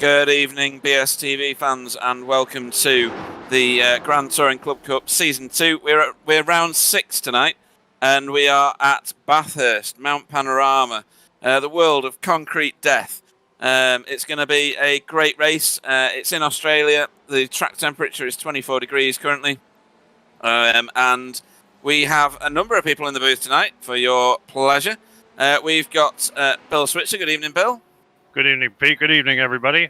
Good evening, BSTV fans, and welcome to the Grand Touring Club Cup Season 2. We're round 6 tonight, and we are at Bathurst, Mount Panorama, the world of concrete death. It's going to be a great race. It's in Australia. The track temperature is 24 degrees currently, and we have a number of people in the booth tonight for your pleasure. We've got Bill Switzer. Good evening, Bill. Good evening, Pete. Good evening, everybody.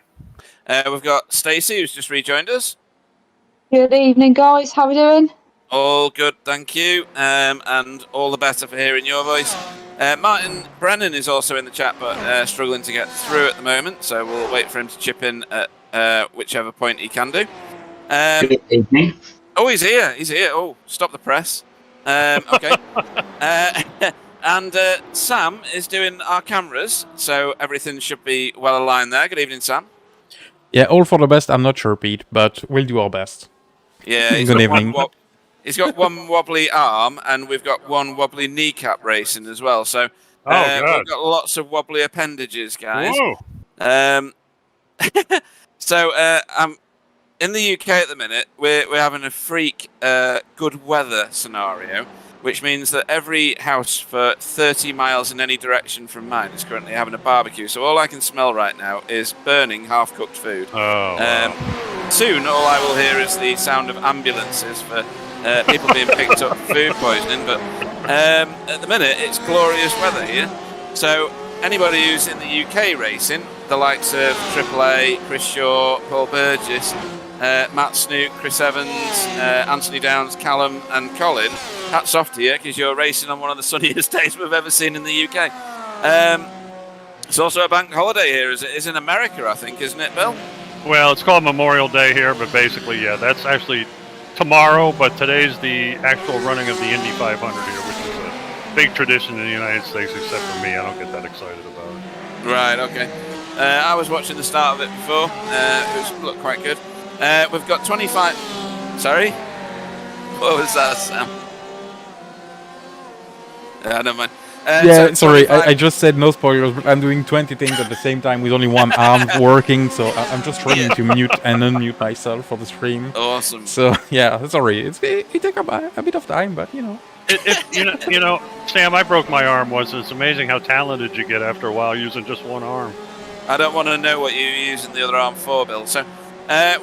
We've got Stacey, who's just rejoined us. Good evening, guys. How are we doing? All good, thank you. And all the better for hearing your voice. Martin Brennan is also in the chat, but struggling to get through at the moment, so we'll wait for him to chip in at whichever point he can do. Good evening. Oh, he's here. He's here. Oh, stop the press. Okay. And Sam is doing our cameras, so everything should be well aligned there. Good evening, Sam. Yeah, all for the best. I'm not sure, Pete, but we'll do our best. Yeah, Good evening. He's got one wobbly arm, and we've got one wobbly kneecap racing as well. So we've got lots of wobbly appendages, guys. Whoa. So in the UK at the minute, we're having a freak good weather scenario, which means that every house for 30 miles in any direction from mine is currently having a barbecue. So all I can smell right now is burning half-cooked food. Wow. Soon, all I will hear is the sound of ambulances for people being picked up for food poisoning. But at the minute, it's glorious weather here. So anybody who's in the UK racing, the likes of AAA, Chris Shaw, Paul Burgess, Matt Snook, Chris Evans, Anthony Downs, Callum and Colin, hats off to you because you're racing on one of the sunniest days we've ever seen in the UK. It's also a bank holiday here, as it is in America, I think, isn't it, Bill? Well, it's called Memorial Day here, but basically, yeah, that's actually tomorrow, but today's the actual running of the Indy 500 here, which is a big tradition in the United States, except for me. I don't get that excited about it. Right, okay. I was watching the start of it before. It looked quite good. We've got 25... Sorry? What was that, Sam? Never mind. Yeah, sorry, I just said no spoilers, but I'm doing 20 things at the same time with only one arm working, so I'm just trying to mute and unmute myself for the stream. Awesome. So, yeah, sorry. It takes a bit of time, but, you know. You know, Sam, I broke my arm once, and it's amazing how talented you get after a while using just one arm. I don't want to know what you're using the other arm for, Bill. So,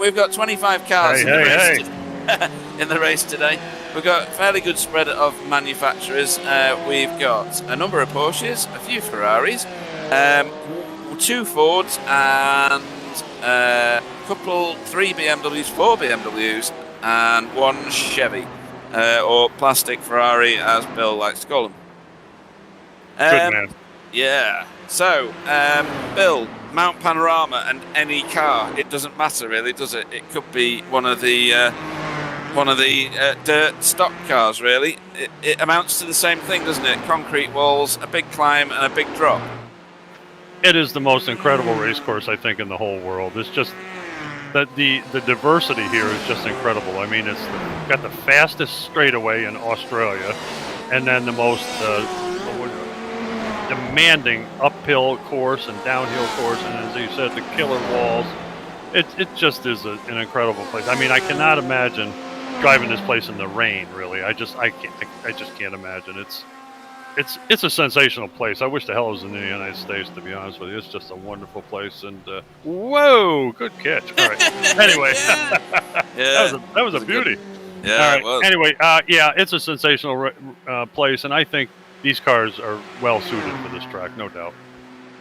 we've got 25 cars in the race today. We've got a fairly good spread of manufacturers. We've got a number of Porsches, a few Ferraris, 2 Fords, and three BMWs, 4 BMWs, and 1 Chevy, or plastic Ferrari, as Bill likes to call them. Good man. Yeah. So, Bill, Mount Panorama and any car, it doesn't matter really, does it? It could be one of the dirt stock cars, really. It amounts to the same thing, doesn't it? Concrete walls, a big climb and a big drop. It is the most incredible race course, I think, in the whole world. It's just that the diversity here is just incredible. I mean, it's got the fastest straightaway in Australia, and then the most demanding uphill course and downhill course, and as you said, the killer walls. It just is an incredible place. I mean, I cannot imagine driving this place in the rain. Really, I just can't imagine. It's a sensational place. I wish the hell it was in the United States, to be honest with you. It's just a wonderful place. And whoa, good catch. All right. Anyway, that was a beauty. Yeah, all right. It was. Anyway, yeah, it's a sensational place, and I think these cars are well suited for this track, no doubt.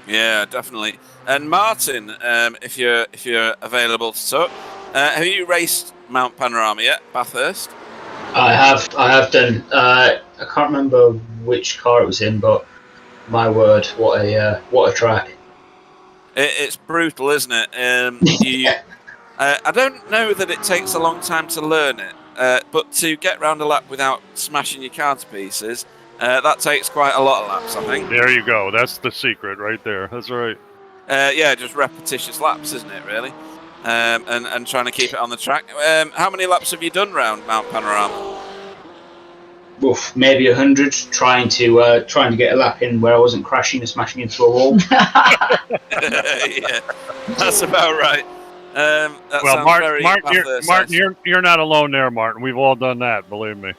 Yeah, definitely. And Martin, if you're available to talk, have you raced Mount Panorama yet, Bathurst? I have done. I can't remember which car it was in, but my word, what a track! It's brutal, isn't it? I don't know that it takes a long time to learn it, but to get round a lap without smashing your car to pieces, that takes quite a lot of laps, I think. There you go. That's the secret right there. That's right. Yeah, just repetitious laps, isn't it, really? And trying to keep it on the track. How many laps have you done round Mount Panorama? maybe 100, trying to get a lap in where I wasn't crashing and smashing into a wall. Yeah, that's about right. That Well, sounds Martin, very Martin, Bathurst-esque. you're not alone there, Martin. We've all done that, believe me.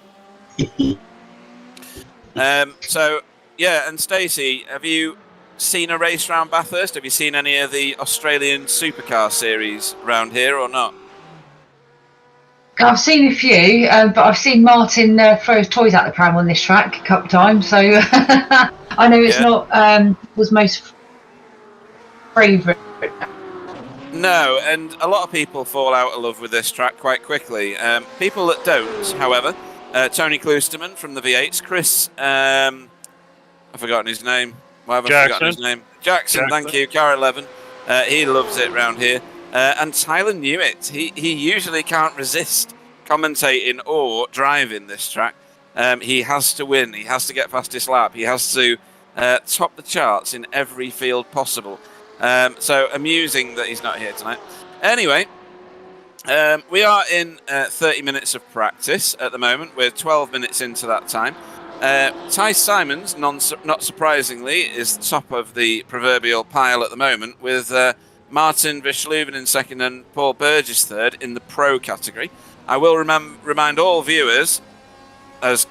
So, yeah, and Stacey, have you seen a race around Bathurst? Have you seen any of the Australian supercar series around here or not? I've seen a few, but I've seen Martin throw his toys out the pram on this track a couple of times, so I know it's not was most favourite. No, and a lot of people fall out of love with this track quite quickly. People that don't, however, Tony Kloosterman from the V8s, Chris, I've forgotten his name. Why have I forgotten his name? Jackson, thank you, car 11. He loves it round here. And Tyler Newitt, he usually can't resist commentating or driving this track. He has to win. He has to get fastest lap. He has to top the charts in every field possible. So amusing that he's not here tonight. Anyway, we are in 30 minutes of practice at the moment. We're 12 minutes into that time. Ty Simons, not surprisingly, is top of the proverbial pile at the moment with Martin Verschluven in second and Paul Burgess third in the pro category. I will remind all viewers as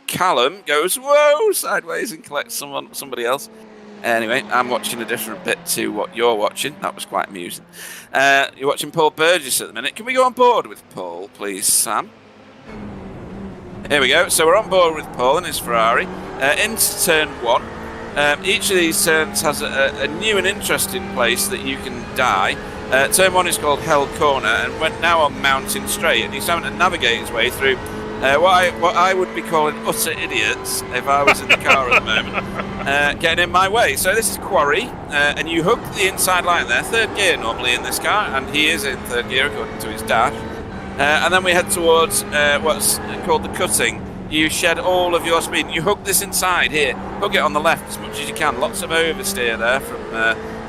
Callum goes whoa sideways and collects somebody else. Anyway, I'm watching a different bit to what you're watching. That was quite amusing. You're watching Paul Burgess at the minute. Can we go on board with Paul, please, Sam? Here we go. So we're on board with Paul and his Ferrari. Into turn 1. Each of these turns has a new and interesting place that you can die. Turn 1 is called Hell Corner and went now on Mountain Straight. And he's having to navigate his way through what I would be calling utter idiots if I was in the car at the moment, getting in my way. So this is Quarry, and you hook the inside line there, third gear normally in this car, and he is in third gear according to his dash. And then we head towards what's called the cutting. You shed all of your speed. You hook this inside here. Hook it on the left as much as you can. Lots of oversteer there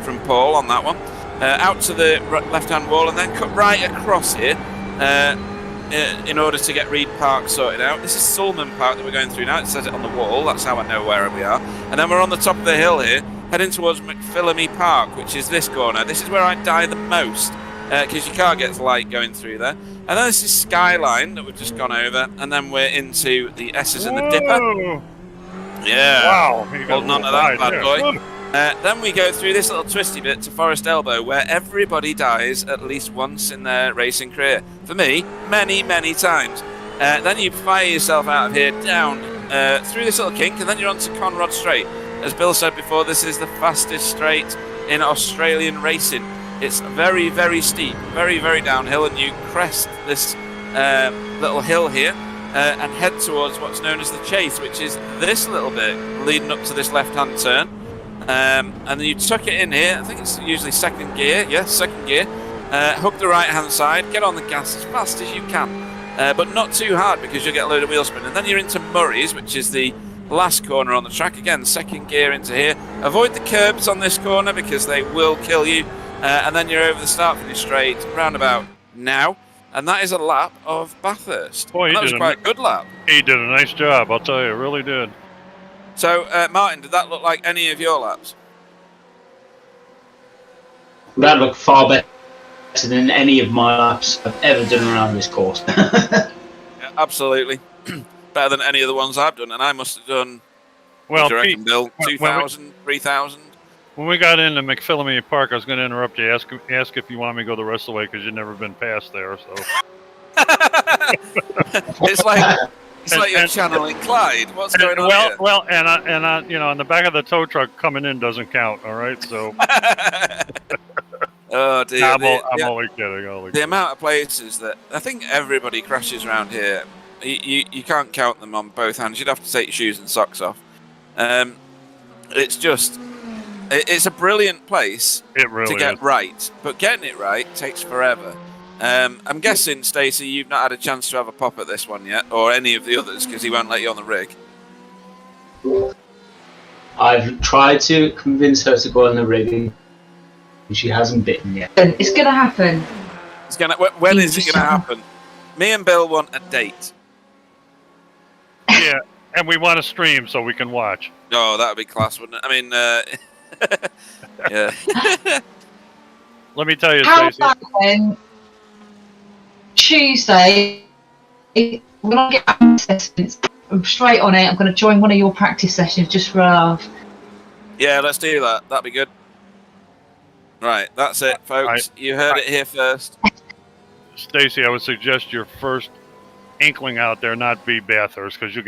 from Paul on that one. Out to the left-hand wall and then cut right across here in order to get Reed Park sorted out. This is Sulman Park that we're going through now. It says it on the wall. That's how I know where we are. And then we're on the top of the hill here, heading towards McPhillamy Park, which is this corner. This is where I die the most because your car gets light going through there. And then this is Skyline that we've just gone over, and then we're into the S's and the Dipper. Yeah. Wow. Holding on to that bad boy. Then we go through this little twisty bit to Forest Elbow, where everybody dies at least once in their racing career. For me, many, many times. Then you fire yourself out of here, down through this little kink, and then you're onto Conrod Straight. As Bill said before, this is the fastest straight in Australian racing. It's very, very steep, very, very downhill, and you crest this little hill here and head towards what's known as the Chase, which is this little bit leading up to this left-hand turn. And then you tuck it in here. I think it's usually second gear. Yes, second gear. Hook the right-hand side. Get on the gas as fast as you can, but not too hard because you'll get a load of wheel spin. And then you're into Murray's, which is the last corner on the track. Again, second gear into here. Avoid the curbs on this corner because they will kill you. And then you're over the start-finish straight roundabout now. And that is a lap of Bathurst. Boy, that was quite a good lap. He did a nice job, I'll tell you. Really did. So, Martin, did that look like any of your laps? That looked far better than any of my laps I've ever done around this course. Yeah, absolutely. Better than any of the ones I've done. And I must have done, what do you reckon, Bill? 2,000, 3,000? When we got into McPhillamy Park, I was going to interrupt you, ask if you want me to go the rest of the way because you've never been past there. So It's like you're channeling Clyde. What's going on here? Well, and I, you know, on the back of the tow truck coming in doesn't count. All right, so. Oh dear. I'm only kidding. The amount of places that I think everybody crashes around here, you can't count them on both hands. You'd have to take your shoes and socks off. It's just. It's a brilliant place to get right, but getting it right takes forever. I'm guessing, Stacey, you've not had a chance to have a pop at this one yet, or any of the others, because he won't let you on the rig. I've tried to convince her to go on the rig, and she hasn't bitten yet. It's going to happen. When is it going to happen? Me and Bill want a date. Yeah, and we want to stream so we can watch. Oh, that would be class, wouldn't it? I mean, yeah. Let me tell you, How Stacey. about then Tuesday? We're gonna get assessments. I'm straight on it. I'm going to join one of your practice sessions just for a laugh. Yeah, let's do that. That'd be good. Right, that's it, folks. You heard it here first. Stacey, I would suggest your first inkling out there not be Bathurst, because you'll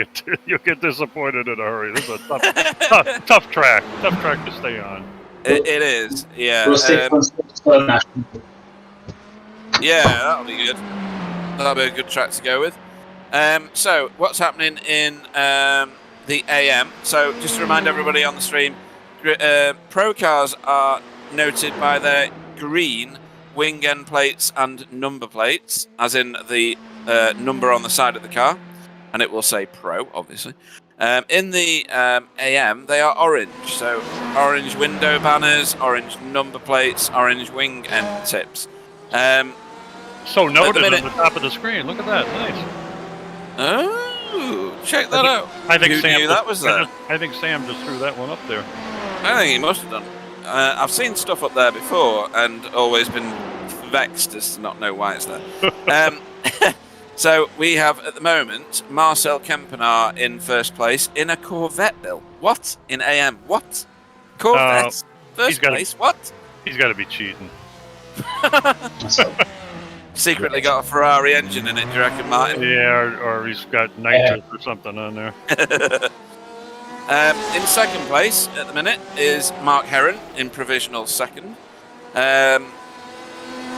get disappointed in a hurry. This is a tough track to stay on. It is, yeah. We'll stick on national. Yeah, that'll be good. That'll be a good track to go with. So, what's happening in the AM? So, just to remind everybody on the stream, pro cars are noted by their green wing end plates and number plates, as in the number on the side of the car, and it will say pro, obviously. In the AM, they are orange, so orange window banners, orange number plates, orange wing end tips. So noted at the top of the screen. Look at that, nice. Oh, check that out. I think Who Sam knew that was there? I think Sam just threw that one up there. I think he must have done. I've seen stuff up there before and always been vexed as to not know why it's there. So we have at the moment Marcel Kempenaar in first place in a Corvette, Bill. What? In AM? What? Corvette? First place? What? He's got to be cheating. Secretly got a Ferrari engine in it, do you reckon, Martin? Yeah, or he's got nitrous or something on there. In second place at the minute is Mark Heron in provisional second.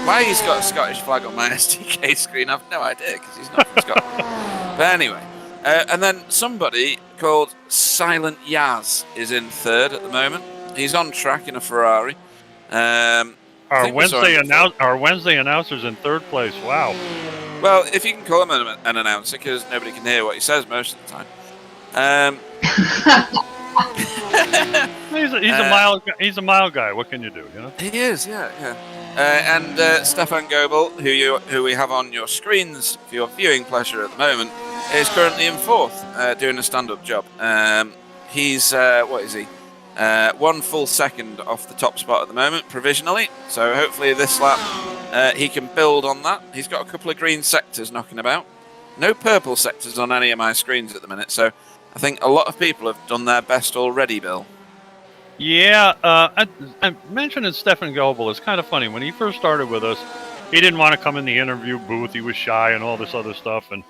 Why he's got a Scottish flag on my SDK screen, I've no idea, because he's not from Scotland. But anyway, and then somebody called Silent Yaz is in third at the moment. He's on track in a Ferrari. Our Wednesday announcer's in third place. Wow. Well, if you can call him an announcer, because nobody can hear what he says most of the time. He's a mild guy. What can you do? You know. He is, yeah. And Stefan Goebel, who we have on your screens for your viewing pleasure at the moment, is currently in fourth, doing a stand-up job. He's what is he? 1 full second off the top spot at the moment, provisionally. So hopefully this lap he can build on that. He's got a couple of green sectors knocking about. No purple sectors on any of my screens at the minute. So I think a lot of people have done their best already, Bill. Yeah, I mentioning Stefan Goebel is kind of funny. When he first started with us, he didn't want to come in the interview booth. He was shy and all this other stuff. And,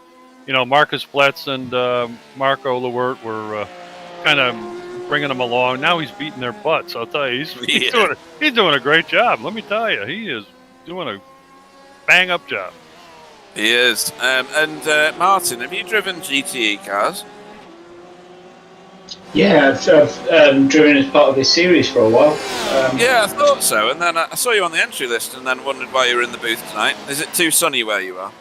you know, Marcus Pletz and Marco Lewert were kind of bringing him along. Now he's beating their butts. I'll tell you, he's doing a great job. Let me tell you, he is doing a bang-up job. He is. And Martin, have you driven GTE cars? Yeah, I've driven as part of this series for a while. Yeah, I thought so. And then I saw you on the entry list and then wondered why you were in the booth tonight. Is it too sunny where you are?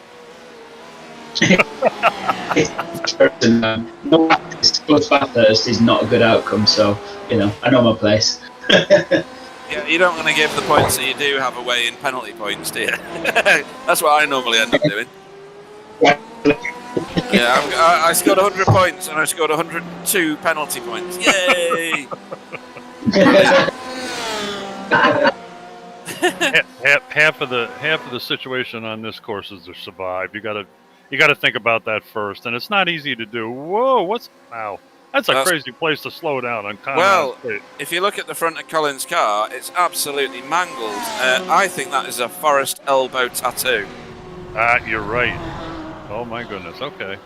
Plus Bathurst is not a good outcome, so, you know, I know my place. Yeah, you don't want to give the points that you do have away in penalty points, do you? That's what I normally end up doing. Yeah, I scored 100 points and I scored 102 penalty points. Yay! half of the situation on this course is to survive. You got to think about that first, and it's not easy to do. Whoa, that's a crazy place to slow down on. Well, if you look at the front of Colin's car, it's absolutely mangled. I think that is a Forest elbow tattoo. You're right. Oh my goodness. Okay.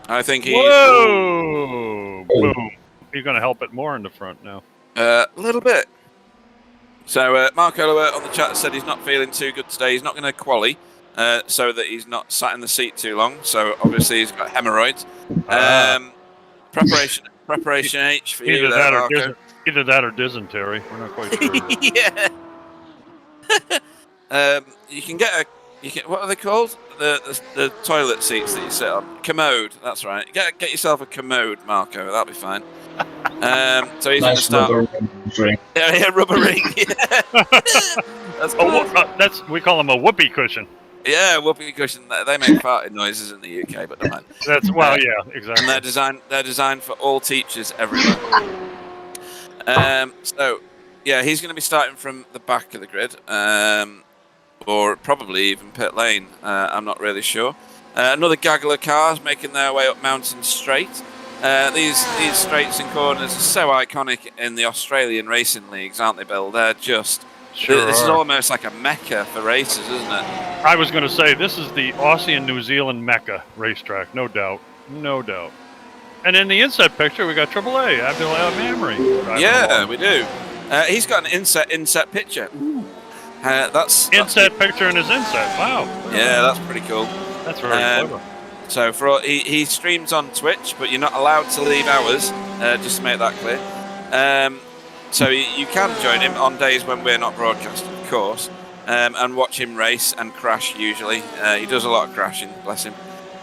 I think he. Whoa! Boom. You're going to help it more in the front now. A little bit. So Marco Lewert on the chat said he's not feeling too good today. He's not going to quali, so that he's not sat in the seat too long. So obviously he's got hemorrhoids. Preparation H for you there, Marco. Either that or dysentery. We're not quite sure. Yeah. You can get what are they called? The toilet seats that you sit on. Commode. That's right. Get yourself a commode, Marco. That'll be fine. So he's nice going to start. rubber ring. Yeah, rubber ring. Yeah. That's cool. We call him a whoopee cushion. Yeah, whoopee cushion. They make farting noises in the UK, but don't mind. That's yeah, exactly. And they're designed for all teachers everywhere. So, yeah, he's going to be starting from the back of the grid, or probably even pit lane. I'm not really sure. Another gaggle of cars making their way up Mountain Straight. These straights and corners are so iconic in the Australian racing leagues, aren't they, Bill? They're just... Sure this is are. almost like a mecca for racers, isn't it? I was going to say, this is the Aussie and New Zealand mecca racetrack, no doubt. No doubt. And in the inset picture, we got AAA, Abdul Al-Mamri. Yeah, we do. He's got an inset picture. That's Inset picture in his inset, wow. Yeah, that's pretty cool. That's very clever. So he streams on Twitch, but you're not allowed to leave hours, just to make that clear. So you can join him on days when we're not broadcasting, of course, and watch him race and crash usually. He does a lot of crashing, bless him.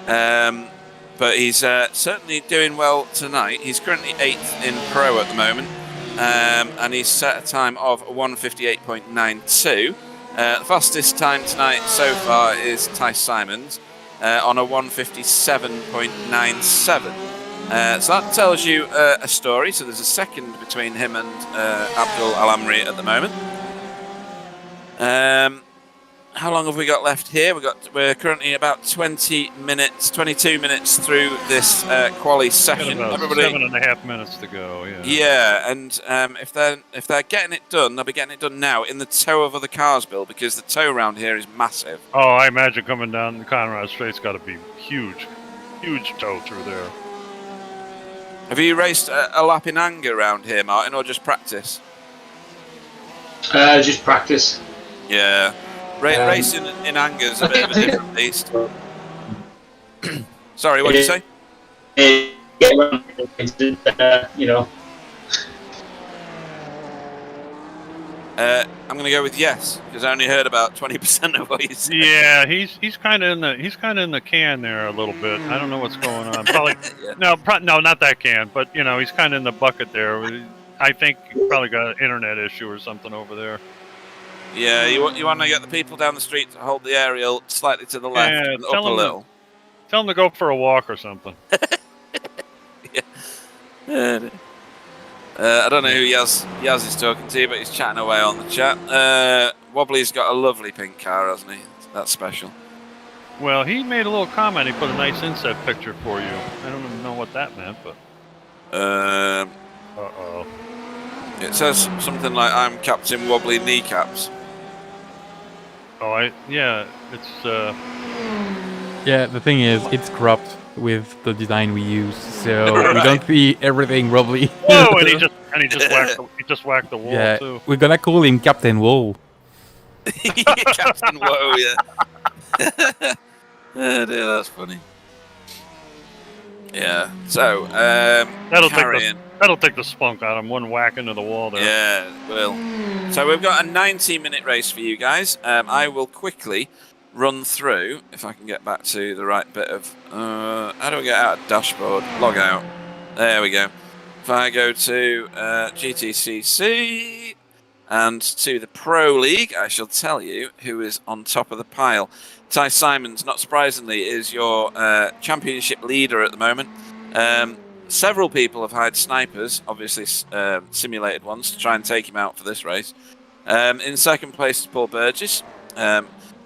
But he's certainly doing well tonight. He's currently 8th in Pro at the moment, and he's set a time of 1:58.92. The fastest time tonight so far is Ty Simons on a 1:57.97. So that tells you a story. So there's a second between him and Abdul Al-Amri at the moment. How long have we got left here? We're currently about 22 minutes through this quali session. About Everybody, 7.5 minutes to go. Yeah. yeah, and if they're getting it done, they'll be getting it done now in the tow of other cars, Bill, because the tow around here is massive. Oh, I imagine coming down the Conrad Straight's got to be huge tow through there. Have you raced a lap in anger around here, Martin, or just practice? Just practice. Yeah. Racing in anger is a bit of a different beast. Sorry, what did you say? You know. I'm going to go with yes, because I only heard about 20% of what you said. Yeah, he's kind of in the can there a little bit. I don't know what's going on. Probably Yeah. no, not that can, but he's kind of in the bucket there. I think he probably got an internet issue or something over there. Yeah, you want to get the people down the street to hold the aerial slightly to the left and up a little. Tell him to go for a walk or something. Yeah. I don't know who Yaz is talking to, but he's chatting away on the chat. Wobbly's got a lovely pink car, hasn't he? That's special. Well, he made a little comment. He put a nice inset picture for you. I don't even know what that meant, but... Uh-oh. It says something like, I'm Captain Wobbly Kneecaps. Oh, it's... Yeah, the thing is, it's cropped with the design we use, so we don't see everything probably. Whoa! And he just whacked the wall Yeah, too. we're gonna call him Captain Wall. Captain Whoa, yeah. Oh dear, that's funny. Yeah, so, That'll take the spunk out of him. One whack into the wall there. Yeah, it will. So we've got a 90-minute race for you guys. I will quickly run through, if I can get back to the right bit of... how do I get out of dashboard? Log out. There we go. If I go to GTCC and to the Pro League, I shall tell you who is on top of the pile. Ty Simons, not surprisingly, is your championship leader at the moment. Several people have hired snipers, obviously simulated ones, to try and take him out for this race. In second place is Paul Burgess.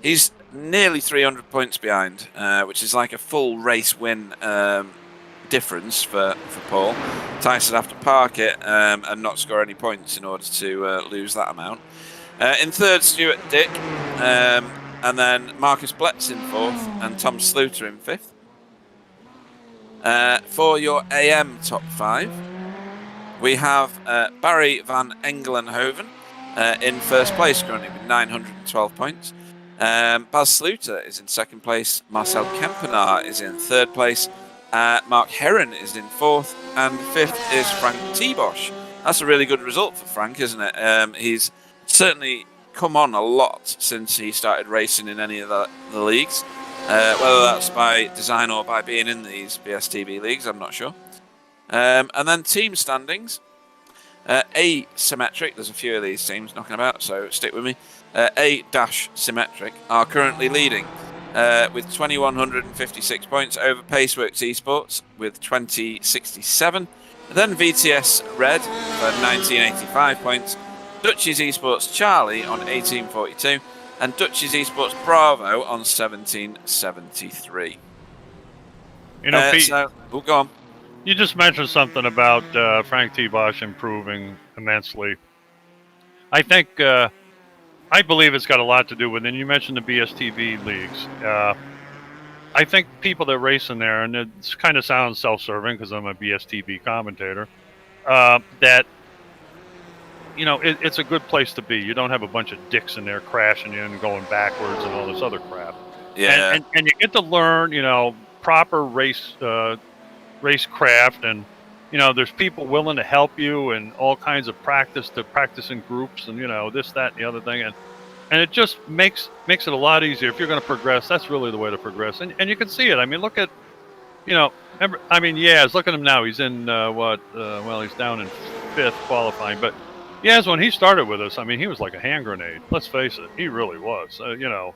He's nearly 300 points behind, which is like a full race win difference for Paul. Tyson would have to park it and not score any points in order to lose that amount. In third, Stuart Dick, and then Marcus Bletz in fourth, and Tom Sluter in fifth. For your AM top 5, we have Barry van Engelenhoven in first place currently with 912 points. Baz Sluter is in second place. Marcel Kempenaar is in third place. Mark Heron is in fourth, and fifth is Frank T-Bosch. That's a really good result for Frank, isn't it? He's certainly come on a lot since he started racing in any of the leagues. Whether that's by design or by being in these BSTB leagues, I'm not sure. And then team standings. Asymmetric, there's a few of these teams knocking about, so stick with me. A-Symmetric are currently leading with 2,156 points over Paceworks Esports with 2067. Then VTS Red for 1985 points. Dutchies Esports Charlie on 1842. And Dutchies Esports Bravo on 1773. You know, Pete, Go on. you just mentioned something about Frank T. Bosch improving immensely. I think, I believe it's got a lot to do with, and you mentioned the BSTV leagues. I think people that race in there, and it kind of sounds self-serving because I'm a BSTV commentator, that, you know, it's a good place to be. You don't have a bunch of dicks in there crashing you and going backwards and all this other crap. Yeah. And you get to learn, you know, proper racecraft, and you know, there's people willing to help you and all kinds of practice in groups, and you know, this, that, and the other thing, and it just makes it a lot easier if you're going to progress. That's really the way to progress, and you can see it. I mean, look at, you know, Yaz, look at him now. He's in he's down in 5th qualifying, but Yaz, when he started with us, I mean, he was like a hand grenade. Let's face it, he really was. You know.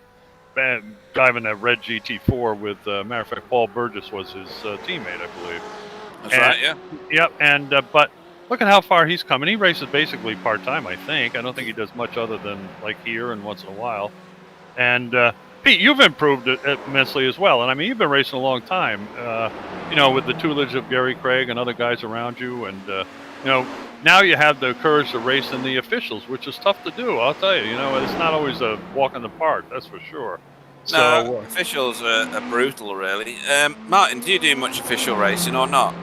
Driving that red GT4 with, matter of fact, Paul Burgess was his teammate, I believe. That's right, yeah. Yep, and but look at how far he's coming. He races basically part-time, I think. I don't think he does much other than, like, here and once in a while. And, Pete, you've improved immensely as well. And, I mean, you've been racing a long time, you know, with the tutelage of Gary Craig and other guys around you. And, you know, now you have the courage to race in the officials, which is tough to do, I'll tell you. You know, it's not always a walk in the park, that's for sure. No, officials are brutal, really. Martin, do you do much official racing or not?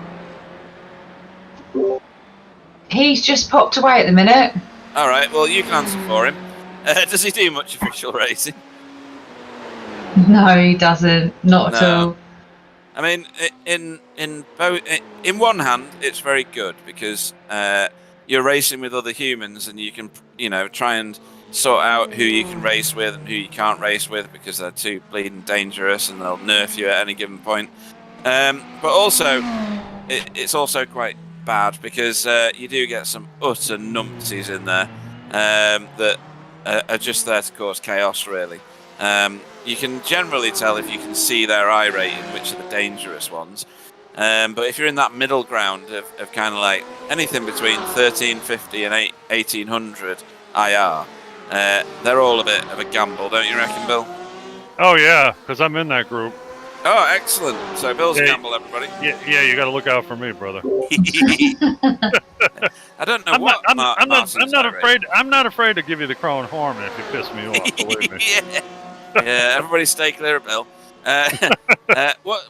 He's just popped away at the minute. All right, well, you can answer for him. Does he do much official racing? No, he doesn't. Not at all. I mean, in one hand, it's very good because you're racing with other humans, and you can, you know, try and sort out who you can race with and who you can't race with because they're too bleeding dangerous and they'll nerf you at any given point. But also, it's also quite bad because you do get some utter numpties in there that are just there to cause chaos, really. You can generally tell if you can see their eye rating, which are the dangerous ones. But if you're in that middle ground of kind of like anything between 1350 and 1800 IR, they're all a bit of a gamble, don't you reckon, Bill? Oh, yeah, because I'm in that group. Oh, excellent. So Bill's a gamble, everybody. Yeah, you got to look out for me, brother. I don't know I'm not afraid to give you the crow and horn if you piss me off, believe me. Yeah, everybody stay clear of Bill.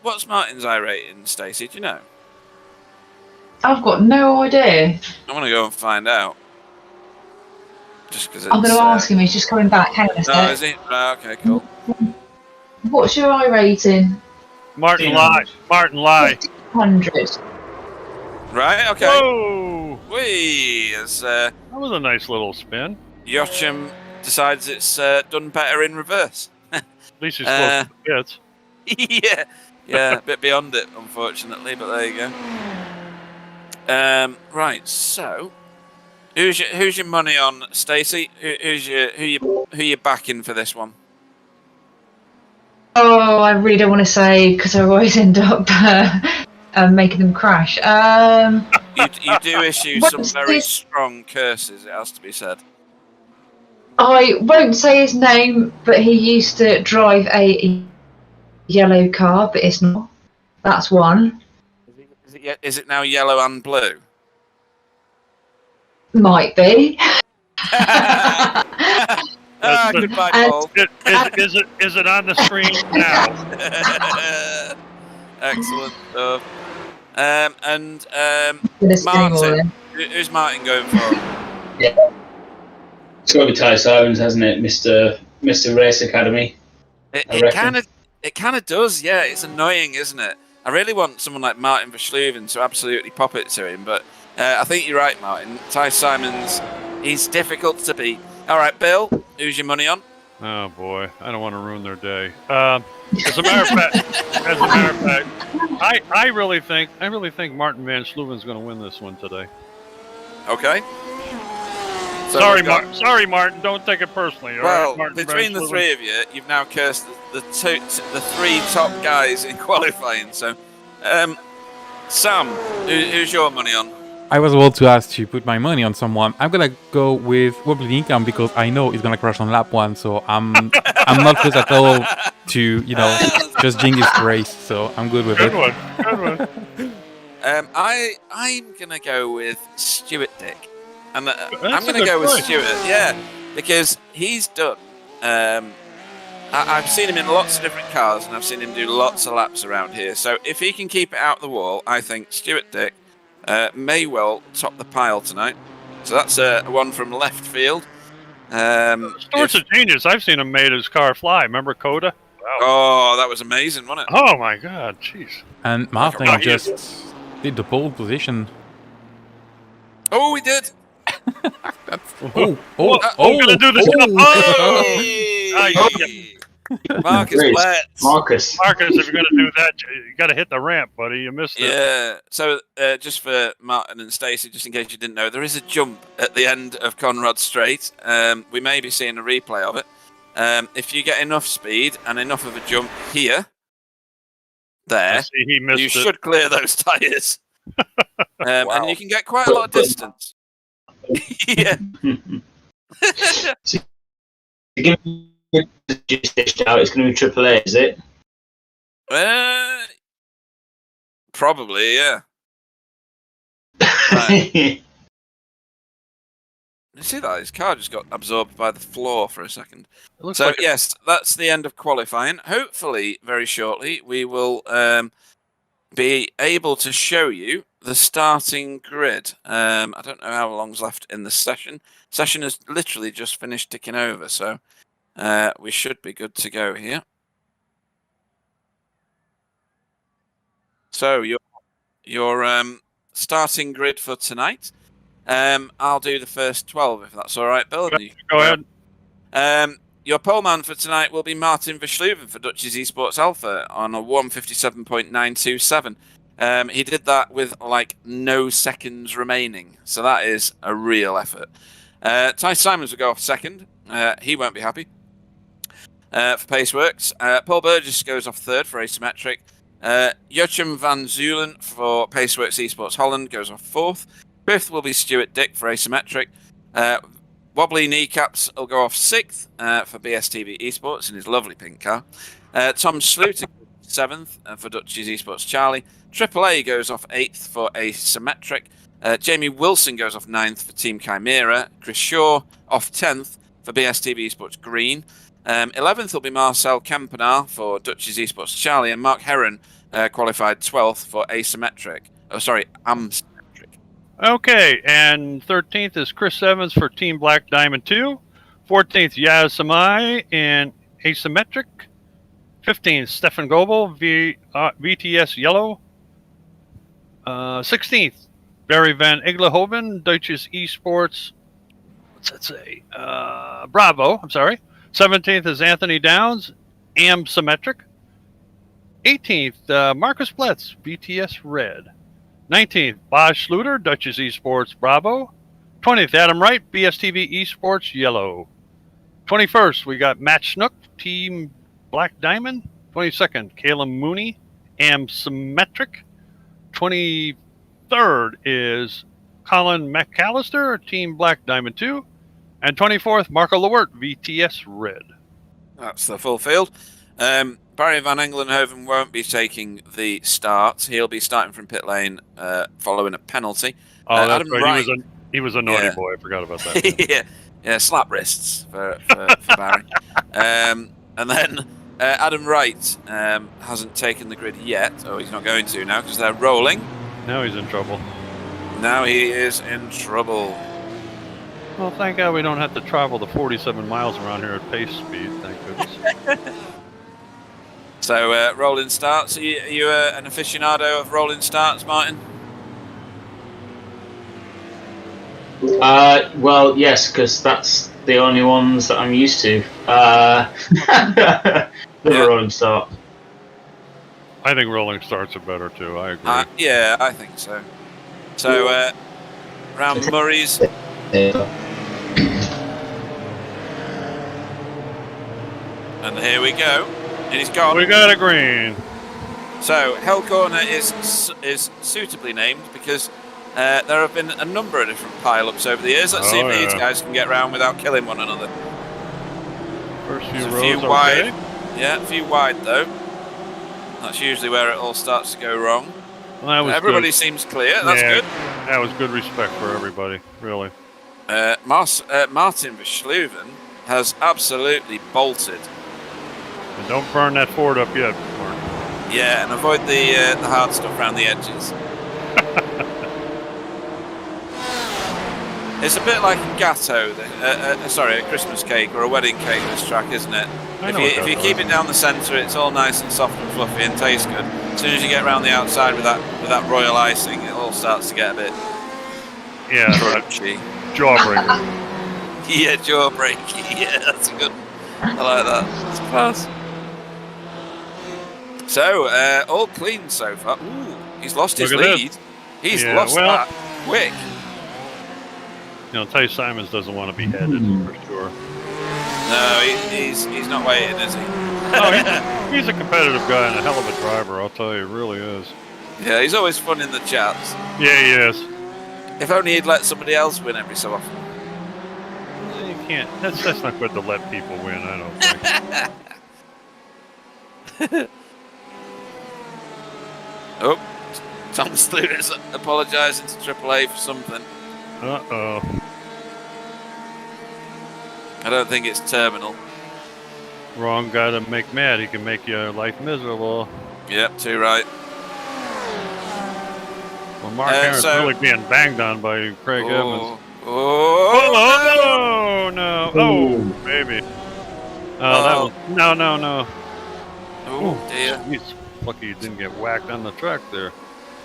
What's Martin's eye rating, Stacey? Do you know? I've got no idea. I want to go and find out. Just because I'm going to ask him. He's just coming back. Hang on a sec. No, is he? Right, okay, cool. What's your eye rating? Martin Lie. 100. Right, okay. Whoa! Whee! As that was a nice little spin. Yochum decides it's done better in reverse. At least he's close to the pits. yeah, a bit beyond it, unfortunately, but there you go. Right, so who's your money on, Stacey? Who you backing for this one? Oh, I really don't want to say because I always end up making them crash. You do issue some very strong curses, it has to be said. I won't say his name, but he used to drive a yellow car, but it's not. That's one. Is it now yellow and blue? Might be. Goodbye, Paul. Is it on the screen now? Excellent stuff. Martin, who's Martin going for? Yeah. It's got to be Ty Simons, hasn't it, Mr. Race Academy? It kind of does, yeah. It's annoying, isn't it? I really want someone like Martin Verschluven to absolutely pop it to him, but I think you're right, Martin. Ty Simons, he's difficult to beat. All right, Bill, who's your money on? Oh boy, I don't want to ruin their day. As a matter of fact, I really think Martin Van Sluven's going to win this one today. Okay. So Sorry, we've got- Martin. Sorry, Martin. Don't take it personally. all right, Well, Martin between the Branch, three of you, you've now cursed the three top guys in qualifying. So, Sam, who's your money on? I was about to ask to put my money on someone. I'm gonna go with Wobbly Income because I know it's gonna crash on lap 1, so I'm not close at all to just jinx his race. So I'm good with Good it. one. Good one. I'm gonna go with Stuart Dick, and I'm That's a gonna good go with choice. Stuart, because he's done. I've seen him in lots of different cars, and I've seen him do lots of laps around here. So if he can keep it out the wall, I think Stuart Dick may well top the pile tonight. So that's one from left field. Stuart's a genius. I've seen him made his car fly. Remember Coda? Wow. Oh, that was amazing, wasn't it? Oh my God, jeez. And Martin No, he just did the pole position. Oh, we did. Oh, We're gonna do this. Hey! Marcus Great. Blatt. Marcus. Marcus, if you're gonna do that, you got to hit the ramp, buddy. You missed it. Yeah. So just for Martin and Stacey, just in case you didn't know, there is a jump at the end of Conrad Straight. We may be seeing a replay of it. If you get enough speed and enough of a jump here, I see he missed you it. should clear those tyres. Wow. And you can get quite a lot of distance. Yeah. So, give me just stitched out. It's going to be AAA, is it? Probably, yeah. Right. You see that? His car just got absorbed by the floor for a second. It looks So, like yes, that's the end of qualifying. Hopefully, very shortly, we will be able to show you the starting grid. I don't know how long's left in the session. Session has literally just finished ticking over, so we should be good to go here. So, your starting grid for tonight. I'll do the first 12 if that's all right, Bill. And you can Go ahead. Your poleman for tonight will be Martin Verschluven for Dutch's Esports Alpha on a 1:57.927. He did that with like no seconds remaining, so that is a real effort. Ty Simons will go off second. He won't be happy. For Paceworks, Paul Burgess goes off third for Asymmetric. Joachim van Zulen for Paceworks Esports Holland goes off fourth. Fifth will be Stuart Dick for Asymmetric. Wobbly Kneecaps will go off sixth for BSTV Esports in his lovely pink car. Tom Sluter seventh for Dutch's Esports Charlie. AAA goes off eighth for Asymmetric. Jamie Wilson goes off ninth for Team Chimera. Chris Shaw off 10th for BSTV Esports Green. 11th will be Marcel Kempenaar for Dutch's Esports Charlie. And Mark Heron qualified 12th for Asymmetric. Oh, sorry, Amsymmetric. Okay, and 13th is Chris Evans for Team Black Diamond 2. 14th, Yaz Samai in Asymmetric. 15th, Stefan Goebel, VTS Yellow. 16th, Barry Van Iglehoven, Deutsches Esports. What's that say? Bravo, I'm sorry. 17th is Anthony Downs, Amsymmetric. 18th, Marcus Bletz, VTS Red. 19th, Boz Schluter, Dutchess Esports Bravo. 20th, Adam Wright, BSTV Esports Yellow. 21st, we got Matt Schnook, Team Black Diamond. 22nd, Caleb Mooney, Amsymmetric. 23rd is Colin McAllister, Team Black Diamond 2. And 24th, Marco Lewert, VTS Red. That's the full field. Barry Van Englenhoven won't be taking the start. He'll be starting from pit lane following a penalty. Oh, that's Adam right. Wright, He was a naughty Yeah. boy. I forgot about that. yeah, slap wrists for Barry. And then Adam Wright hasn't taken the grid yet. Oh, he's not going to now because they're rolling. Now he's in trouble. Now he is in trouble. Well, thank God we don't have to travel the 47 miles around here at pace speed. Thank goodness. So, rolling starts. Are you an aficionado of rolling starts, Martin? Well, yes, because that's the only ones that I'm used to. The rolling start. I think rolling starts are better too. I agree. Yeah, I think so. So, round Murray's. And here we go. And he's gone. We got a green. So Hell Corner is suitably named because there have been a number of different pile-ups over the years. Let's see if these guys can get around without killing one another. First few There's rows, a few wide. okay. Yeah, a few wide though. That's usually where it all starts to go wrong. Well, that was Everybody good. seems clear. That's Yeah, good. That was good respect for everybody, really. Martin Verschluven has absolutely bolted. And don't burn that Ford up yet, Mark. Yeah, and avoid the hard stuff around the edges. It's a bit like a gâteau, sorry, a Christmas cake or a wedding cake, this track, isn't it? If you keep it down the centre, it's all nice and soft and fluffy and tastes good. As soon as you get around the outside with that royal icing, it all starts to get a bit crunchy. Jawbreaker. Yeah, jawbreaky. Yeah, that's good. I like that. That's class. So, all clean so far. Ooh, he's lost his Look at lead. He's Yeah, lost well- that quick. You know, Ty Simons doesn't want to be headed for sure. No, he's not waiting, is he? Oh, he's a competitive guy and a hell of a driver, I'll tell you, he really is. Yeah, he's always fun in the chats. Yeah, he is. If only he'd let somebody else win every so often. You can't. That's not good to let people win, I don't think. Oh, Tom Sluter's apologising to AAA for something. Uh-oh. I don't think it's terminal. Wrong guy to make mad. He can make your life miserable. Yep, too right. Well, Mark Aaron's really being banged on by Craig Evans. Oh, no. Oh, baby. Oh, that was... No. Oh, dear. He's lucky he didn't get whacked on the track there.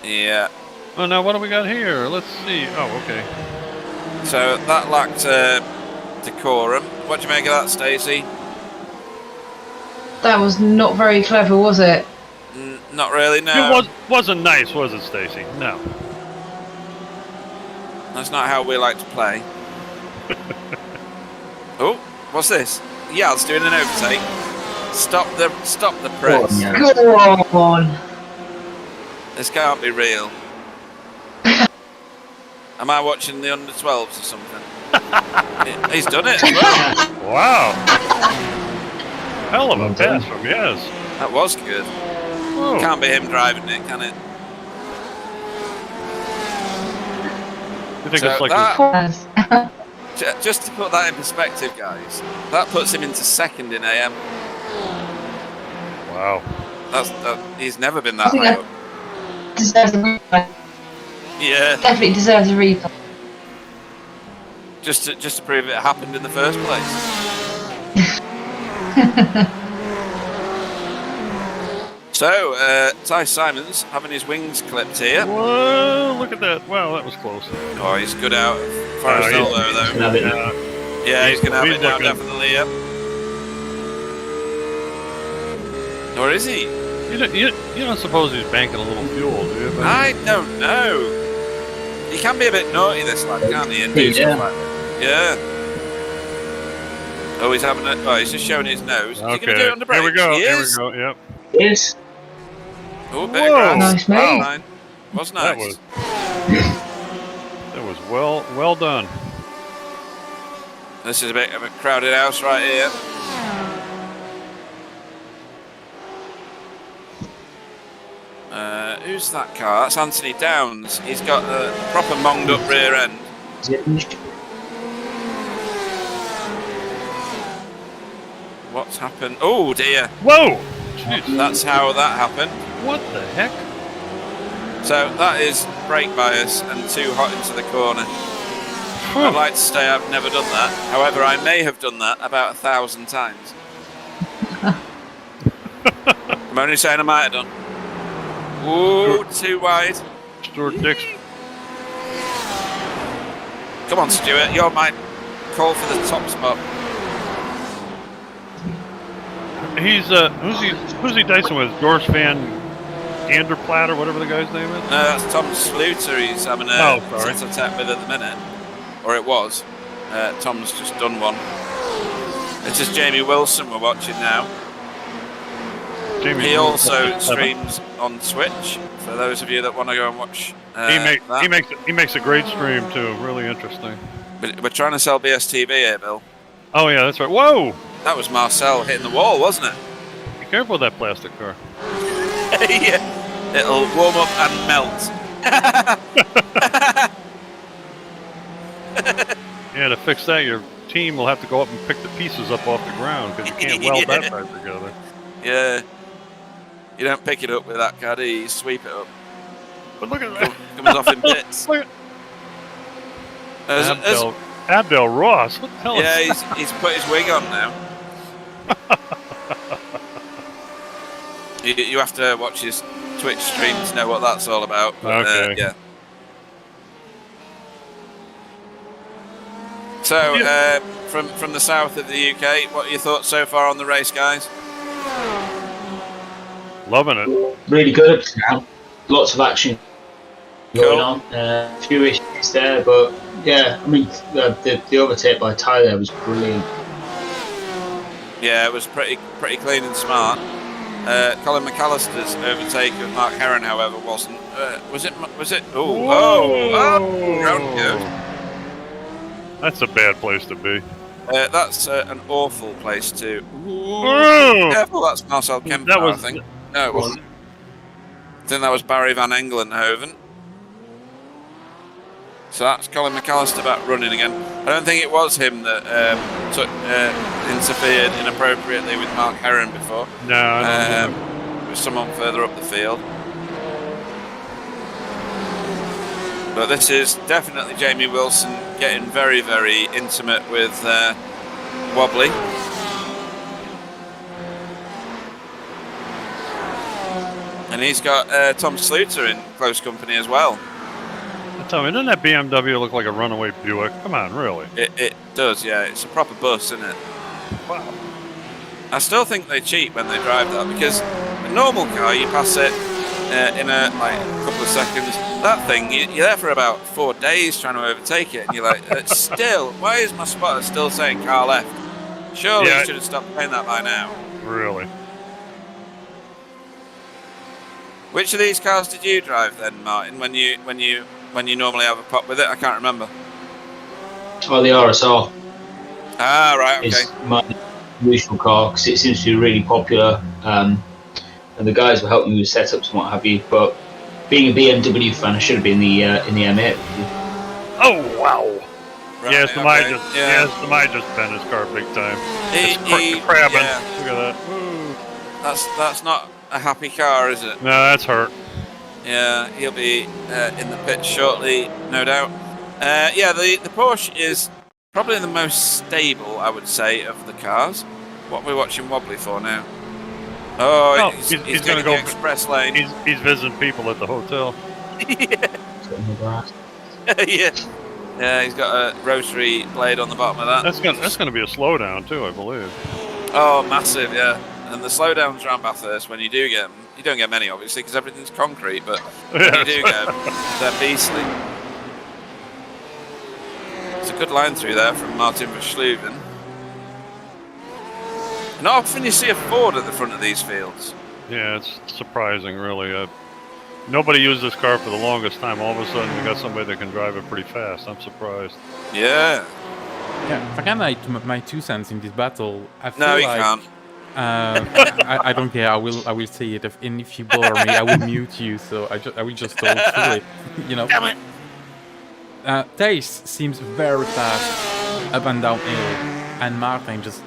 Yeah. Oh, now what do we got here? Let's see. Oh, okay. So that lacked decorum. What do you make of that, Stacey? That was not very clever, was it? Not really, no. It wasn't nice, was it, Stacey? No. That's not how we like to play. Oh, what's this? Yal's doing an overtake. Stop the press. Oh, yeah. Go on. This can't be real. Am I watching the under 12s or something? He's done it as well. Wow. Hell of a pass from Yes. That was good. Whoa. Can't be him driving it, can it? You think So it's like that, just to put that in perspective, guys, that puts him into second in AM. wow. He's never been I that think high that up. deserves a replay. Yeah, Definitely deserves a replay. just to prove it happened in the first place. So, Ty Simons having his wings clipped here. Whoa, look at that. Wow, that was close. Oh, he's good out far as though. Have it now. Yeah, he's going to have He's it now, looking- definitely, yeah. Or is he? You don't suppose he's banking a little fuel, do you? I don't know. He can be a bit naughty, this lad, can't he? And do stuff like that. Yeah. Oh, he's having it. Oh, he's just showing his nose. Is he going to do it on the brakes? Here we go. He Here we is. go. Yep. Yes. Oh, bit of Whoa. grass. Nice, mate. Valentine. Was That nice. was well done. This is a bit of a crowded house right here. Who's that car? That's Anthony Downs. He's got a proper monged up rear end. What's happened? Oh dear. Whoa! Jeez. That's how that happened. What the heck? So that is brake bias and too hot into the corner. I'd like to say I've never done that. However, I may have done that about 1,000 times. I'm only saying I might have done. Ooh, too wide. Stuart Dix. Come on, Stuart. You're my call for the top spot. He's who's he dicing with? George Van Ganderplaat or whatever the guy's name is. No, that's Tom Sluter. He's having a tete-a-tete with at the minute, or it was. Tom's just done one. This is Jamie Wilson we're watching now. Jamie He Wilson. also streams on Twitch. For those of you that want to go and watch, He makes a great stream too. Really interesting. We're trying to sell BSTV here, Bill. Oh yeah, that's right. Whoa! That was Marcel hitting the wall, wasn't it? Be careful with that plastic car. Yeah. It'll warm up and melt. Yeah, to fix that, your team will have to go up and pick the pieces up off the ground because you can't weld that back together. Yeah. You don't pick it up with that car, do you? You sweep it up. But look at that. Comes off in bits. Look at Abdel Ross. What the hell yeah, is that? he's put his wig on now. You have to watch his Twitch stream to know what that's all about. But, Okay. Yeah. So, from the south of the UK, what are your thoughts so far on the race, guys? Loving it. Really good up to now. Lots of action going on. A few issues there, but yeah, I mean, the overtake by Tyler was brilliant. Yeah, it was pretty clean and smart. Colin McAllister's overtake of Mark Heron, however, wasn't. Was it? Oh! Round it goes. That's a bad place to be. That's an awful place to. Oh! Careful, that's Marcel Kemper, That was- I think. No, it wasn't. I think that was Barry Van Engelenhoven. So that's Colin McAllister back running again. I don't think it was him that interfered inappropriately with Mark Heron before. No, I don't know. It was someone further up the field. But this is definitely Jamie Wilson getting very, very intimate with Wobbly. And he's got Tom Sluter in close company as well. Tell me, doesn't that BMW look like a runaway Buick? Come on, really? It does, yeah. It's a proper bus, isn't it? Wow. I still think they cheat when they drive that, because a normal car, you pass it in a couple of seconds. That thing, you're there for about 4 days trying to overtake it, and you're like, still, why is my spotter still saying car left? Surely you should have stopped saying that by now. Really? Which of these cars did you drive then, Martin, when you normally have a pop with it? I can't remember. Oh, the RSR Ah, right, okay. is my usual car because it seems to be really popular, and the guys were helping me with setups and what have you. But being a BMW fan, I should have been in the M8. Oh, wow. Right, Yes, okay. Samai just bent his car big time. He- Crabbing. yeah. Look at that. Woo. That's not a happy car, is it? No, that's hurt. Yeah, he'll be in the pits shortly, no doubt. Yeah, the Porsche is probably the most stable, I would say, of the cars. What we're watching Wobbly for now. Oh, he's going to go express lane. He's visiting people at the hotel. Yeah. Yeah, he's got a rotary blade on the bottom of that. That's gonna be a slowdown too, I believe. Oh, massive, yeah. And the slowdowns around Bathurst, when you do get them, you don't get many, obviously, because everything's concrete, but when you do get them, they're beastly. It's a good line through there from Martin Verschluven. Not often you see a Ford at the front of these fields. Yeah, it's surprising, really. Nobody used this car for the longest time. All of a sudden, we got somebody that can drive it pretty fast. I'm surprised. Yeah. Yeah, if I can like my 2 cents in this battle, I feel No, you like can't. I don't care. I will say it. If you bother me, I will mute you. So I will just talk through it. You know. Damn it. Thijs seems very fast up and down hill, and Martin just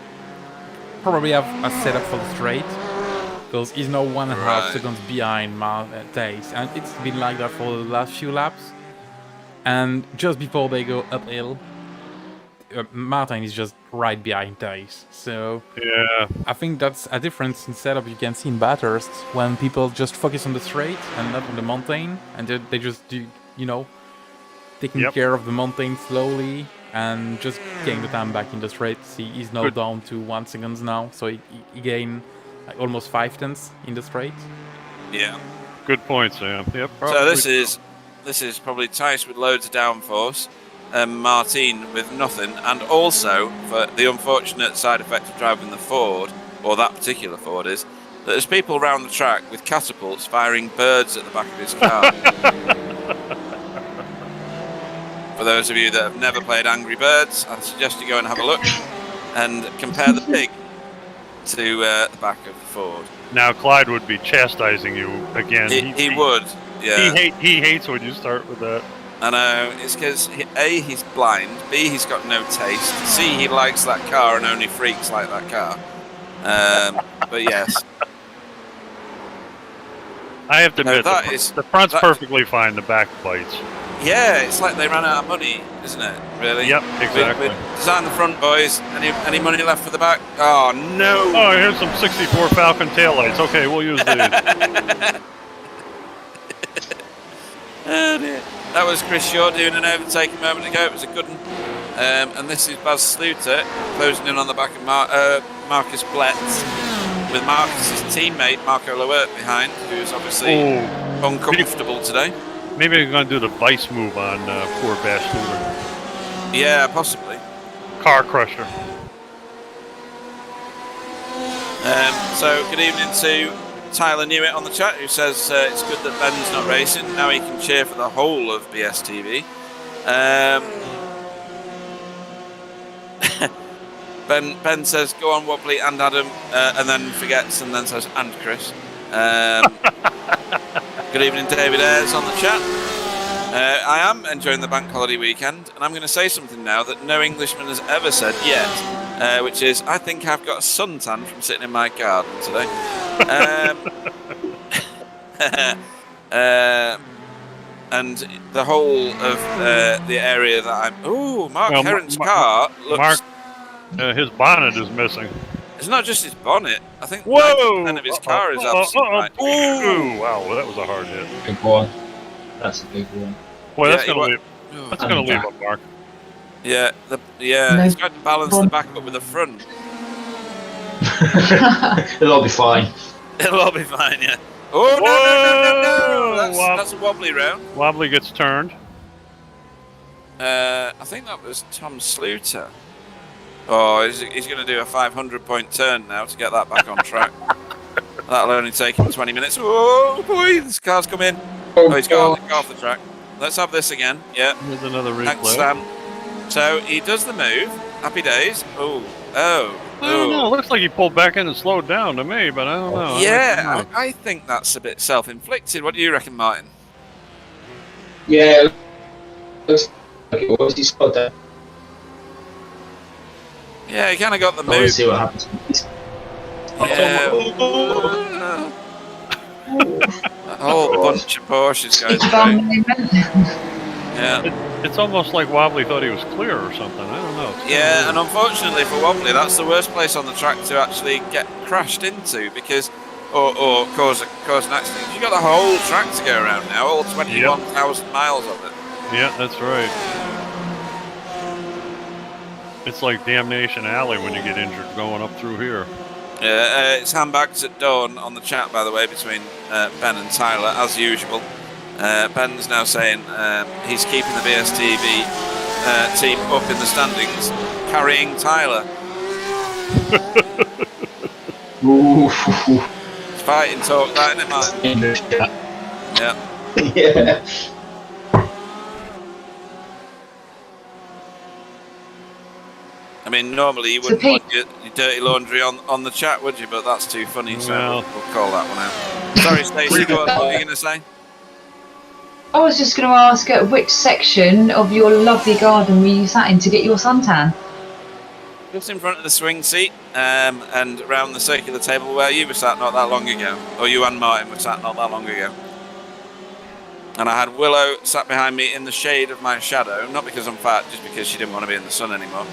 probably have a setup for the straight because he's now 1.5 seconds behind Thijs, and it's been like that for the last few laps. And just before they go uphill, Martin is just right behind Thijs. So Yeah. I think that's a difference in setup you can see in Bathurst when people just focus on the straight and not on the mountain, and they just do, taking care of the mountain slowly and just getting the time back in the straight. See, he's now down to 1 second now, so he gained like almost 5 tenths in the straight. Yeah. Good point, Sam. Yep. So this is probably Thijs with loads of downforce. Martine with nothing, and also for the unfortunate side effect of driving the Ford, or that particular Ford, is that there's people around the track with catapults firing birds at the back of his car. For those of you that have never played Angry Birds, I suggest you go and have a look and compare the pig to the back of the Ford. Now Clyde would be chastising you again. He would, yeah. He hates when you start with that. I know, it's because A, he's blind, B, he's got no taste, C, he likes that car and only freaks like that car. But yes. I have to admit, the front's perfectly fine, the back bites. Yeah, it's like they ran out of money, isn't it, really? Yep, exactly. We design the front, boys. Any money left for the back? Oh, no! Oh, here's some 64 Falcon taillights. Okay, we'll use these. Oh, dear. That was Chris Shaw doing an overtake a moment ago. It was a good one. And this is Baz Sluter closing in on the back of Marcus Bletz, with Marcus's teammate Marco Lewert behind, who's obviously uncomfortable today. Maybe I'm going to do the vice move on poor Baz Sluter. Yeah, possibly. Car crusher. So good evening to Tyler Newitt on the chat, who says it's good that Ben's not racing. Now he can cheer for the whole of BSTV. Ben says, go on Wobbly and Adam, and then forgets and then says, and Chris. Good evening, David Ayres on the chat. I am enjoying the bank holiday weekend, and I'm going to say something now that no Englishman has ever said yet, which is, I think I've got a suntan from sitting in my garden today. And the whole of the area that I'm... Ooh, Mark Heron's car looks... his bonnet is missing. It's not just his bonnet. I think 90% of his car is absolutely... Ooh, wow, well, that was a hard hit. Big one. That's a big one. Boy, that's going to leave a mark. Yeah, he's got to balance the back up with the front. It'll all be fine. It'll all be fine, yeah. Oh, no. That's a wobbly round. Wobbly gets turned. I think that was Tom Sluter. Oh, he's going to do a 500-point turn now to get that back on track. That'll only take him 20 minutes. Oh, boy, this car's come in. Oh, he's got off the track. Let's have this again. Yeah. Here's another replay. Thanks, Sam. So he does the move. Happy days. Oh. I don't know. It looks like he pulled back in and slowed down to me, but I don't know. Yeah, I think that's a bit self-inflicted. What do you reckon, Martin? Yeah. Looks like it was. He slowed down. Yeah, he kind of got the move. Let's see what happens. Yeah. A whole bunch of Porsches going through. Yeah. It's almost like Wobbly thought he was clear or something. I don't know. Yeah, and unfortunately for Wobbly, that's the worst place on the track to actually get crashed into because, or cause an accident. You've got the whole track to go around now, all 21,000 miles of it. Yeah, that's right. It's like Damnation Alley when you get injured going up through here. It's handbags at dawn on the chat, by the way, between Ben and Tyler, as usual. Ben's now saying he's keeping the BSTV team up in the standings, carrying Tyler. It's fighting talk, that, isn't it, Martin? Yeah. Yeah. I mean, normally you wouldn't want your dirty laundry on the chat, would you? But that's too funny, so we'll call that one out. Sorry, Stacey, what were you going to say? I was just going to ask which section of your lovely garden were you sat in to get your suntan? Just in front of the swing seat and around the circular table where you were sat not that long ago. Or you and Martin were sat not that long ago. And I had Willow sat behind me in the shade of my shadow, not because I'm fat, just because she didn't want to be in the sun anymore.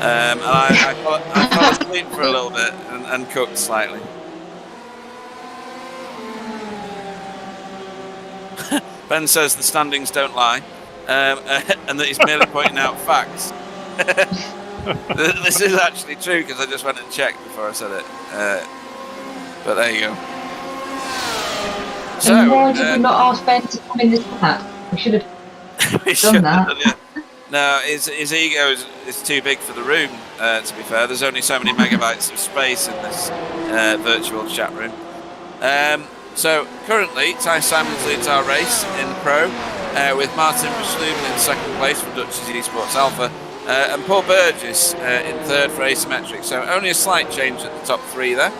And I fell asleep for a little bit and cooked slightly. Ben says the standings don't lie, and that he's merely pointing out facts. This is actually true because I just went and checked before I said it. But there you go. So, and why did we not ask Ben to come in this chat? We should have done that. No, his ego is too big for the room, to be fair. There's only so many megabytes of space in this virtual chat room. So currently, Ty Simons leads our race in Pro, with Martin Versluben in second place for Dutch's Esports Alpha, and Paul Burgess in third for Asymmetric. So only a slight change at the top three there.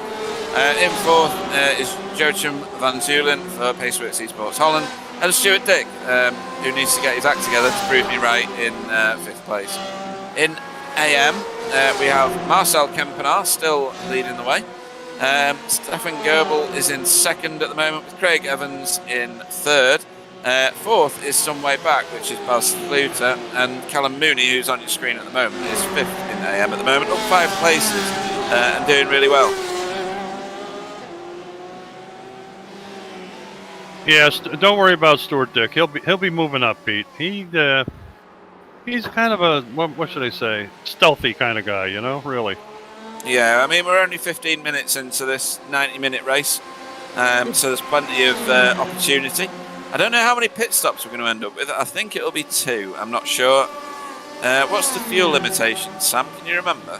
In fourth is Joachim van Zulen for Paceworks Esports Holland, and Stuart Dick, who needs to get his act together to prove me right in fifth place. In AM, we have Marcel Kempenaar still leading the way. Stefan Goebel is in second at the moment, with Craig Evans in third. Fourth is some way back, which is Bas Sluter, and Callum Mooney, who's on your screen at the moment, is fifth in AM at the moment, up 5 places and doing really well. Yes, don't worry about Stuart Dick. He'll be moving up, Pete. He's kind of a what should I say? Stealthy kind of guy, really. Yeah, I mean we're only 15 minutes into this 90-minute race, so there's plenty of opportunity. I don't know how many pit stops we're going to end up with. I think it'll be 2. I'm not sure. What's the fuel limitation, Sam? Can you remember?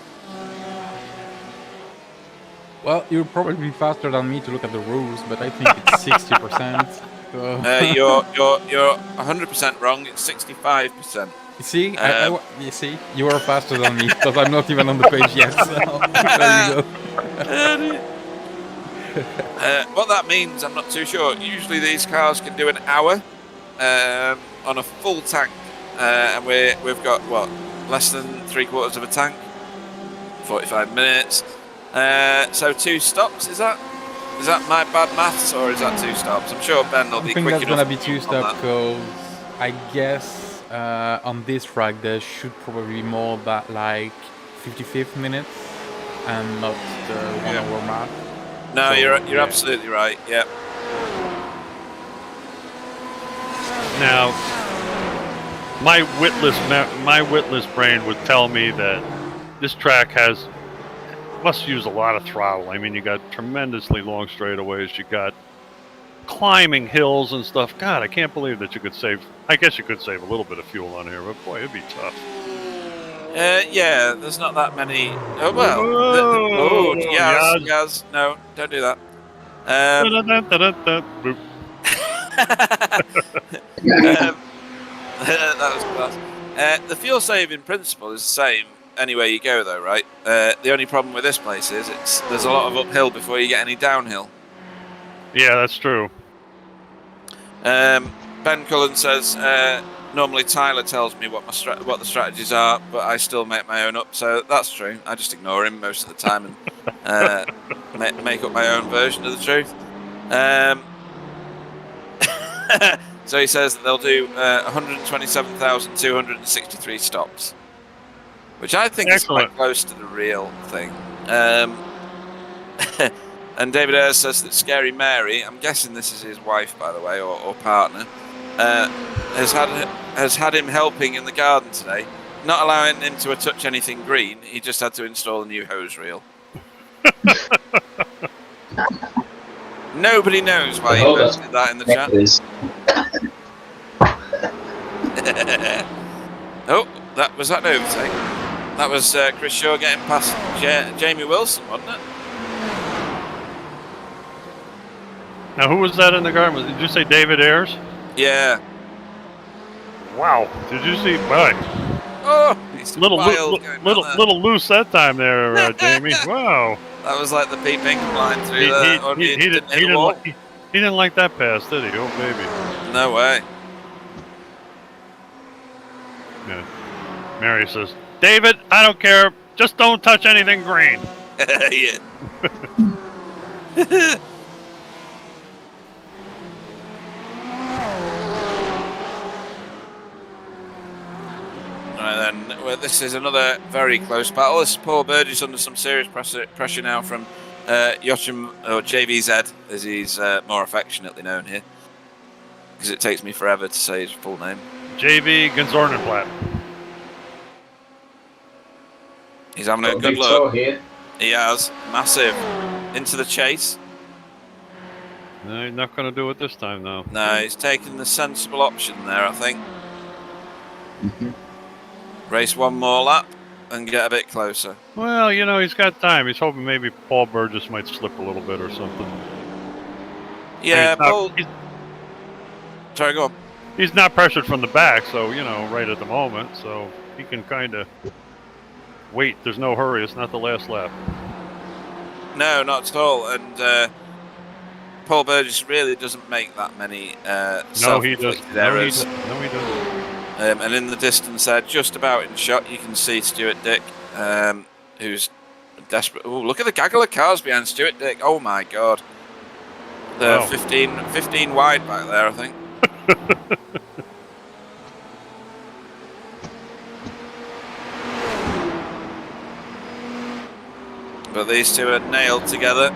Well, you'll probably be faster than me to look at the rules, but I think it's 60%. So. You're 100% wrong. It's 65%. You see, you see, you are faster than me because I'm not even on the page yet. So there you go. What that means, I'm not too sure. Usually these cars can do an hour on a full tank, and we've got what, less than 3/4 of a tank, 45 minutes. So 2 stops, is that my bad maths, or is that 2 stops? I'm sure Ben will be quick enough. I think that's gonna be 2 stops because I guess on this track there should probably be more that like 55th minutes and not the 1 hour mark. No, so, you're absolutely right. Yeah. Now, my witless brain would tell me that this track must use a lot of throttle. I mean, you got tremendously long straightaways. You got climbing hills and stuff. God, I can't believe that you could save. I guess you could save a little bit of fuel on here, but boy, it'd be tough. Yeah, there's not that many. Oh well. Yaz. No, don't do that. Boop. That was class. The fuel saving principle is the same anywhere you go, though, right? The only problem with this place is there's a lot of uphill before you get any downhill. Yeah, that's true. Ben Cullen says normally Tyler tells me what the strategies are, but I still make my own up. So that's true. I just ignore him most of the time and make up my own version of the truth. So he says that they'll do 127,263 stops, which I think is quite close to the real thing. And David Ayres says that Scary Mary, I'm guessing this is his wife, by the way, or partner, has had him helping in the garden today, not allowing him to touch anything green. He just had to install a new hose reel. Nobody knows why he posted that in the chat. Oh, was that an overtake? That was Chris Shaw getting past Jamie Wilson, wasn't it? Now, who was that in the garden? Did you say David Ayres? Yeah. Wow. Did you see? Boy. Oh, he's little loose that time there, Jamie. Wow. That was like the Pete Bingham line through he didn't like that pass, did he? Oh, baby. No way. Yeah. Mary says, David, I don't care. Just don't touch anything green. Yeah. Right then, well, this is another very close battle. This is Paul Burgess under some serious pressure now from Joachim, or JVZ, as he's more affectionately known here, because it takes me forever to say his full name. JV Gonzornenblatt. He's having a good look. Here. He has. Massive. Into the chase. No, he's not going to do it this time, though. No, he's taking the sensible option there, I think. Mm-hmm. race one more lap and get a bit closer. Well, he's got time. He's hoping maybe Paul Burgess might slip a little bit or something. Yeah, Paul. He's, Sorry, go on. he's not pressured from the back, so right at the moment, so he can kind of wait. There's no hurry. It's not the last lap. No, not at all. And Paul Burgess really doesn't make that many self-inflicted errors. No, he doesn't. And in the distance there, just about in shot, you can see Stuart Dick, who's desperate. Oh, look at the gaggle of cars behind Stuart Dick. Oh, my God. They're Wow. 15 wide back there, I think. But these two are nailed together.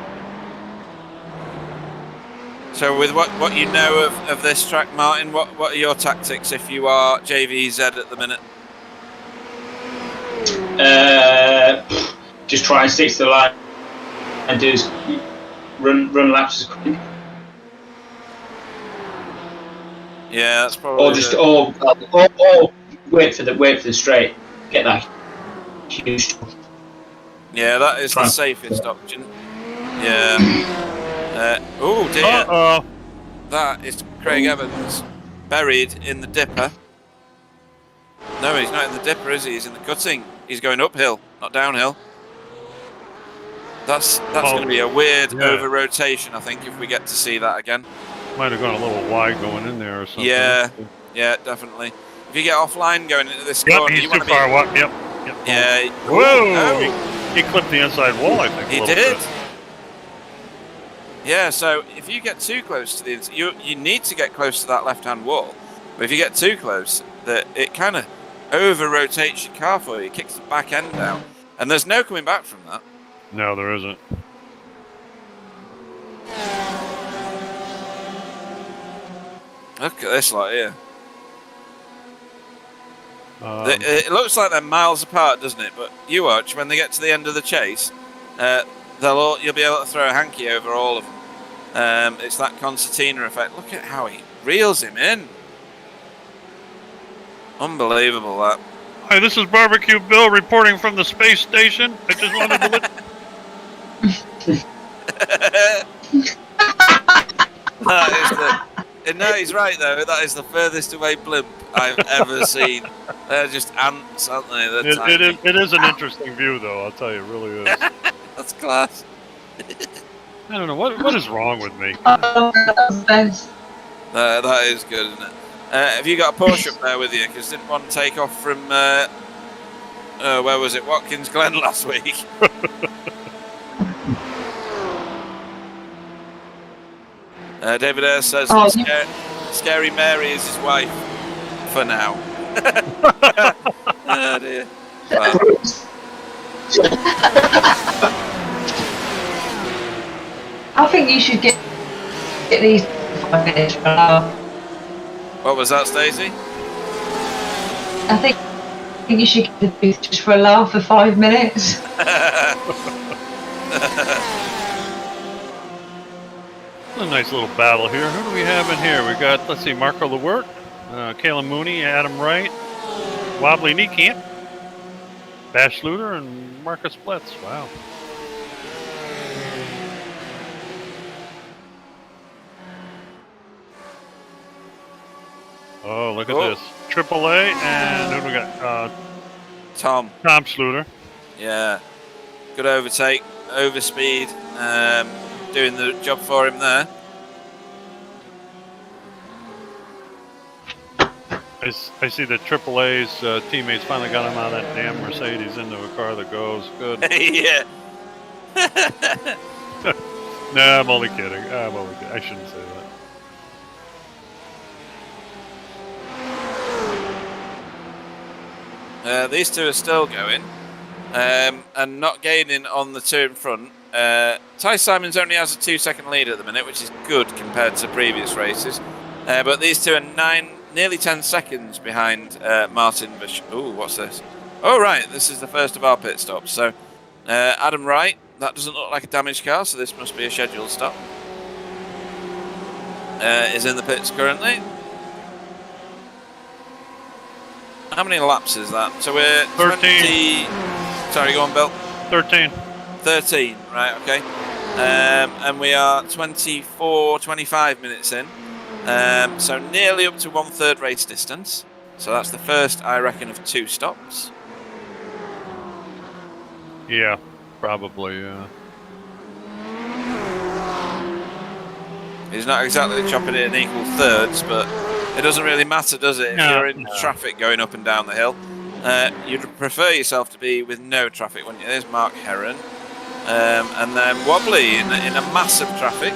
So with what you know of this track, Martin, what are your tactics if you are JVZ at the minute? Just try and stick to the line and run laps as quick. Yeah, that's probably. Or wait for the straight. Get that huge. Yeah, that is the safest option. Yeah. Oh dear. Uh-oh. That is Craig Evans buried in the dipper. No, he's not in the dipper, is he? He's in the cutting. He's going uphill, not downhill. That's going to be a weird over rotation, I think, if we get to see that again. Might have gone a little wide going in there or something. Yeah, definitely. If you get offline going into this Yep, corner, he's you too want to far. be. Yep. Yeah. Whoa! No. He clipped the inside wall, I think. He did. Yeah, so if you get too close to the inside, you need to get close to that left-hand wall. But if you get too close, it kind of over-rotates your car for you, kicks the back end down. And there's no coming back from that. No, there isn't. Look at this lot here. It It looks like they're miles apart, doesn't it? But you watch, when they get to the end of the chase, you'll be able to throw a hanky over all of them. It's that concertina effect. Look at how he reels him in. Unbelievable, that. Hi, this is Barbecue Bill reporting from the space station. I just wanted to let... No, he's right, though. That is the furthest away blimp I've ever seen. They're just ants, aren't they? It is an interesting view, though. I'll tell you, it really is. That's class. I don't know. What is wrong with me? That is good, isn't it? Have you got a Porsche up there with you? Because didn't one take off from, where was it? Watkins Glen last week. David Ayres says Scary Mary is his wife for now. Oh dear. Well, I think you should get these 5 minutes for an hour. what was that, Stacey? I think you should get the booth just for a laugh for 5 minutes. A nice little battle here. Who do we have in here? We got, let's see, Marco Lewert, Kayla Mooney, Adam Wright, Wobbly Niekamp, Bash Luter, and Marcus Pletz. Wow. Oh, look at this. AAA, and who do we got? Tom Schluter. Yeah. Good overtake, overspeed, doing the job for him there. I see that AAA's teammates finally got him out of that damn Mercedes into a car that goes. Good. Yeah. Nah, I'm only kidding. I shouldn't say that. These two are still going and not gaining on the two in front. Ty Simons only has a 2-second lead at the minute, which is good compared to previous races. But these two are nearly 10 seconds behind Martin Bish. Ooh, what's this? Oh, right, this is the first of our pit stops. So Adam Wright, that doesn't look like a damaged car, so this must be a scheduled stop. Is in the pits currently. How many laps is that? So we're 13. 20... Sorry, go on, Bill. 13. 13, right, okay. And we are 24, 25 minutes in. So nearly up to 1/3 race distance. So that's the first, I reckon, of 2 stops. Yeah, probably, yeah. He's not exactly chopping it in equal thirds, but it doesn't really matter, does it? If you're in traffic going up and down the hill, you'd prefer yourself to be with no traffic, wouldn't you? There's Mark Heron. And then Wobbly in a massive traffic.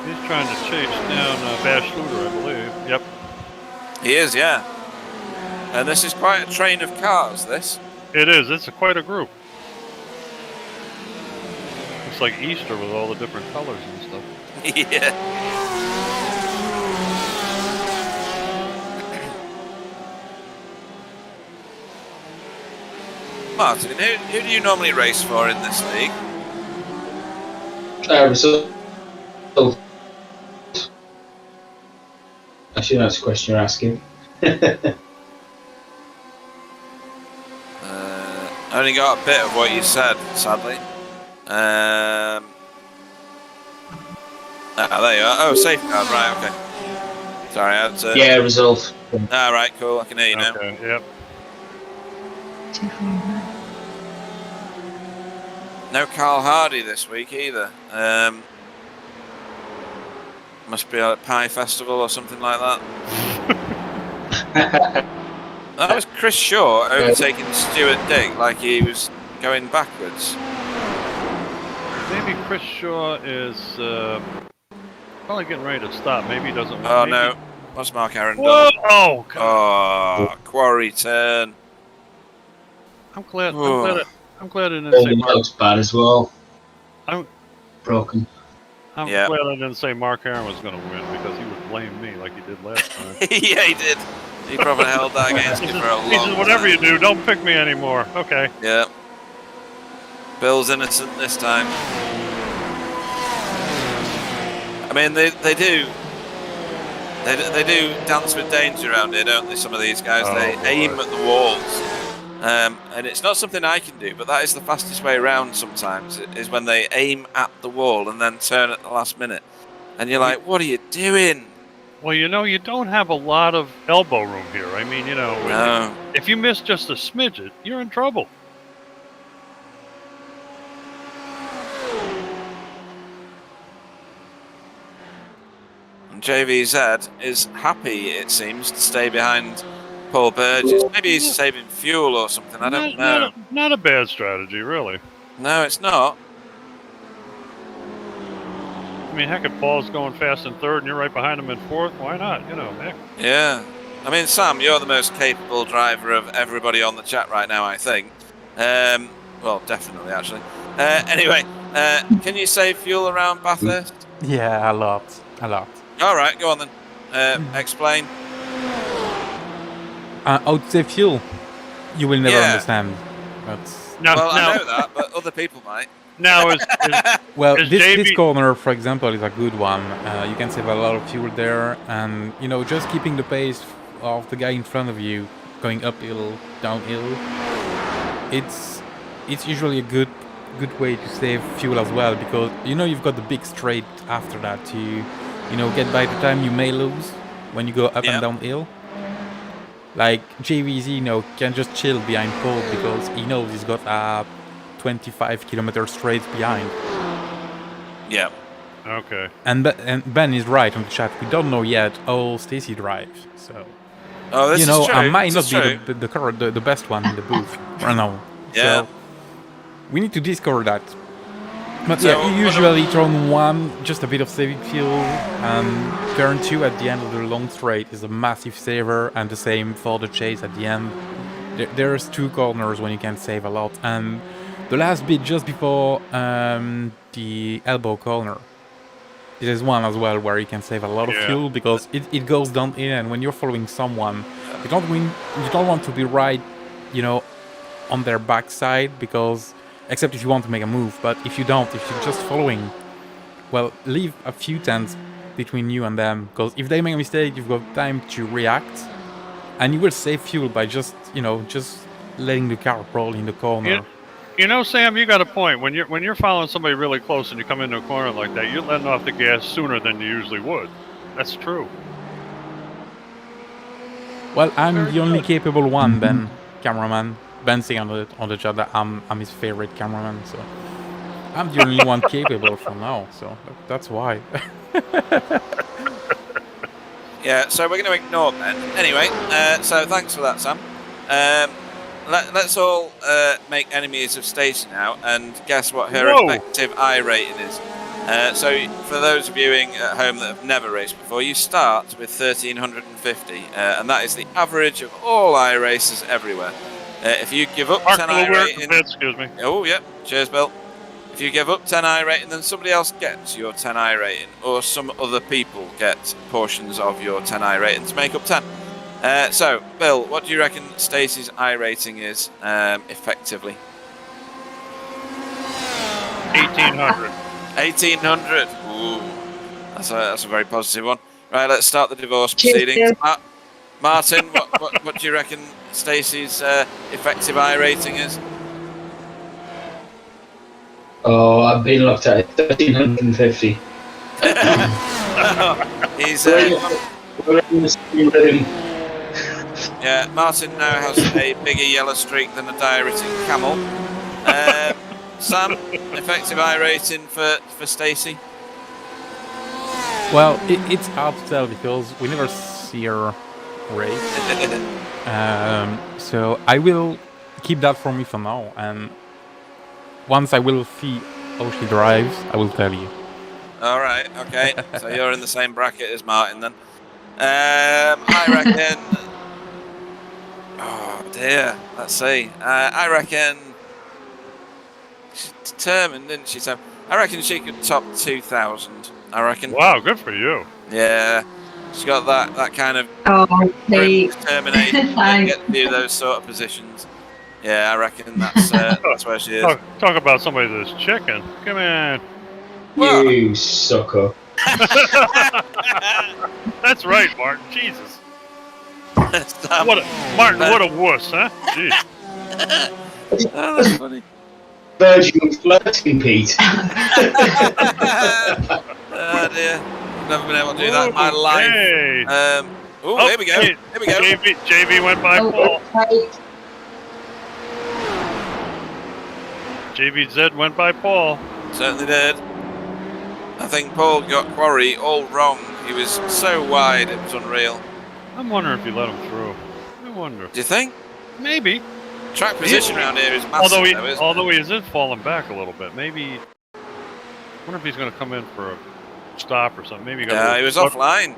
He's trying to chase down Bash Luder, I believe. Yep. He is, yeah. And this is quite a train of cars, this. It is. It's quite a group. It's like Easter with all the different colors and stuff. Yeah. Martin, who do you normally race for in this league? Actually, that's a question you're asking. I only got a bit of what you said, sadly. There you are. Oh, safeguard, right, okay. Sorry, I had to... Yeah, result. Right, cool, I can hear you now. Okay, yep. No Carl Hardy this week either. Must be a pie festival or something like that. That was Chris Shaw overtaking Stuart Dick like he was going backwards. Maybe Chris Shaw is probably getting ready to stop. Maybe he doesn't. Oh maybe... no! What's Mark Aaron Whoa! done? Oh God! Oh, quarry turn. I'm glad. Oh. I'm glad I didn't Oh, say. that looks bad as well. I'm Broken. glad I didn't say Mark Aaron was going to win because he would blame me like he did last time. Yeah, he did. He probably held that against you for a long He says, whatever time. you do, don't pick me anymore. Okay. Yeah. Bill's innocent this time. I mean, they do dance with danger around here, don't they? Some of these guys, they aim at the walls, and it's not something I can do. But that is the fastest way around. Sometimes is when they aim at the wall and then turn at the last minute, and you're like, "What are you doing?" Well, you know, you don't have a lot of elbow room here. I mean, you know, No. if you miss just a smidget, you're in trouble. And JVZ is happy, it seems, to stay behind Paul Burgess. Maybe he's saving fuel or something. I don't know. Not a bad strategy, really. No, it's not. I mean, heck, if Paul's going fast in third and you're right behind him in fourth, why not? You know, heck. Yeah. I mean, Sam, you're the most capable driver of everybody on the chat right now, I think. Well, definitely, actually. Anyway, can you save fuel around Bathurst? Yeah, a lot. All right, go on then. Explain. How to save fuel? You will never Yeah. understand. But Now, I know that, but other people might. now well, Is this JV corner, for example, is a good one. You can save a lot of fuel there, and you know, just keeping the pace of the guy in front of you, going uphill, downhill. It's usually a good way to save fuel as well, because you know you've got the big straight after that to, you know, get by the time you may lose when you go up and downhill. Like JVZ, you know, can just chill behind Paul because he knows he's got a 25-kilometer straight behind. Yeah. okay. And Ben is right on the chat. We don't know yet how Stacy drives, so Oh, this you know, is true. I might This not is be true. the best one in the booth right now. Yeah. So we need to discover that. But So, yeah, usually turn 1, just a bit of saving fuel, and turn 2 at the end of the long straight is a massive saver, and the same for the chase at the end. There's 2 corners when you can save a lot, and the last bit just before the elbow corner. This is one as well where you can save a lot of fuel because it goes down in, and when you're following someone, you don't want to be right, you know, on their backside, because except if you want to make a move. But if you're just following, well, leave a few tenths between you and them, because if they make a mistake, you've got time to react, and you will save fuel by just letting the car roll in the corner. You know, Sam, you got a point. When you're following somebody really close and you come into a corner like that, you're letting off the gas sooner than you usually would. That's true. Well, I'm the only capable one then, cameraman. Bouncing on the chat that I'm his favorite cameraman, so I'm the only one capable for now. So that's why. Yeah, so we're going to ignore Ben. Anyway, so thanks for that, Sam. Let's all make enemies of Stacey now and guess what her effective I rating is. So for those viewing at home that have never raced before, you start with 1350, and that is the average of all I races everywhere. If you give up 10 I rating... Excuse me. Oh, yeah. Cheers, Bill. If you give up 10 I rating, then somebody else gets your 10 I rating, or some other people get portions of your 10 I rating to make up 10. So, Bill, what do you reckon Stacey's I rating is effectively? 1800. 1800. Ooh, that's a very positive one. Right, let's start the divorce proceedings. Martin, what do you reckon Stacey's effective I rating is? Oh, I've been looked at 1350. He's living. yeah, Martin now has a bigger yellow streak than a diuretic camel. Sam, effective I rating for Stacey? Well, it's hard to tell because we never see her race. So I will keep that for me for now, and once I will see how she drives, I will tell you. All right, okay. So you're in the same bracket as Martin then. I reckon... Oh, dear. Let's see. I reckon... She's determined, didn't she? So I reckon she could top 2,000. I reckon. Wow, good for you. Yeah. She's got that kind of determination to get to do those sort of positions. Yeah, I reckon that's where she is. Talk about somebody that's chicken. Come on. You sucker. That's right, Martin. Jesus. What a wuss, huh? Jeez. Oh, that's funny. Virgin flirting, Pete. Oh dear. Never been able to do that in my life. Hey. Here we go. Here we go. JV went by Paul. JVZ went by Paul. Certainly did. I think Paul got Quarry all wrong. He was so wide, it was unreal. I'm wondering if he let him through. I wonder. Do you think? Maybe. Track position around here is massive, although he is falling back a little bit. Maybe. I wonder if he's going to come in for a stop or something. Maybe. Yeah, he was offline.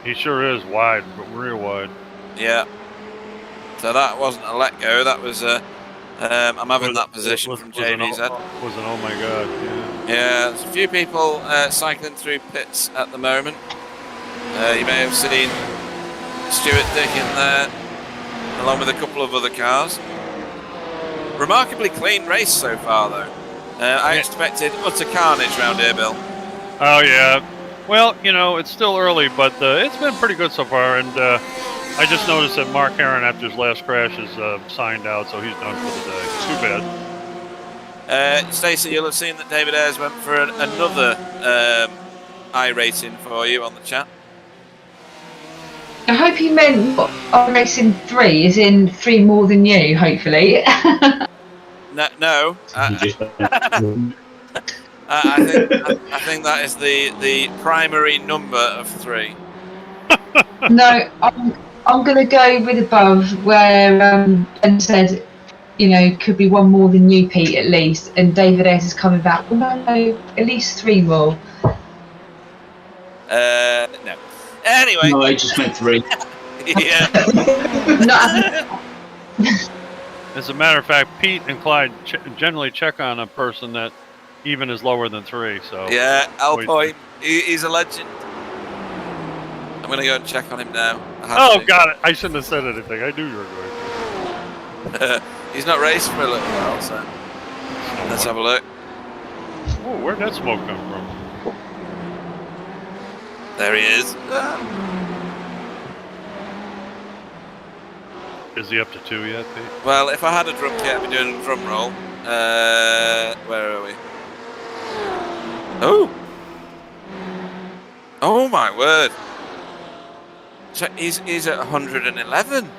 He sure is wide, but real wide. Yeah. So that wasn't a let go. That was I'm having that position from JVZ. Was an oh my god. Yeah. There's a few people cycling through pits at the moment. You may have seen Stuart Dick in there, along with a couple of other cars. Remarkably clean race so far, though. I expected utter carnage round here, Bill. Oh, yeah. Well, it's still early, but it's been pretty good so far. And I just noticed that Mark Heron, after his last crash, is signed out, so he's done for the day. Too bad. Stacey, you'll have seen that David Ayres went for another I rating for you on the chat. I hope he meant I'm racing 3, is in 3 more than you, hopefully. No. I think that is the primary number of 3. No, I'm going to go with above, where Ben said, could be 1 more than you, Pete, at least, and David S is coming back. Oh, no, at least 3 more. No. Anyway. No, I just meant 3. Yeah. As a matter of fact, Pete and Clyde generally check on a person that even is lower than 3. So yeah, Alpoy, he's a legend. I'm going to go and check on him now. Got it. I shouldn't have said anything. I knew you were going to. He's not raced for a little while, so let's have a look. Oh, where'd that smoke come from? There he is. Is he up to 2 yet, Pete? Well, if I had a drum kit, I'd be doing a drum roll. Where are we? Oh! Oh my word! So he's at 111.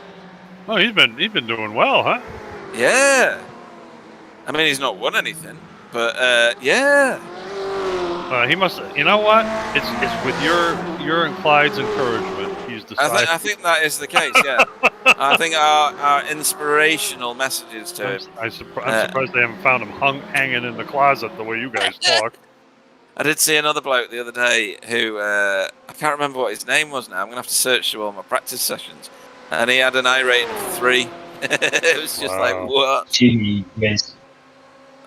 Oh, he's been doing well, huh? Yeah. I mean, he's not won anything, but yeah. He must. You know what? It's with your and Clyde's encouragement. He's decided. I think that is the case. Yeah. I think our inspirational messages to him. I'm surprised they haven't found him hanging in the closet the way you guys talk. I did see another bloke the other day who I can't remember what his name was now. I'm gonna have to search through all my practice sessions, and he had an I rating of 3. It was just like, what? Jeez.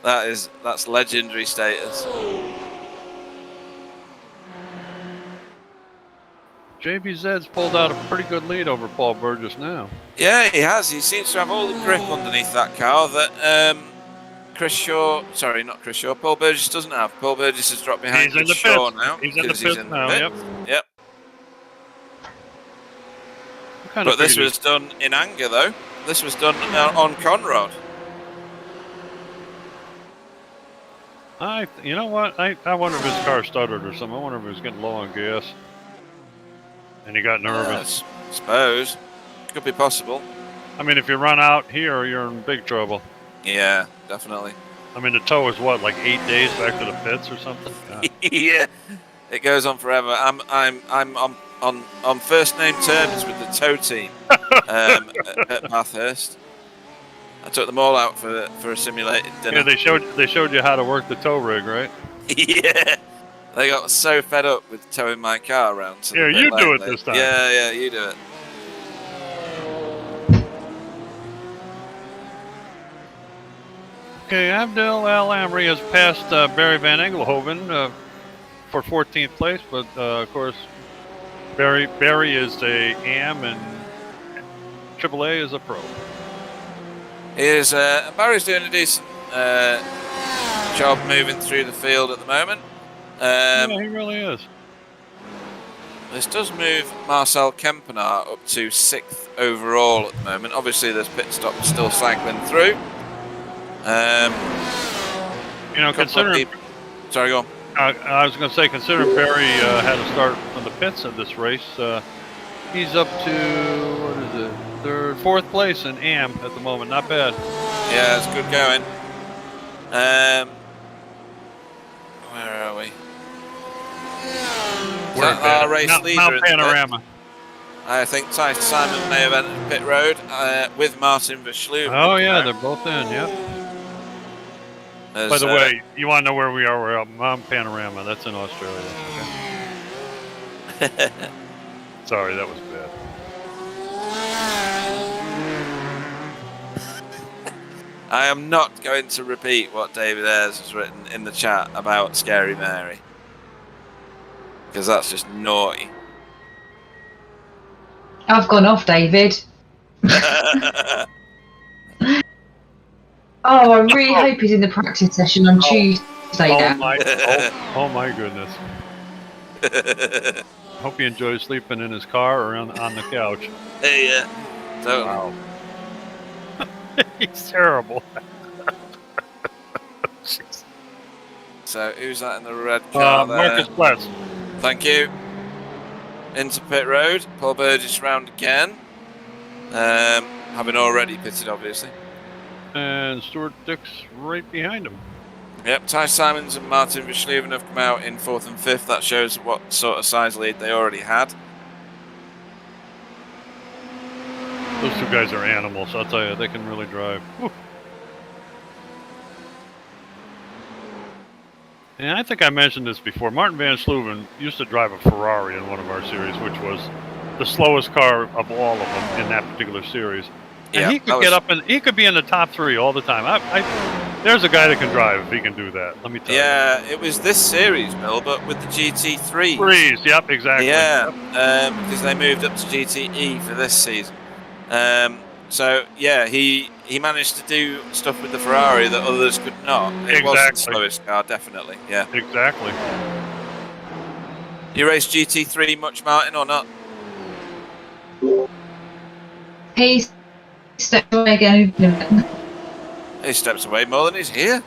That's legendary status. JBZ's pulled out a pretty good lead over Paul Burgess now. Yeah, he has. He seems to have all the grip underneath that car that Paul Burgess doesn't have. Paul Burgess has dropped behind Chris Shaw now. He's in the pits now, Yep. But this was done in anger, though. This was done on Conrad. You know what? I wonder if his car stuttered or something. I wonder if he was getting low on gas. And he got nervous. I suppose. Could be possible. I mean, if you run out here, you're in big trouble. Yeah, definitely. I mean, the tow is what, like 8 days back to the pits or something? Yeah, it goes on forever. I'm on first name terms with the tow team at Bathurst. I took them all out for a simulated dinner. Yeah, they showed you how to work the tow rig, right? Yeah. They got so fed up with towing my car around. Yeah, you do it this time. Yeah, you do it. Okay, Abdel Al Amri has passed Barry Van Engelhoven for 14th place, but of course, Barry is a AM and AAA is a pro. Barry's doing a decent job moving through the field at the moment. Yeah, he really is. This does move Marcel Kempenaar up to 6th overall at the moment. Obviously, there's pit stops still cycling through. Considering... Sorry, go on. I was going to say, considering Barry had to start on the pits in this race, he's up to, fourth place in AM at the moment. Not bad. Yeah, it's good going. Where are we? Our race leader Mount Panorama. I think Ty Simon may have entered pit road with Martin Verschluven. Oh yeah, they're both in. Yep. By the way, you want to know where we are? We're at Mount Panorama. That's in Australia. Okay. Sorry, that was bad. I am not going to repeat what David Ayres has written in the chat about Scary Mary, because that's just naughty. I've gone off, David. I really hope he's in the practice session on Tuesday now. Oh my goodness. Hope he enjoys sleeping in his car or on the couch. Yeah, totally. Wow. He's terrible. So who's that in the red car there? Marcus Platz. Thank you. Into pit road. Paul Burgess round again. Having already pitted, obviously. And Stuart Dix right behind him. Yep, Ty Simons and Martin Verschluven have come out in 4th and 5th. That shows what sort of size lead they already had. Those two guys are animals, I'll tell you. They can really drive. Whew. And I think I mentioned this before. Martin Van Sluven used to drive a Ferrari in one of our series, which was the slowest car of all of them in that particular series. And yeah, he could get up and he could be in the top 3 all the time. There's a guy that can drive if he can do that. Let me tell you. Yeah, it was this series, Bill, but with the GT3. Threes, yep, exactly. Yeah, because they moved up to GTE for this season. So yeah, he managed to do stuff with the Ferrari that others could not. It was the slowest car, definitely. Yeah, exactly. You race GT3 much, Martin, or not? He's stepped away again. He steps away more than he's here.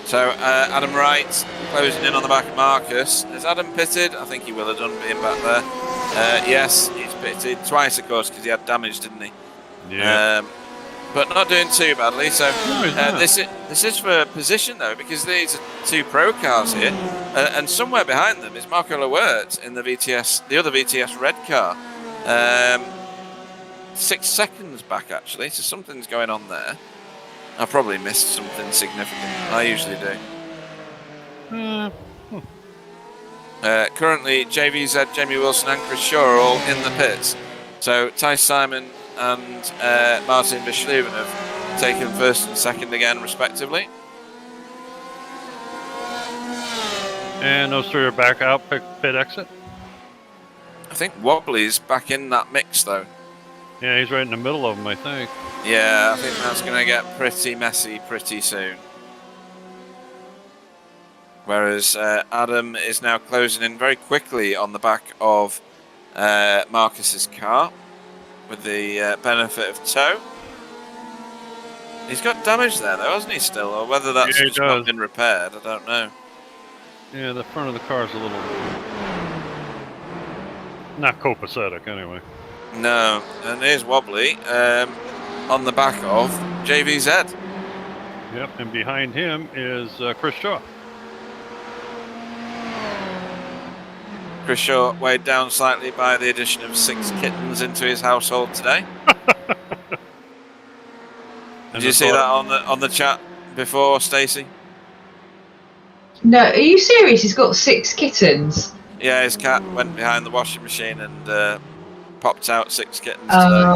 So Adam Wright closing in on the back of Marcus. Is Adam pitted? I think he will have done being back there. Yes, he's pitted twice, of course, because he had damage, didn't he? Yeah. But not doing too badly. So this is for position though, because these are two pro cars here, and somewhere behind them is Marco Lewert in the other VTS red car. 6 seconds back actually, so something's going on there. I probably missed something significant. I usually do. Currently, JVZ, Jamie Wilson and Chris Shaw are all in the pits. So Ty Simon and Martin Verschleven have taken first and second again, respectively. And those three are back out, pit exit. I think Wobbly's back in that mix, though. Yeah, he's right in the middle of them, I think. Yeah, I think that's going to get pretty messy pretty soon. Whereas Adam is now closing in very quickly on the back of Marcus's car with the benefit of tow. He's got damage there, though, hasn't he, still? Or whether that's just not been repaired, I don't know. Yeah, the front of the car's a little... not copacetic, anyway. No, and here's Wobbly on the back of JVZ. Yep, and behind him is Chris Shaw. Chris Shaw weighed down slightly by the addition of 6 kittens into his household today. Did you see that on the chat before, Stacey? No, are you serious? He's got 6 kittens. Yeah, his cat went behind the washing machine and popped out 6 kittens today.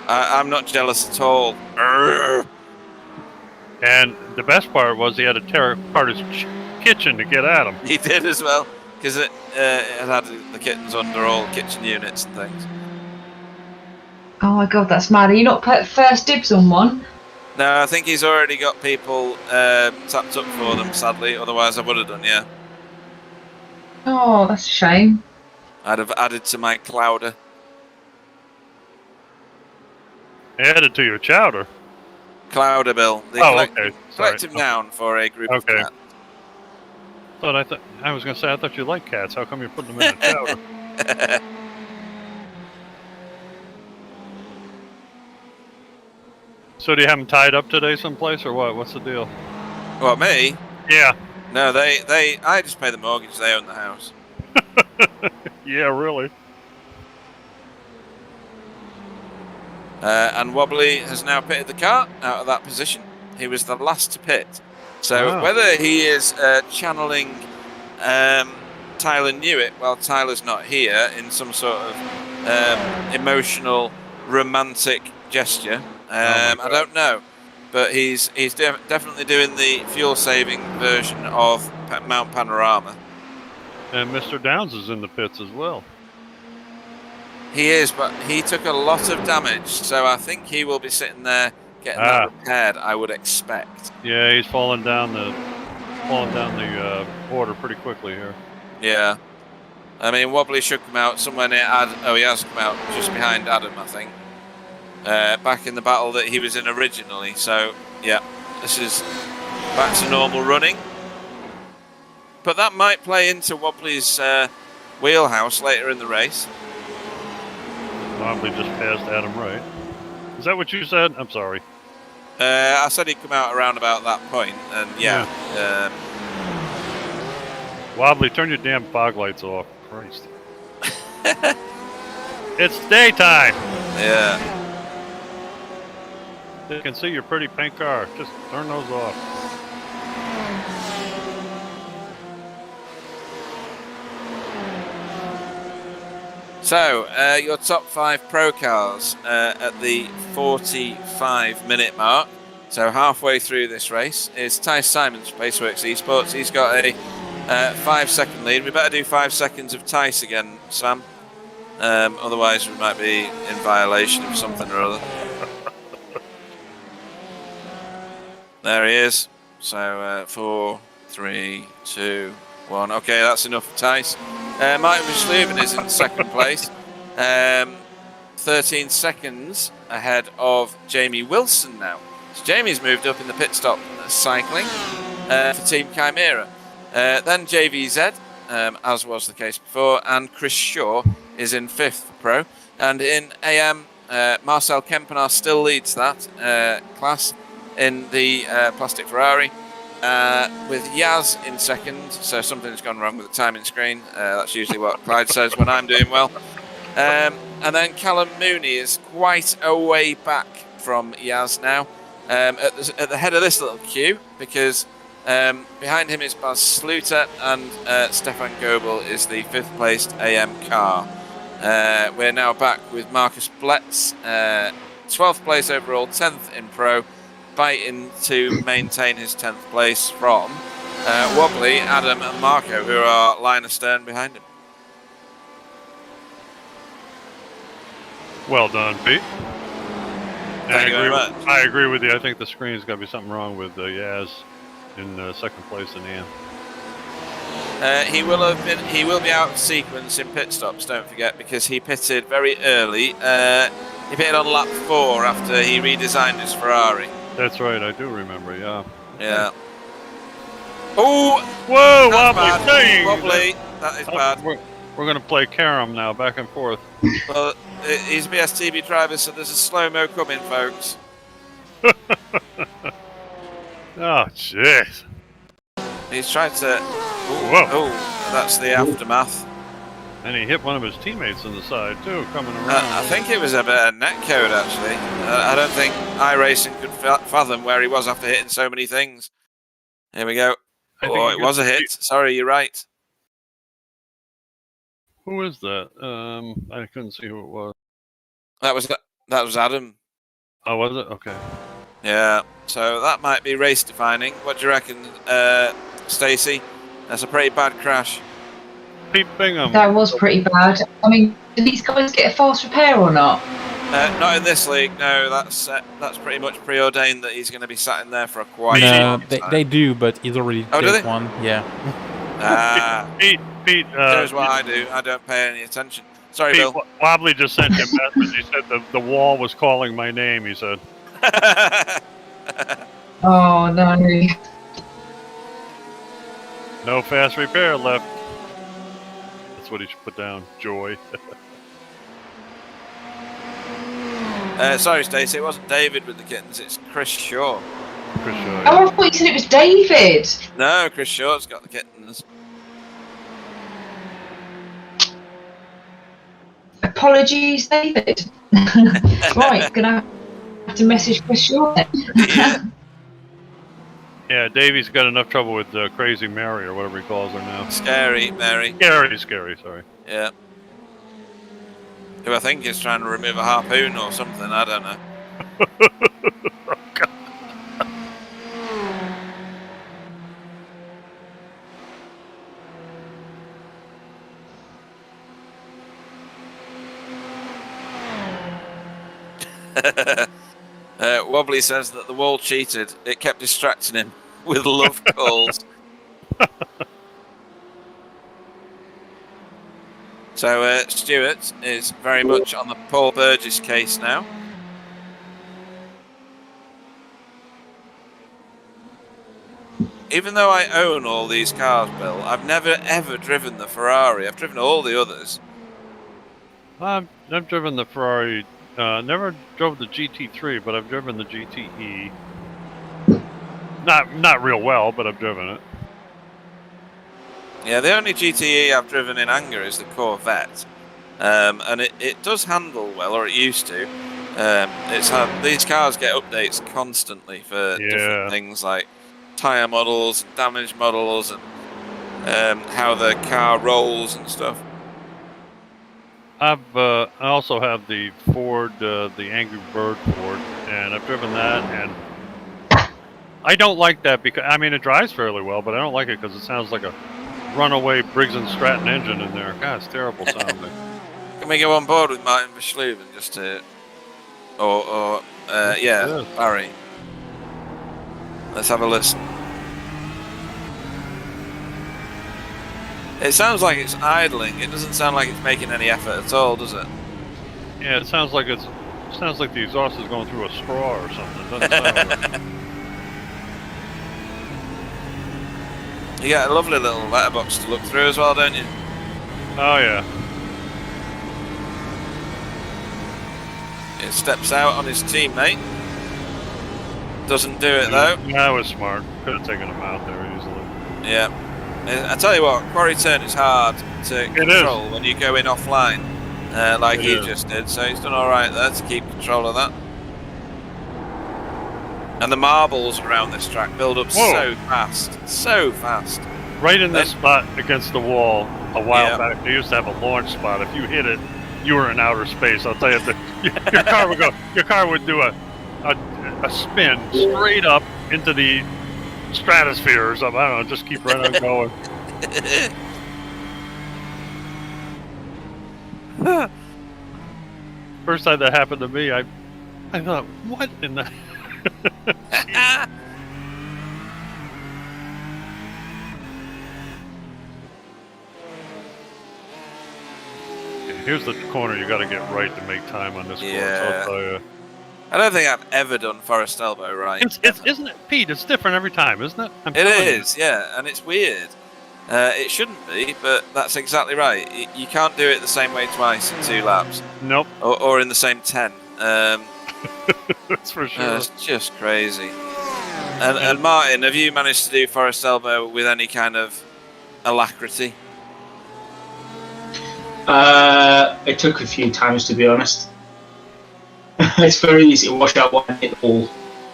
I'm not jealous at all. And the best part was he had to tear apart his kitchen to get at him. He did as well, because it had the kittens under all kitchen units and things. Oh my god, that's mad. Are you not put first dibs on one? No, I think he's already got people tapped up for them, sadly. Otherwise, I would have done, yeah. Oh, that's a shame. I'd have added to my clouder. Added to your chowder. Clouder, Bill. The okay. collective noun for a group of cats. I was going to say, I thought you liked cats. How come you're putting them in the chowder? So do you have them tied up today someplace, or what? What's the deal? What, me? Yeah. No, I just pay the mortgage. They own the house. Yeah, really. And Wobbly has now pitted the car out of that position. He was the last to pit. So whether he is channeling Tyler Newitt while Tyler's not here in some sort of emotional, romantic gesture, I don't know. But he's definitely doing the fuel-saving version of Mount Panorama. And Mr. Downs is in the pits as well. He is, but he took a lot of damage, so I think he will be sitting there getting that repaired, I would expect. Yeah, he's falling down the border pretty quickly here. Yeah. I mean, Wobbly should come out somewhere near Adam. Oh, he has come out just behind Adam, I think. Back in the battle that he was in originally. So, yeah, this is back to normal running. But that might play into Wobbly's wheelhouse later in the race. Wobbly just passed Adam Wright. Is that what you said? I'm sorry. I said he'd come out around about that point, and yeah. Wobbly, turn your damn fog lights off. Christ. It's daytime. Yeah. You can see your pretty pink car. Just turn those off. So, your top 5 pro cars at the 45-minute mark. So, halfway through this race is Ty Simon, Spaceworks Esports. He's got a 5-second lead. We better do 5 seconds of Tice again, Sam. Otherwise, we might be in violation of something or other. There he is. So, 4, 3, 2, 1. Okay, that's enough for Tice. Martin Verschluven is in second place. 13 seconds ahead of Jamie Wilson now. So Jamie's moved up in the pit stop cycling for Team Chimera. Then JVZ, as was the case before, and Chris Shaw is in 5th for Pro. And in AM, Marcel Kempenaar still leads that class in the plastic Ferrari. With Yaz in 2nd, so something's gone wrong with the timing screen. That's usually what Clyde says when I'm doing well. And then Callum Mooney is quite a way back from Yaz now, at the head of this little queue, because behind him is Baz Sluter, and Stefan Goebel is the 5th placed AM car. We're now back with Marcus Bletz, 12th place overall, 10th in Pro, fighting to maintain his 10th place from Wobbly, Adam and Marco, who are line astern behind him. Well done, Pete. Thank you very much. I agree with you. I think the screen's got to be something wrong with Yaz in 2nd place in the end. He will be out of sequence in pit stops, don't forget, because he pitted very early. He pitted on lap 4 after he redesigned his Ferrari. That's right, I do remember, yeah. Yeah. Oh! Whoa, That's wobbly bad. thing! Wobbly, that is bad. We're going to play carom now, back and forth. Well, he's a BSTB driver, so there's a slow-mo coming, folks. Oh, jeez. He's tried to... Whoa. Oh, that's the aftermath. And he hit one of his teammates on the side, too, coming around. I think it was a bit of netcode, actually. I don't think iRacing could fathom where he was after hitting so many things. Here we go. Oh, it was a hit. Sorry, you're right. Who is that? I couldn't see who it was. That was Adam. Oh, was it? Okay. Yeah, so that might be race defining. What do you reckon, Stacey? That's a pretty bad crash. Pete Bingham. That was pretty bad. I mean, do these guys get a fast repair or not? Not in this league, no. That's pretty much preordained that he's going to be sat in there for a quite No, long time. they do, but he's already Oh, do take they? one. Yeah. Pete. Here's what I do. I don't pay any attention. Sorry, Pete, Bill. Wobbly just sent you a message. He said the wall was calling my name, he said. Oh no. No fast repair left. That's what he should put down. Joy. Sorry, Stacey. It wasn't David with the kittens. It's Chris Shaw. Chris Shaw. Oh, I thought you said it was David. No, Chris Shaw's got the kittens. Apologies, David. Right, gonna have to message Chris Shaw then. Yeah. Yeah, Davey's got enough trouble with Crazy Mary or whatever he calls her now. Scary, Mary. Scary, sorry. Yeah. Who I think is trying to remove a harpoon or something. I don't know. Oh, God. Wobbly says that the wall cheated. It kept distracting him with love calls. So Stuart is very much on the Paul Burgess case now. Even though I own all these cars, Bill, I've never ever driven the Ferrari. I've driven all the others. I've driven the Ferrari. Never drove the GT3, but I've driven the GTE. Not real well, but I've driven it. Yeah, the only GTE I've driven in anger is the Corvette, and it does handle well, or it used to. These cars get updates constantly for different things like tyre models, damage models, and how the car rolls and stuff. I also have the Ford, the Angry Bird Ford, and I've driven that, and I don't like that because, I mean, it drives fairly well, but I don't like it because it sounds like a runaway Briggs & Stratton engine in there. God, it's terrible sounding. Can we go on board with Martin Verschluven just to, yeah, Barry? Let's have a listen. It sounds like it's idling. It doesn't sound like it's making any effort at all, does it? Yeah, it sounds like the exhaust is going through a straw or something. It doesn't sound right. You get a lovely little letterbox to look through as well, don't you? Oh yeah. It steps out on his teammate. Doesn't do it though. That was smart. Could have taken him out there easily. Yeah. I tell you what, quarry turn is hard to control when you go in offline, like he just did. So he's done all right there to keep control of that. And the marbles around this track build up so fast, so fast. Right in this spot against the wall a while back, they used to have a launch spot. If you hit it, you were in outer space. I'll tell you, your car would go. Your car would do a spin straight up into the stratosphere or something. I don't know. Just keep right on going. First time that happened to me, I thought, what in the? Here's the corner you got to get right to make time on this course. I'll tell you. I don't think I've ever done Forest Elbow right. Isn't it, Pete? It's different every time, isn't it? It is, yeah, and it's weird. It shouldn't be, but that's exactly right. You can't do it the same way twice in 2 laps. Nope. Or in the same 10. That's for sure. It's just crazy. And Martin, have you managed to do Forest Elbow with any kind of alacrity? It took a few times, to be honest. It's very easy to wash out one hit all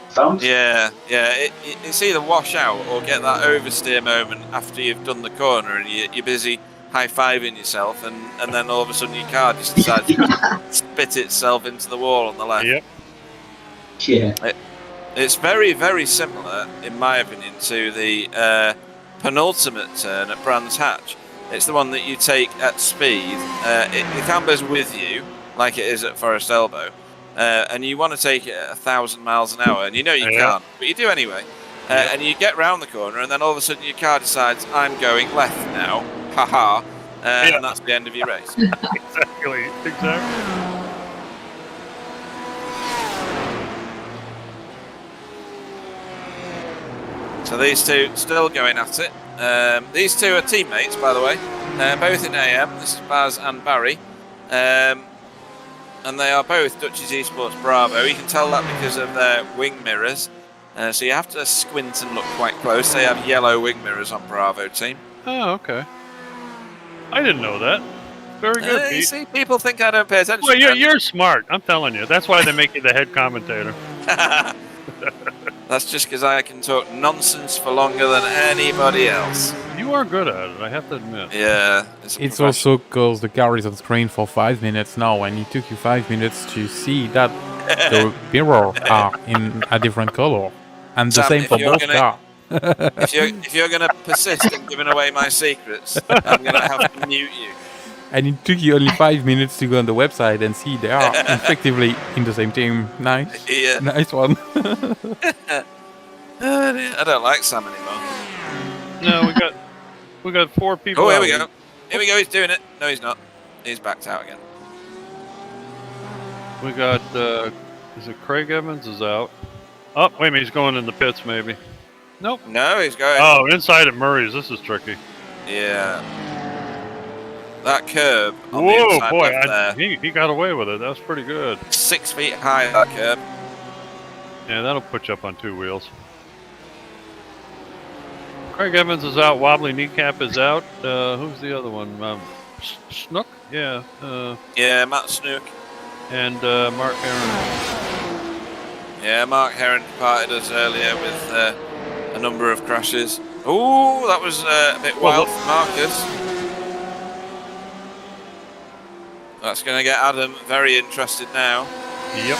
found. Yeah. It's either wash out or get that oversteer moment after you've done the corner and you're busy high-fiving yourself, and then all of a sudden your car just decides to spit itself into the wall on the left. Yep. Yeah. It's very, very similar, in my opinion, to the penultimate turn at Brands Hatch. It's the one that you take at speed. The camber's with you, like it is at Forest Elbow, and you want to take it at 1,000 miles an hour, and you know you can't, but you do anyway. And you get round the corner, and then all of a sudden your car decides, I'm going left now, haha, and that's the end of your race. Exactly. So these two still going at it. These two are teammates, by the way, both in AM. This is Baz and Barry. And they are both Dutchess Esports Bravo. You can tell that because of their wing mirrors. So you have to squint and look quite close. They have yellow wing mirrors on Bravo team. Oh, okay. I didn't know that. Very good, Pete. You see, people think I don't pay attention. Well, you're smart. I'm telling you. That's why they make you the head commentator. That's just because I can talk nonsense for longer than anybody else. You are good at it, I have to admit. Yeah. It's also because the car is on screen for 5 minutes now, and it took you 5 minutes to see that the mirror are in a different color. And the Sam, same for both cars. If you're going to persist in giving away my secrets, I'm going to have to mute you. And it took you only 5 minutes to go on the website and see they are effectively in the same team. Nice. Yeah. Nice one. I don't like Sam anymore. No, we got 4 people. Oh, here we go. Here we go. He's doing it. No, he's not. He's backed out again. We got, is it Craig Evans is out? Oh, wait a minute, he's going in the pits maybe. Nope. No, he's going. Oh, inside at Murray's. This is tricky. Yeah. That curb on the Whoa, inside boy, left there. he got away with it. That was pretty good. 6 feet high, that curb. Yeah, that'll put you up on 2 wheels. Craig Evans is out. Wobbly Kneecap is out. Who's the other one? Snook? Yeah. Yeah, Matt Snook. And Mark Heron. Yeah, Mark Heron departed us earlier with a number of crashes. Oh, that was a bit wild for Marcus. That's going to get Adam very interested now. Yep.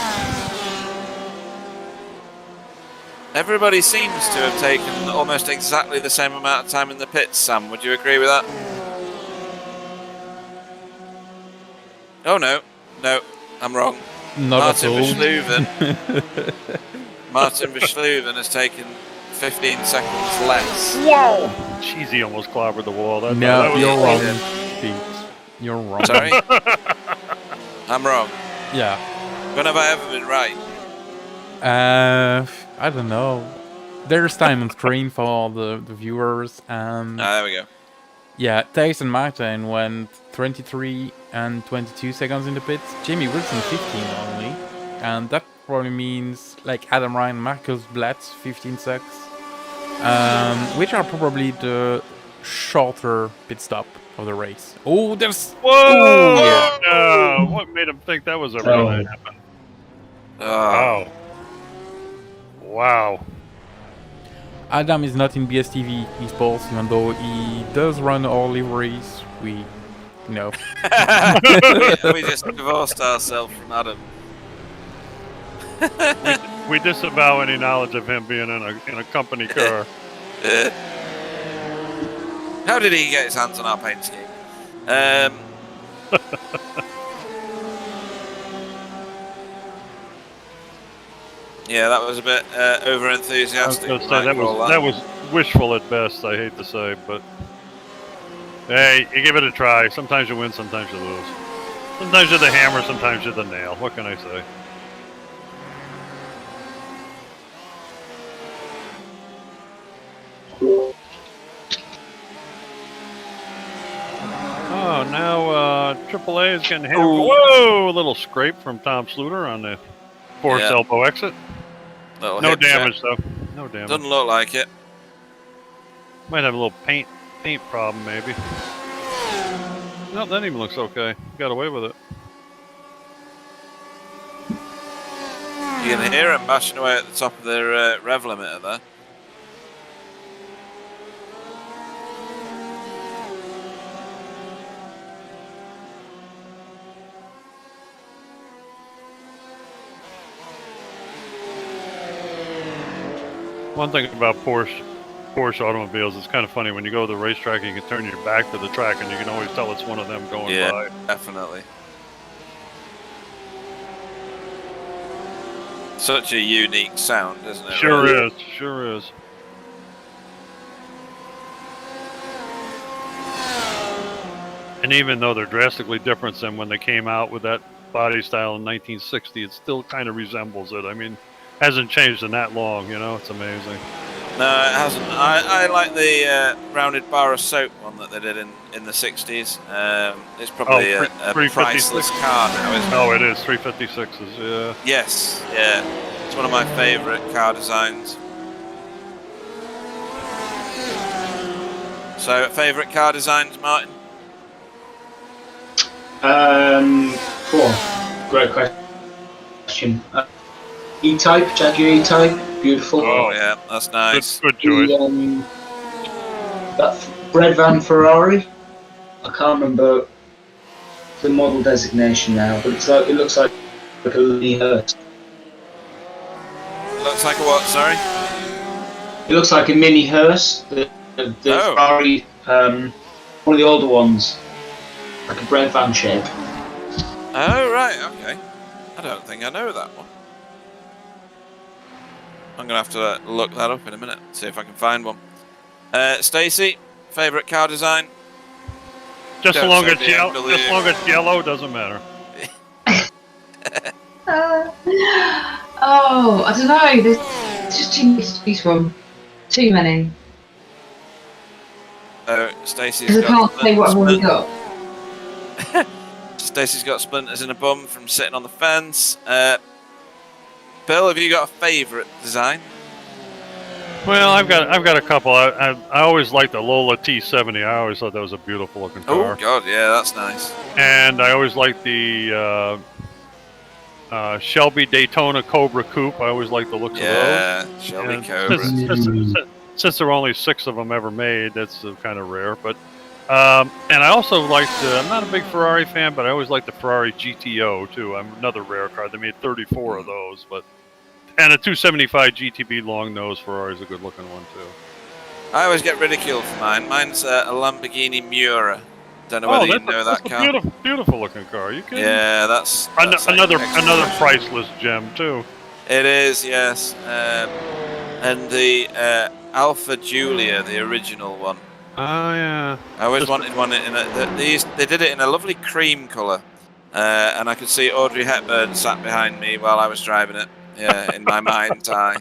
Everybody seems to have taken almost exactly the same amount of time in the pits, Sam. Would you agree with that? Oh, no. No, I'm wrong. Not Martin at all. Verschluven. Martin Verschluven has taken 15 seconds less. Whoa! Jeez, he almost clobbered the wall. That No, was you're wrong, Yeah. Pete. You're wrong. Sorry? I'm wrong. Yeah. When have I ever been right? I don't know. There's time on screen for all the viewers, and There we go. yeah, Tace and Martin went 23 and 22 seconds in the pits. Jamie Wilson 15 only, and that probably means like Adam Ryan, Marcus Blatz 15 seconds, which are probably the shorter pit stop of the race. Oh, there's Whoa! yeah. No, what made him think that was ever going to happen? Wow. Wow. Adam is not in BSTV esports, even though he does run all liveries. We know. We just divorced ourselves from Adam. We disavow any knowledge of him being in a company car. How did he get his hands on our paint scheme? Yeah, that was a bit over enthusiastic. I was gonna say, that was wishful at best. I hate to say, but hey, you give it a try. Sometimes you win, sometimes you lose. Sometimes you're the hammer, sometimes you're the nail. What can I say? Oh, now AAA is getting hammered. Whoa! A little scrape from Tom Sluter on the forced elbow exit. Little No hip damage check. though. No damage. Doesn't look like it. Might have a little paint problem maybe. No, that even looks okay. Got away with it. You can hear him bashing away at the top of the rev limiter there. One thing about Porsche automobiles, it's kind of funny when you go to the racetrack, you can turn your back to the track, and you can always tell it's one of them going Yeah, by. definitely. Such a unique sound, isn't it? Sure really? is. Sure is. And even though they're drastically different than when they came out with that body style in 1960, it still kind of resembles it. I mean, hasn't changed in that long, you know? It's amazing. No, it hasn't. I like the rounded bar of soap one that they did in the 60s. It's probably a priceless car now, isn't it? Oh, it is. 356s, yeah. Yes, yeah. It's one of my favourite car designs. So, favourite car designs, Martin? Great question. E-Type, Jaguar E-Type, beautiful. Oh yeah, that's nice. Good choice. That Bread Van Ferrari, I can't remember the model designation now, but it looks like a mini hearse. Looks like a what, sorry? It looks like a mini hearse. The Ferrari, one of the older ones, like a bread van shape. Oh right, okay. I don't think I know that one. I'm going to have to look that up in a minute, see if I can find one. Stacey, favourite car design? Just as long as it's yellow, doesn't matter. Oh, I don't know. There's just too many to choose from. Too many. Stacey's Because I can't say what I've already got. Stacey's got splinters in a bum from sitting on the fence. Bill, have you got a favourite design? Well, I've got a couple. I always liked the Lola T70. I always thought that was a beautiful looking car. Oh God, yeah, that's nice. And I always liked the Shelby Daytona Cobra Coupe. I always liked the looks of those. Yeah, Shelby And Cobra. Since there were only 6 of them ever made, that's kind of rare. But and I also liked. I'm not a big Ferrari fan, but I always liked the Ferrari GTO too. I'm another rare car. They made 34 of those, but. And a 275 GTB long nose Ferrari is a good looking one too. I always get ridiculed for mine. Mine's a Lamborghini Miura. Don't know whether you know that car. Beautiful looking car. You can. Yeah, that's another priceless gem too. It is, yes. and the Alpha Julia, the original one. Oh yeah. I always wanted one in they did it in a lovely cream colour, and I could see Audrey Hepburn sat behind me while I was driving it. Yeah, in my mind's eye.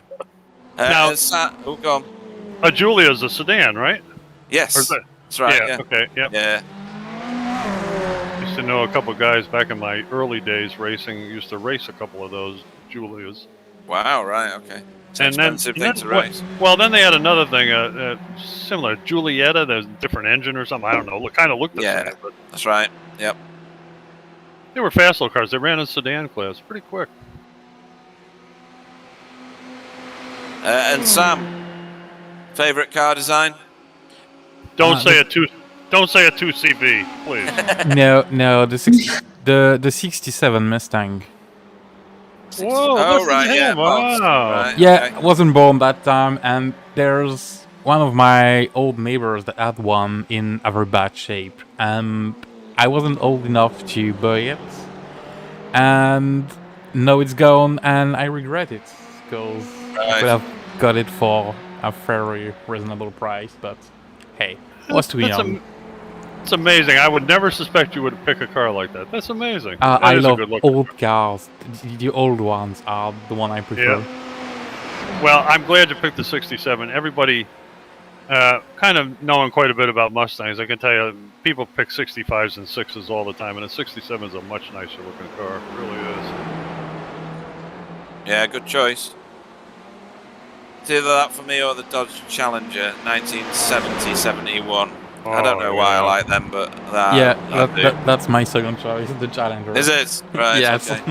Now, go on. A Julia's a sedan, right? Yes, Or is that- that's right. Yeah. Yeah. Okay. Yep. Yeah. Used to know a couple of guys back in my early days racing. Used to race a couple of those Julias. Wow. Right. Okay. It's an And then, expensive thing to race. well, then they had another thing, similar Julietta. There's a different engine or something. I don't know. Kind of looked the Yeah. same, but That's right. Yep. they were fast little cars. They ran in sedan class, pretty quick. And Sam, favorite car design? Don't say a 2CV, please. No, the 67 Mustang. Whoa! Oh, that's right, the yeah, name, Bob's. wow. Right. Yeah, Okay. I wasn't born that time, and there's one of my old neighbors that had one in a very bad shape, and I wasn't old enough to buy it, and now it's gone, and I regret it, because I could have got it for a very reasonable price, but hey, I was too young. It's amazing. I would never suspect you would pick a car like that. That's amazing. That I is a love good looking old car. cars. The old ones are the one I prefer. Well, I'm glad you picked the 67. Everybody, kind of knowing quite a bit about Mustangs, I can tell you, people pick 65s and 6s all the time, and a 67 is a much nicer looking car. It really is. Yeah, good choice. It's either that for me or the Dodge Challenger 1970-71. I don't know why I like them, but that's my second choice, the Challenger. Is it? Right. Yes. Okay.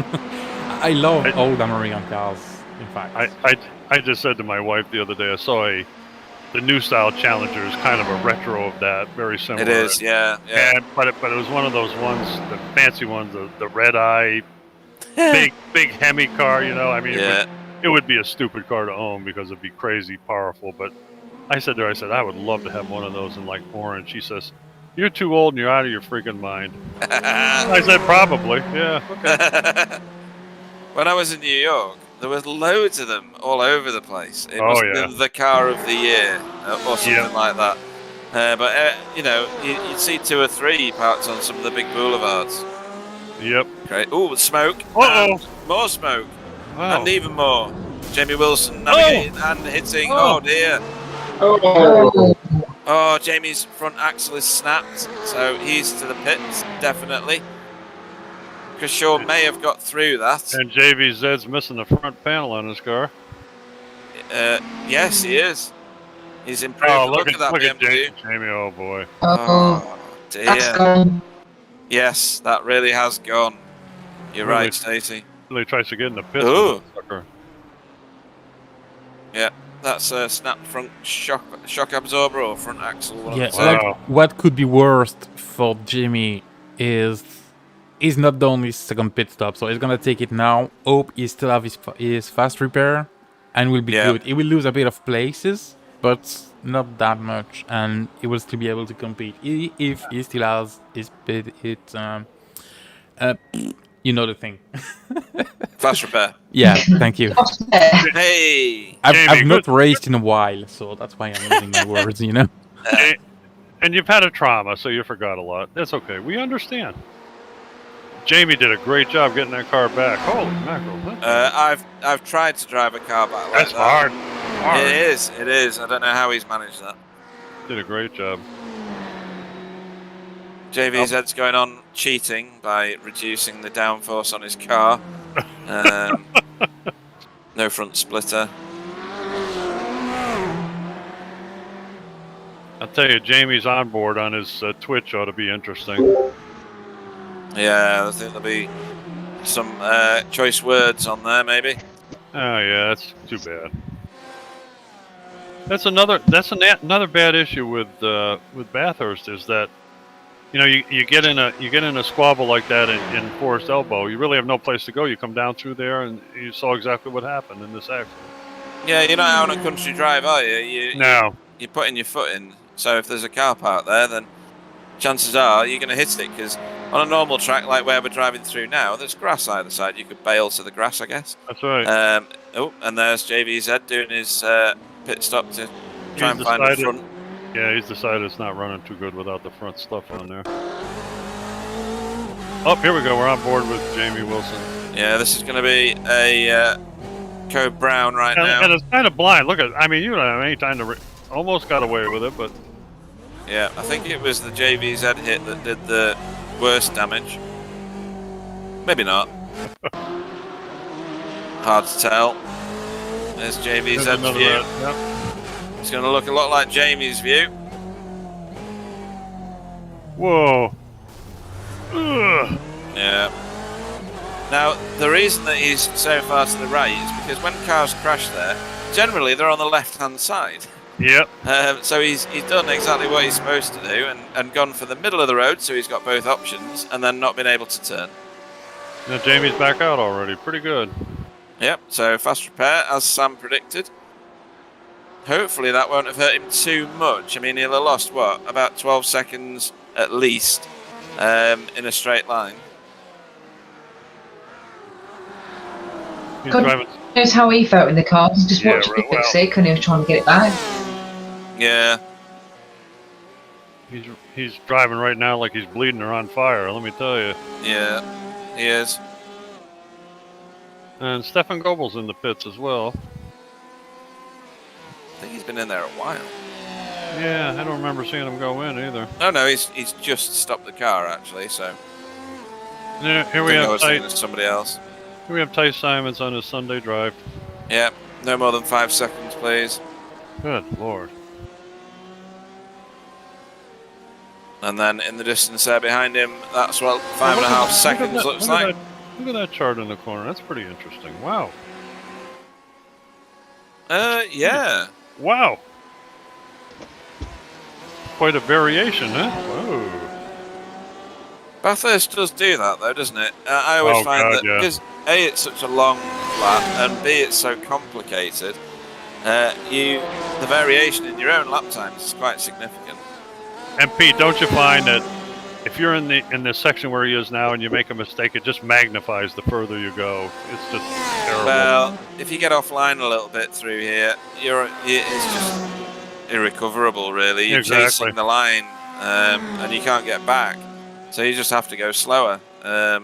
I love old American cars, in fact. I just said to my wife the other day, I saw the new style Challenger is kind of a retro of that, very similar. It is, yeah. But it was one of those ones, the fancy ones, the red eye, big Hemi car. You know, I mean, it would be a stupid car to own because it'd be crazy powerful. But I said to her, I would love to have one of those in like orange. She says, "You're too old and you're out of your freaking mind." I said, "Probably, yeah." Okay. When I was in New York, there was loads of them all over the place. It Oh, must yeah. be the car of the year or something like that. But you know, you'd see 2 or 3 parked on some of the big boulevards. Yep. Great. Oh, smoke. Uh-oh. And more smoke. Wow. And even more. Jamie Wilson navigating and hitting. Oh. Oh dear. Oh, Oh, Jamie's front axle is snapped, so he's to the pits, definitely. Because Shaw may have got through that. And JVZ's missing the front panel on his car. Yes, he is. He's improved. Oh, Look at that BMW. Jamie, oh boy. Oh, That's dear. gone. Yes, that really has gone. You're Really? right, Stacey. Really tries to get in the pits. Ooh. with that sucker. Yeah, that's a snapped front shock absorber or front axle. One Yeah, of the Wow. two. like, what could be worst for Jimmy is he's not done his second pit stop, so he's gonna take it now. Hope he still have his fast repair, and will be good. He will lose a bit of places, but not that much, and he will still be able to compete if he still has his pit. You know the thing. Fast repair. Yeah, thank you. Hey! I've Jamie, not good. raced in a while, so that's why I'm using my words, you know. And you've had a trauma, so you forgot a lot. That's okay. We understand. Jamie did a great job getting that car back. Holy mackerel. I've tried to drive a car back like That's that. hard. It is. I don't know how he's managed that. Did a great job. JVZ's going on cheating by reducing the downforce on his car. No front splitter. I'll tell you, Jamie's on board on his Twitch ought to be interesting. Yeah, I think there'll be some choice words on there, maybe. Oh yeah, that's too bad. That's another bad issue with Bathurst is that, you know, you get in a squabble like that in Forest Elbow. You really have no place to go. You come down through there, and you saw exactly what happened in this accident. Yeah, you're not out on a country drive, are you? No. You're putting your foot in. So if there's a car park there, then chances are you're going to hit it because On a normal track like where we're driving through now, there's grass either side. You could bail to the grass, I guess. That's right. Oh, and there's JVZ doing his pit stop to try and find the front. Yeah, he's decided it's not running too good without the front stuff on there. Oh, here we go. We're on board with Jamie Wilson. Yeah, this is going to be a Code Brown right now. And it's kind of blind. Look at, I mean, you don't have any time to. Almost got away with it, but. Yeah, I think it was the JVZ hit that did the worst damage. Maybe not. Hard to tell. There's JVZ's view. Yep. It's going to look a lot like Jamie's view. Whoa. Ugh. Yeah. Now, the reason that he's so far to the right is because when cars crash there, generally they're on the left-hand side. Yep. So he's done exactly what he's supposed to do and gone for the middle of the road, so he's got both options, and then not been able to turn. Now Jamie's back out already. Pretty good. Yep, so fast repair, as Sam predicted. Hopefully that won't have hurt him too much. I mean, he'll have lost, what, about 12 seconds at least in a straight line. He's God driving. knows how he felt in the car. He just watched me fix it and he was trying to get it back. Yeah. He's driving right now like he's bleeding or on fire, let me tell you. Yeah, he is. And Stefan Goebel's in the pits as well. I think he's been in there a while. Yeah, I don't remember seeing him go in either. Oh no, he's just stopped the car actually, so. Yeah, here I we think I have was thinking of somebody else. Here we have Ty Simons on his Sunday drive. Yeah, no more than 5 seconds, please. Good Lord. And then in the distance there behind him, that's what 5.5 seconds looks like. Look at that chart in the corner. That's pretty interesting. Wow. Yeah. Wow. Quite a variation, huh? Whoa. Bathurst does do that though, doesn't it? I always find that because A, it's such a long lap, and B, it's so complicated. The variation in your own lap times is quite significant. And Pete, don't you find that if you're in the section where he is now and you make a mistake, it just magnifies the further you go? It's just terrible. Well, if you get offline a little bit through here, it's just irrecoverable, really. You're chasing the line, and you can't get back. So you just have to go slower. We're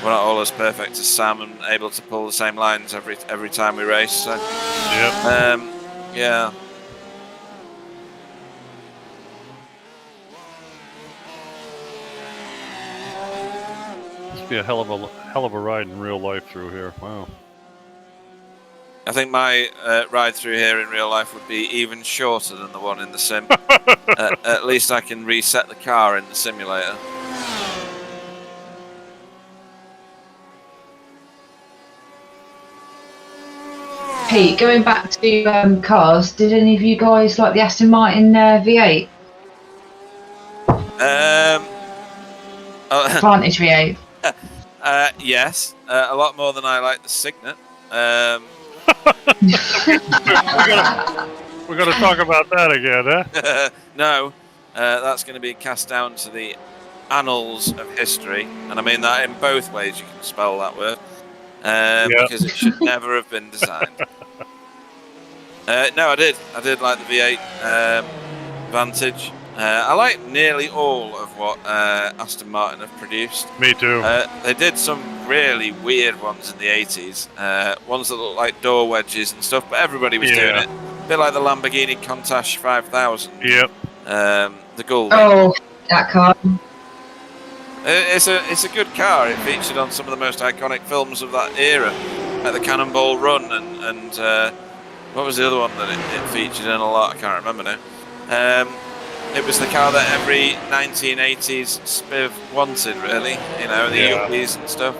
not all as perfect as Sam and able to pull the same lines every time we race. So, yep. Yeah. Must be a hell of a ride in real life through here. Wow. I think my ride through here in real life would be even shorter than the one in the sim. At least I can reset the car in the simulator. Pete, going back to cars, did any of you guys like the Aston Martin V8? Vantage V8. Yes, a lot more than I like the Signet. We're going to talk about that again, huh? No, that's going to be cast down to the annals of history, and I mean that in both ways. You can spell that word, because it should never have been designed. No, I did like the V8 Vantage. I like nearly all of what Aston Martin have produced. Me too. They did some really weird ones in the 80s, ones that look like door wedges and stuff, but everybody was doing it. A bit like the Lamborghini Countach 5000. Yep. The Gull. Oh, that car. It's a good car. It featured on some of the most iconic films of that era, like the Cannonball Run and what was the other one that it featured in a lot? I can't remember now. It was the car that every 1980s spiv wanted, really. You know, the yuppies and stuff.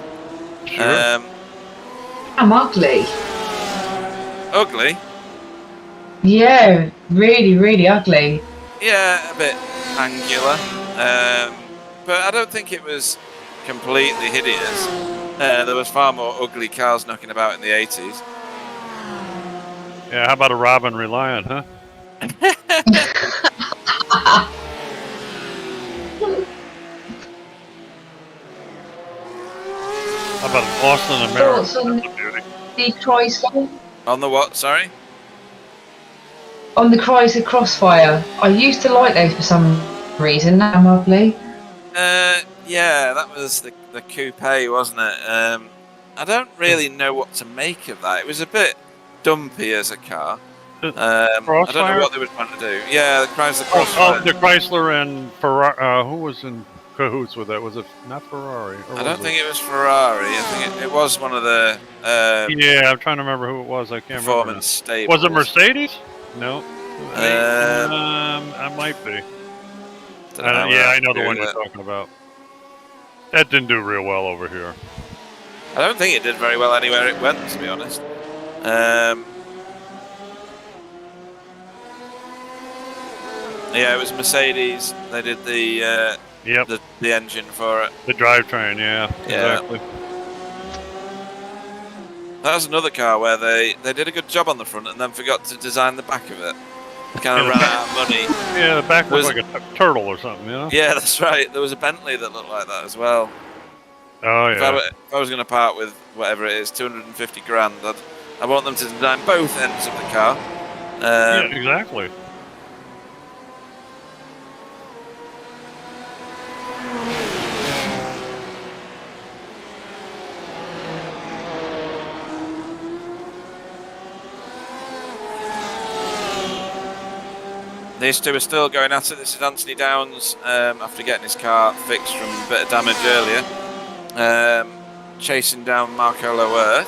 Sure. I'm ugly. Ugly? Yeah, really, really ugly. Yeah, a bit angular. But I don't think it was completely hideous. There was far more ugly cars knocking about in the 80s. Yeah, how about a Robin Reliant, huh? How about an Austin Thoughts American? on That's a beauty. the Chrysler? On the what? Sorry. On the Chrysler Crossfire. I used to like those for some reason. Now I'm lovely. Yeah, that was the coupe, wasn't it? I don't really know what to make of that. It was a bit dumpy as a car. I don't know Crossfire? what they were trying to do. Yeah, the Chrysler Oh, Crossfire. the Chrysler and Ferrari. Who was in cahoots with that? Was it not Ferrari? Or I don't think it was Ferrari. I think it was one of the Yeah, I'm trying to remember who it was. I can't remember. performance stables. Was it Mercedes? No. Um, I might be. Don't know Yeah, how I know to the one do you're it. talking about. That didn't do real well over here. I don't think it did very well anywhere it went, to be honest. Yeah, it was Mercedes. They did the Yep, the engine for it. the drivetrain. Yeah, Yeah. exactly. That was another car where they did a good job on the front and then forgot to design the back of it. They kind of Yeah. ran out of money. Yeah, the back Was- looked like a turtle or something, you know? Yeah, that's right. There was a Bentley that looked like that as well. Oh, If yeah. I was going to part with whatever it is, 250 grand, I want them to design both ends of the car. Yeah, exactly. These two are still going at it. This is Anthony Downs after getting his car fixed from a bit of damage earlier. Chasing down Marco Loert.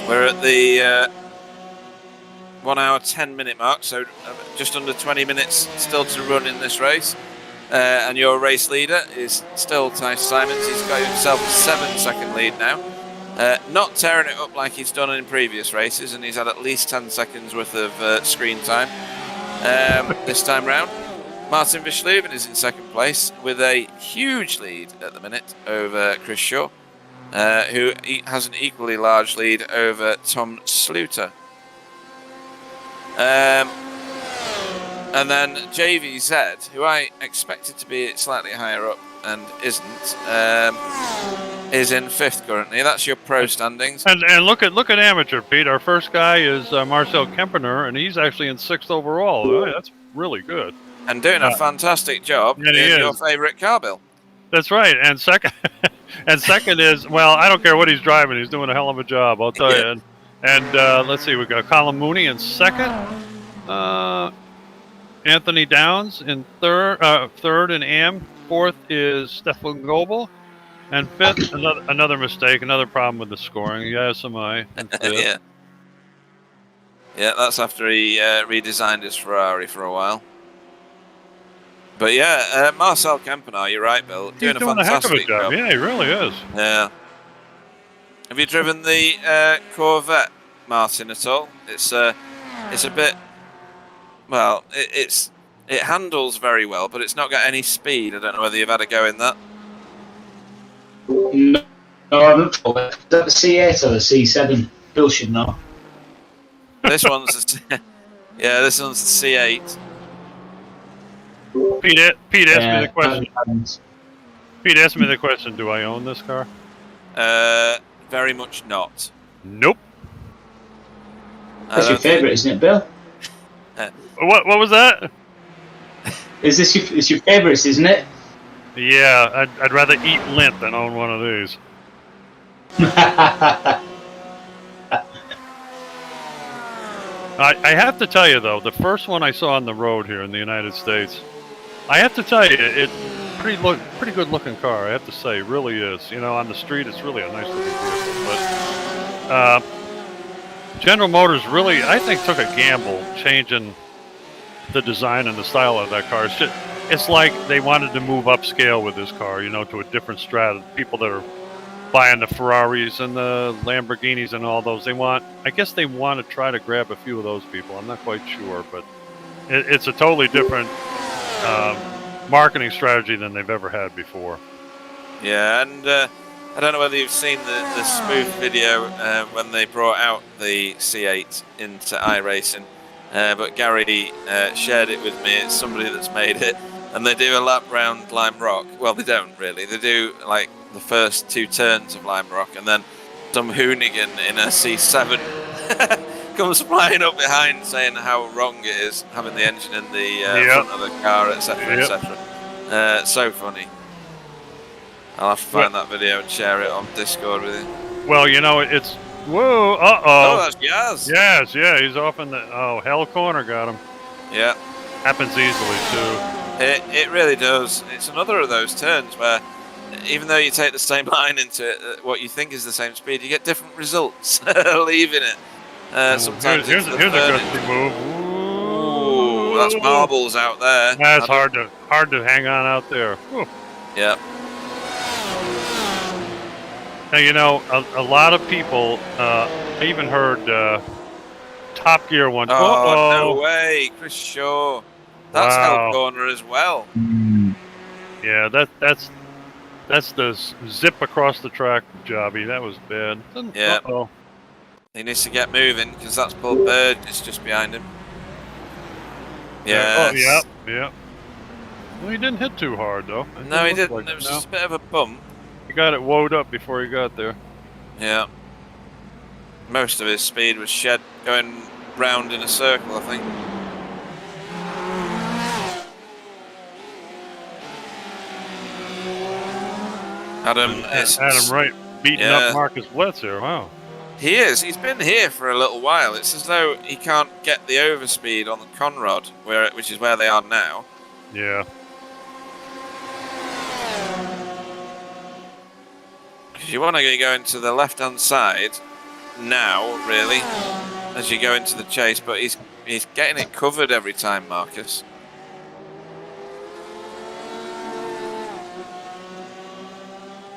We're at the 1 hour 10 minute mark, so just under 20 minutes still to run in this race. And your race leader is still Ty Simons. He's got himself a 7-second lead now. Not tearing it up like he's done in previous races, and he's had at least 10 seconds worth of screen time this time round. Martin Vishleven is in second place with a huge lead at the minute over Chris Shaw, who has an equally large lead over Tom Sluter. And then JVZ, who I expected to be slightly higher up and isn't, is in 5th currently. That's your pro standings. And look at amateur, Pete. Our first guy is Marcel Kempener, and he's actually in 6th overall. Oh, that's really good. And doing a fantastic job Yeah, he in is. your favourite car, Bill. That's right. And second, is, well, I don't care what he's driving. He's doing a hell of a job, I'll tell you. And let's see, we've got Colin Mooney in 2nd. Anthony Downs in 3rd in AM. 4th is Stefan Goebel. And 5th, another mistake, another problem with the scoring. Yes, am I? Yeah. Yeah, that's after he redesigned his Ferrari for a while. But yeah, Marcel Kempenaar, you're right, Bill. He's doing a heck of a job. Yeah, he really is. Yeah. Have you driven the Corvette, Martin, at all? It's a bit. Well, it handles very well, but it's not got any speed. I don't know whether you've had a go in that. No, I'm not sure. Is that the C8 or the C7? Bill should know. This one's this one's the C8. Pete asked me the question. question. Pete asked me the question. Do I own this car? Very much not. Nope. That's your favourite, isn't it, Bill? What was that? Is this it's your favourites, isn't it? Yeah, I'd rather eat lint than own one of these. I have to tell you though, the first one I saw on the road here in the United States, I have to tell you, it's pretty good looking car. I have to say, it really is. You know, on the street, it's really a nice looking vehicle. But General Motors really, I think, took a gamble changing the design and the style of that car. It's like they wanted to move upscale with this car, you know, to a different strata. People that are buying the Ferraris and the Lamborghinis and all those, I guess they want to try to grab a few of those people. I'm not quite sure, but it's a totally different marketing strategy than they've ever had before. Yeah, and I don't know whether you've seen the spoof video when they brought out the C8 into iRacing, but Gary shared it with me. It's somebody that's made it, and they do a lap round Lime Rock. Well, they don't really. They do like the first 2 turns of Lime Rock, and then some hoonigan in a C7 comes flying up behind saying how wrong it is having the engine in the front of the car, etc., etc. So funny. I'll have to find that video and share it on Discord with you. Well, you know, it's... Whoa, uh-oh. Oh, that's Yaz. Yes, yeah, he's off in the... Oh, hell corner got him. Yeah. Happens easily, too. It really does. It's another of those turns where, even though you take the same line into it, what you think is the same speed, you get different results leaving it. Sometimes here's a good move. Ooh, that's marbles out there. That's hard to hang on out there. Whew. Yeah. Now, you know, a lot of people, I even heard Top Gear once. Oh, no way, Chris Shaw. That's hell corner as well. Yeah, that's the zip across the track jobby. That was bad. Yeah. He needs to get moving because that's Paul Bird is just behind him. Yeah. Oh, yeah. Well, he didn't hit too hard though. No, he didn't. It was just a bit of a bump. He got it woed up before he got there. Yeah. Most of his speed was shed going round in a circle, I think. Adam Wright beating up Marcus Blitz here. Wow. He is. He's been here for a little while. It's as though he can't get the overspeed on the Conrod, which is where they are now. Yeah. You want to go into the left-hand side now, really, as you go into the chase, but he's getting it covered every time, Marcus.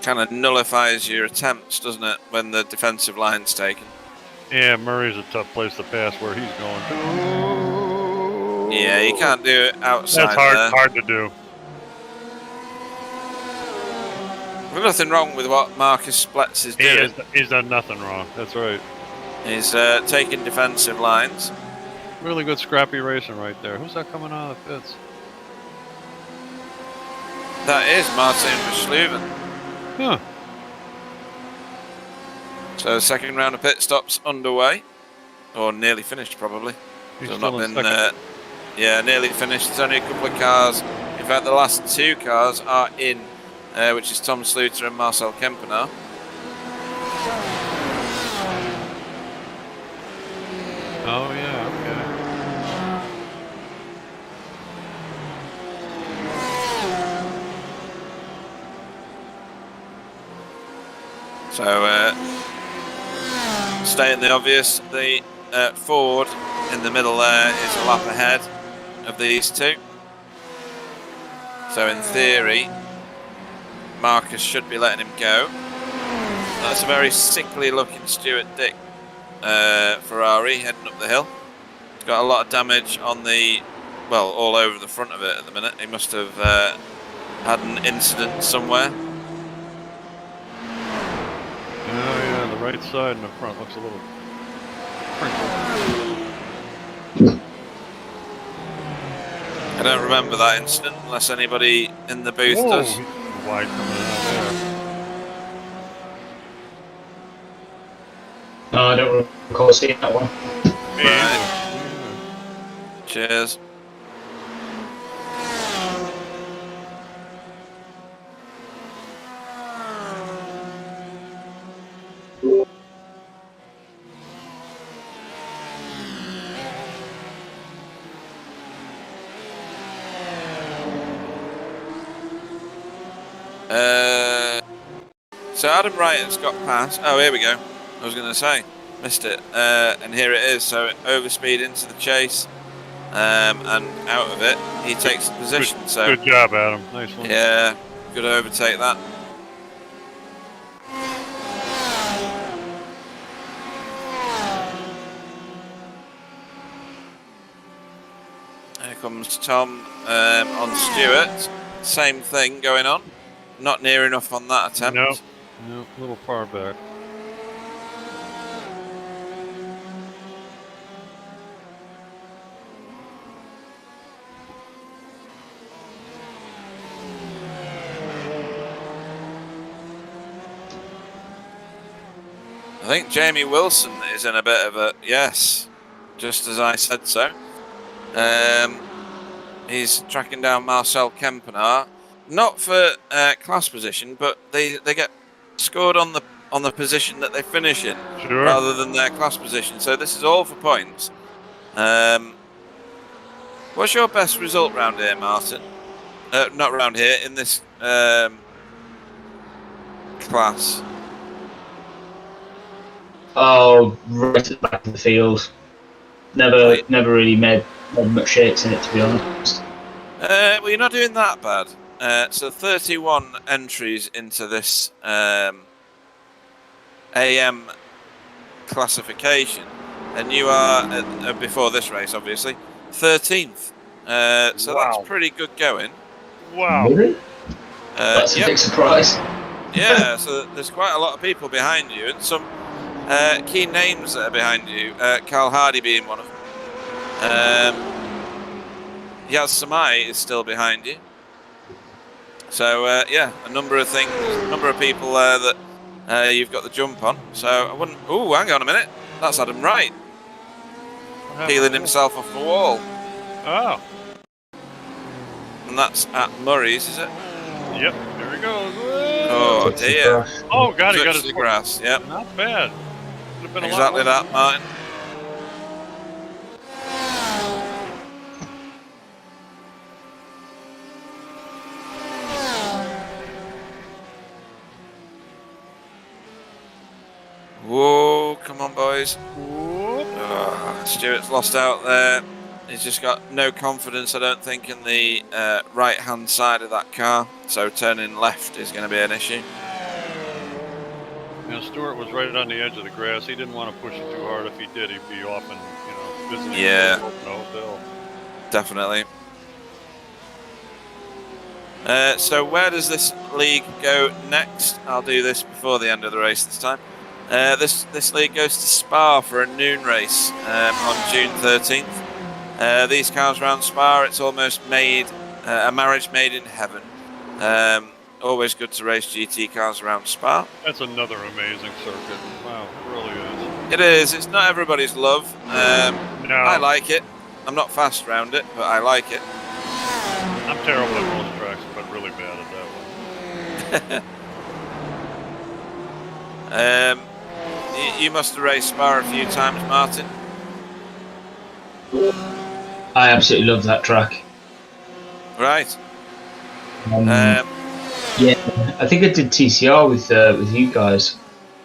Kind of nullifies your attempts, doesn't it, when the defensive line's taken? Yeah, Murray's a tough place to pass where he's going to. Yeah, you can't do it outside. That's hard to do. There's nothing wrong with what Marcus Splets is doing. He's done nothing wrong. That's right. He's taking defensive lines. Really good scrappy racing right there. Who's that coming out of the pits? That is Martin Verschluven. Huh. So second round of pit stops underway. Or nearly finished, probably. He's so still not in been... second. yeah, nearly finished. There's only a couple of cars. In fact, the last 2 cars are in, which is Tom Sluter and Marcel Kempenaar. Oh, yeah, okay. So, stating the obvious, the Ford in the middle there is a lap ahead of these 2. So, in theory, Marcus should be letting him go. That's a very sickly looking Stuart Dick Ferrari heading up the hill. It's got a lot of damage on the, well, all over the front of it at the minute. He must have had an incident somewhere. Oh yeah, the right side in the front looks a little crinkled. I don't remember that incident unless anybody in the booth does. Wide coming out there. No, I don't recall seeing that one. Right. Cheers. So Adam Wright has got past. Oh, here we go. I was going to say, missed it. And here it is. So overspeed into the chase, and out of it, he takes the position. Good job, Adam. Nice one. Yeah, good to overtake that. Here comes Tom on Stewart. Same thing going on. Not near enough on that attempt. No, a little far back. think Jamie Wilson is in a bit of a yes, just as I said so. He's tracking down Marcel Kempenaar, not for class position, but they get scored on the position that they finish in, Sure. rather than their class position. So this is all for points. What's your best result round here, Martin? Not round here, in this class. Oh, right at the back of the field. Never really made much shakes in it, to be honest. Well, you're not doing that bad. So 31 entries into this AM classification, and you are before this race, obviously, 13th. So Wow. that's pretty good going. Wow. Really? That's a yep. big surprise. Yeah, so there's quite a lot of people behind you, and some key names that are behind you. Carl Hardy being one of them. Yaz Samai is still behind you. So yeah, a number of people there that you've got the jump on. So I wouldn't. Oh, hang on a minute. That's Adam Wright peeling himself off the wall, Oh. and that's at Murray's, is it? Yep. There he goes. Oh dear. Oh God, he got Touched his the grass. Yep. Not bad. Could have been Exactly a lot that, Martin. Whoa, come on, boys. Oh, Stuart's lost out there. He's just got no confidence, I don't think, in the right-hand side of that car. So turning left is going to be an issue. You know, Stewart was right on the edge of the grass. He didn't want to push it too hard. If he did, he'd be off and visiting the hotel. Definitely. So where does this league go next? I'll do this before the end of the race this time. This league goes to Spa for a noon race on June 13th. These cars around Spa, it's almost made a marriage made in heaven. Always good to race GT cars around Spa. That's another amazing circuit. Wow, it really is. It is. It's not everybody's love. No. I like it. I'm not fast around it, but I like it. I'm terrible at most tracks, but really bad at that one. You must have raced Spa a few times, Martin. I absolutely love that track. Right. Yeah, I think I did TCR with you guys.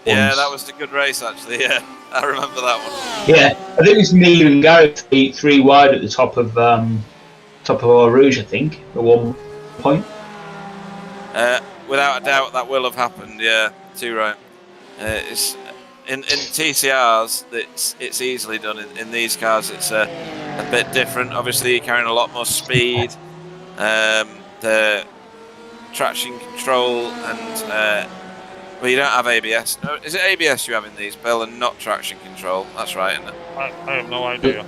Yeah, once. that was a good race, actually. Yeah, I remember that one. Yeah, I think it was me and Gareth three wide at the top of Eau Rouge, I think, at one point. Without a doubt, that will have happened. Yeah, too right. It's in TCRs. It's easily done. In these cars, it's a bit different. Obviously, you're carrying a lot more speed. The traction control and well, you don't have ABS. No, is it ABS you have in these, Bill, and not traction control? That's right, isn't it? I have no idea.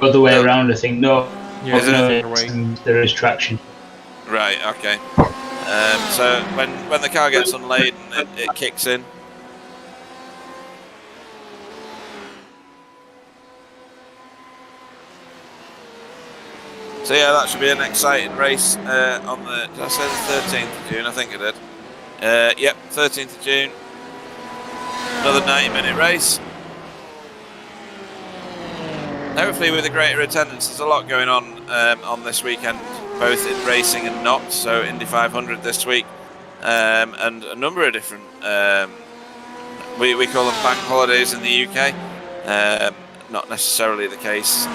Other way around, I think. No, Yeah, Is it? other way. there is traction. Right. Okay. So when the car gets unladen, it kicks in. So yeah, that should be an exciting race on the. Did I say the 13th of June? I think I did. Yep, 13th of June. Another 90-minute race. Hopefully with a greater attendance. There's a lot going on this weekend, both in racing and not. So Indy 500 this week, and a number of different. We call them bank holidays in the UK. Not necessarily the case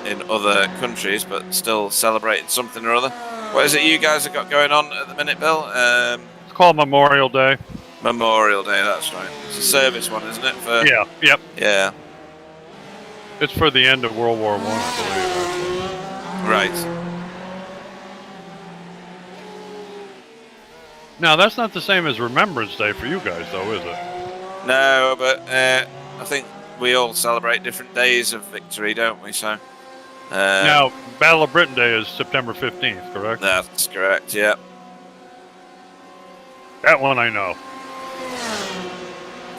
in other countries, but still celebrating something or other. What is it you guys have got going on at the minute, Bill? It's called Memorial Day. Memorial Day, that's right. It's a service one, isn't it? For, Yeah. Yep. Yeah. It's for the end of World War I believe. Right. Now that's not the same as Remembrance Day for you guys, though, is it? No, but I think we all celebrate different days of victory, don't we? So. Now, Battle of Britain Day is September 15th, correct? That's correct. Yeah. That one I know.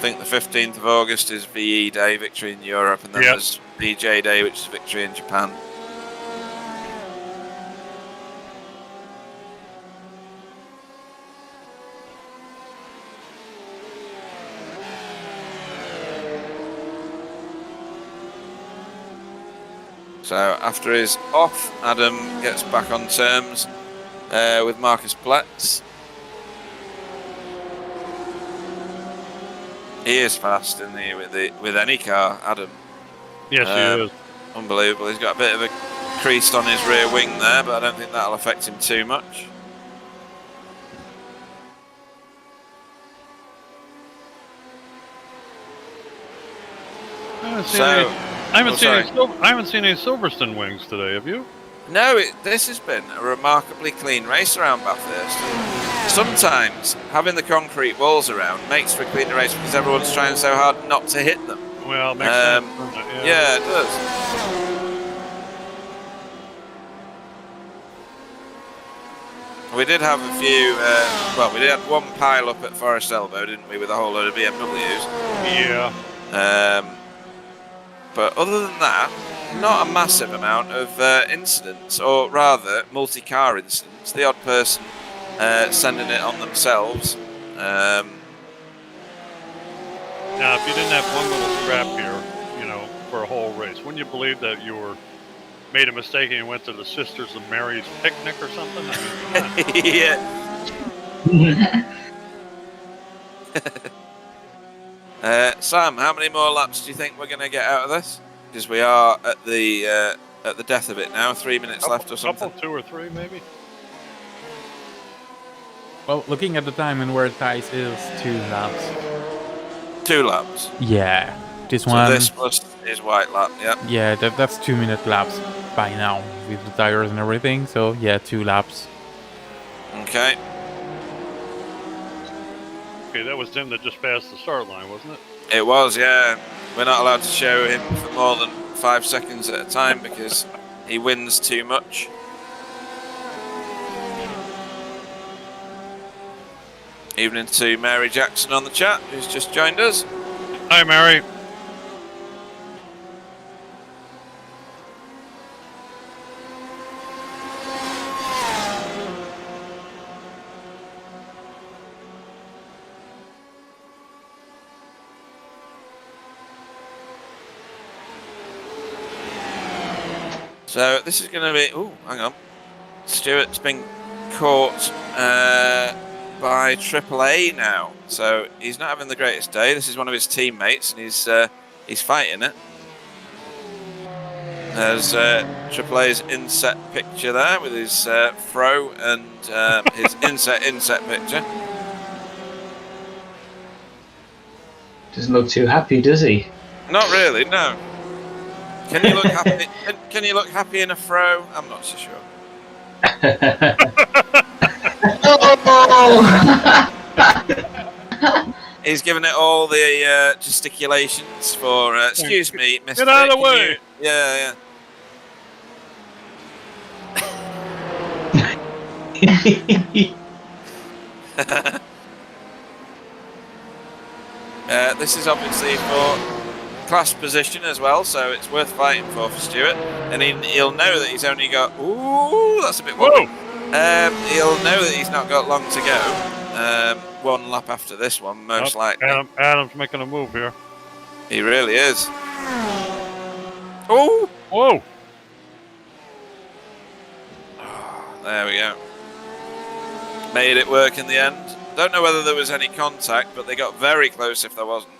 think the 15th of August is VE Day, Victory in Europe, and then Yep. there's VJ Day, which is Victory in Japan. So after his off, Adam gets back on terms with Marcus Pletz. He is fast in with any car, Adam. Yes, he is. Unbelievable. He's got a bit of a crease on his rear wing there, but I don't think that'll affect him too much. I haven't seen So, I haven't seen any Silverstone wings today. Have you? no, this has been a remarkably clean race around Bathurst. Sometimes having the concrete walls around makes for a cleaner race because everyone's trying so hard not to hit them. Well, it makes sense. Doesn't it? Yeah, it does. We did have a few, we did have one pile up at Forest Elbow, didn't we, with a whole load of BMWs. Yeah. But other than that, not a massive amount of incidents, or rather, multi-car incidents. The odd person sending it on themselves. Now, if you didn't have one little scrap here, for a whole race, wouldn't you believe that you made a mistake and you went to the Sisters of Mary's picnic or something? I mean, yeah. Sam, how many more laps do you think we're going to get out of this? Because we are at the death of it now. 3 minutes left or something. Couple, 2 or 3 maybe. Well, looking at the time and where Thijs is, 2 laps. 2 laps. Yeah, this So one. this plus his white lap. Yeah. Yeah, that's 2-minute laps by now with the tires and everything. So yeah, 2 laps. Okay. Okay, that was him that just passed the start line, wasn't it? It was, yeah. We're not allowed to show him for more than 5 seconds at a time because he wins too much. Evening to Mary Jackson on the chat, who's just joined us. Hi, Mary. So this is going to be... Oh, hang on. Stewart's been caught by AAA now. So he's not having the greatest day. This is one of his teammates, and he's fighting it. There's AAA's inset picture there with his fro and his inset picture. Doesn't look too happy, does he? Not really, no. Can you look happy? Can you look happy in a fro? I'm not so sure. He's given it all the gesticulations for. Excuse me, Mr. Get out of the way. Yeah. This is obviously for class position as well, so it's worth fighting for Stuart. And he'll know that he's only got. Ooh, that's a bit wobbly. He'll know that he's not got long to go. 1 lap after this one, most likely. Adam's making a move here. He really is. Oh! Whoa! There we go. Made it work in the end. Don't know whether there was any contact, but they got very close if there wasn't.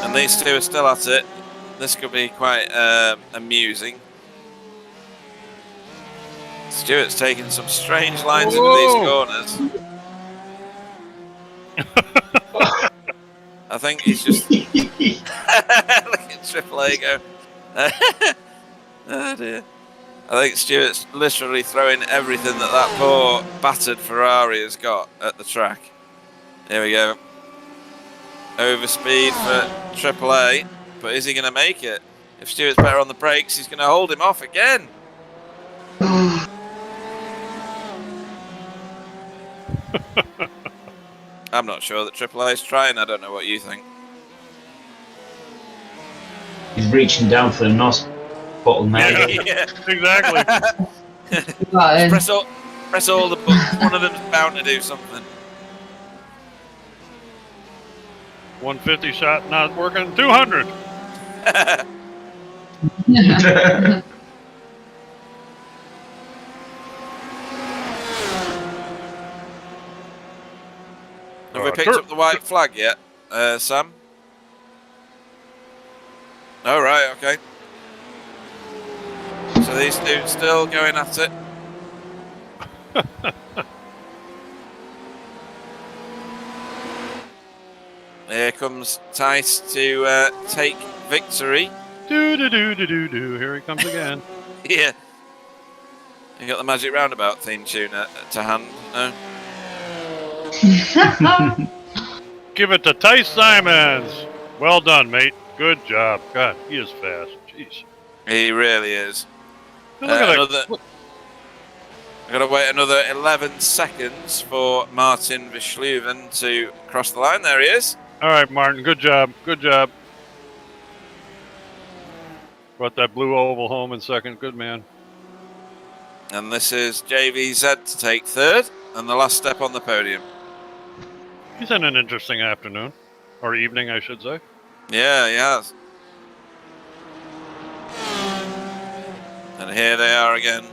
And these two are still at it. This could be quite amusing. Stuart's taking some strange lines into these corners. I think he's just... Look at AAA go. Oh dear. I think Stuart's literally throwing everything that poor battered Ferrari has got at the track. Here we go. Overspeed for AAA, but is he going to make it? If Stuart's better on the brakes, he's going to hold him off again. I'm not sure that AAA is trying. I don't know what you think. He's reaching down for the NOS bottle now. Yeah. Exactly. Button. Press all the buttons. One of them's bound to do something. 150 shot not working. 200. Have we picked up the white flag yet, Sam? Oh, right, okay. So these dudes still going at it. Here comes Tice to take victory. Do. Here he comes again. Yeah. You got the Magic Roundabout theme tune to hand? No? Give it to Tice Simons. Well done, mate. Good job. God, he is fast. Jeez. He really is. Look at I've got to wait another 11 seconds for Martin Verschluven to cross the line. There he is. All right, Martin. Good job. Good job. Brought that blue oval home in second. Good man. And this is JVZ to take third and the last step on the podium. He's had an interesting afternoon. Or evening, I should say. Yeah, he has. And here they are again.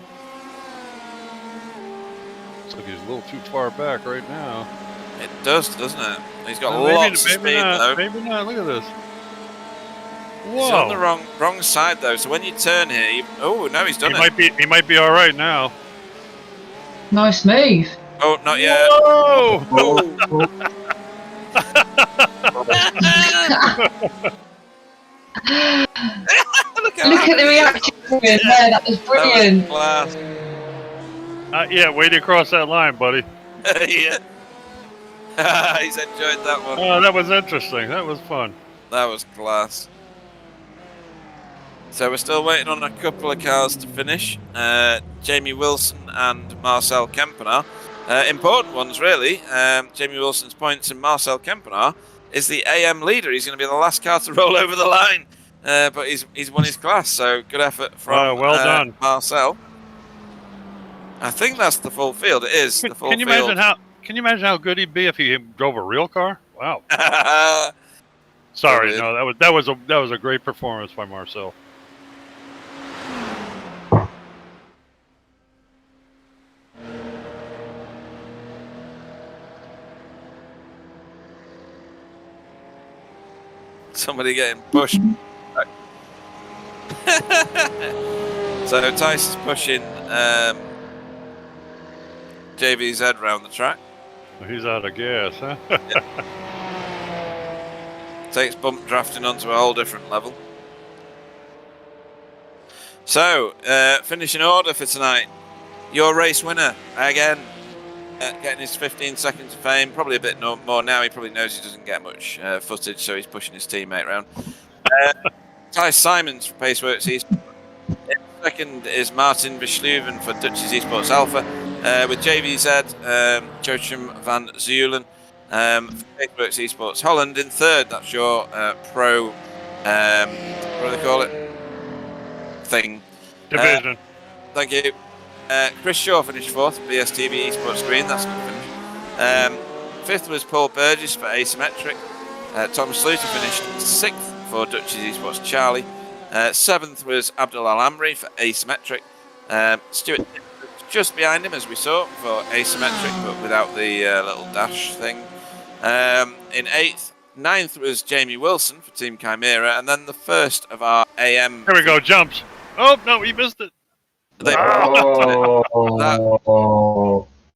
Looks like he's a little too far back right now. It does, doesn't it? He's got Maybe- lots of maybe speed, not, though. Maybe not. Look at this. He's on the Whoa. wrong side, though. So when you turn here, oh no, he's done it. He might be all right now. Nice move. Oh, not yet. Whoa! Look Look at the reaction there. That was brilliant. Class. Yeah, way to cross that line, buddy. Yeah. He's enjoyed that one. Oh, that was interesting. That was fun. That was class. So we're still waiting on a couple of cars to finish. Jamie Wilson and Marcel Kempenaar. Important ones, really. Jamie Wilson's points and Marcel Kempenaar is the AM leader. He's going to be the last car to roll over the line. But he's won his class, so good effort from well done. Marcel. I think that's the full field. It is the full Can you field. imagine how good he'd be if he drove a real car? Wow. Sorry, Brilliant. no, that was a great performance by Marcel. Somebody getting pushed. So Tice is pushing JVZ round the track. He's out of gas, huh? Takes bump drafting onto a whole different level. So, finishing order for tonight. Your race winner, again, getting his 15 seconds of fame. Probably a bit more now. He probably knows he doesn't get much footage, so he's pushing his teammate around. Tice Simons for Paceworks Esports. Second is Martin Verschluven for Dutch's Esports Alpha. With JVZ, Joachim van Zeulen for Paceworks Esports Holland. In third, that's your pro, what do they call it? Thing. Division. Thank you. Chris Shaw finished fourth for BSTV Esports Green. That's a good finish. Fifth was Paul Burgess for Asymmetric. Tom Sluter finished sixth for Dutch's Esports Charlie. Seventh was Abdul Al-Amri for Asymmetric. Stuart just behind him, as we saw, for Asymmetric, but without the little dash thing. In eighth, ninth was Jamie Wilson for Team Chimera, and then the first of our AM. Here we go, jumps. Oh, no, he missed it. They, Oh.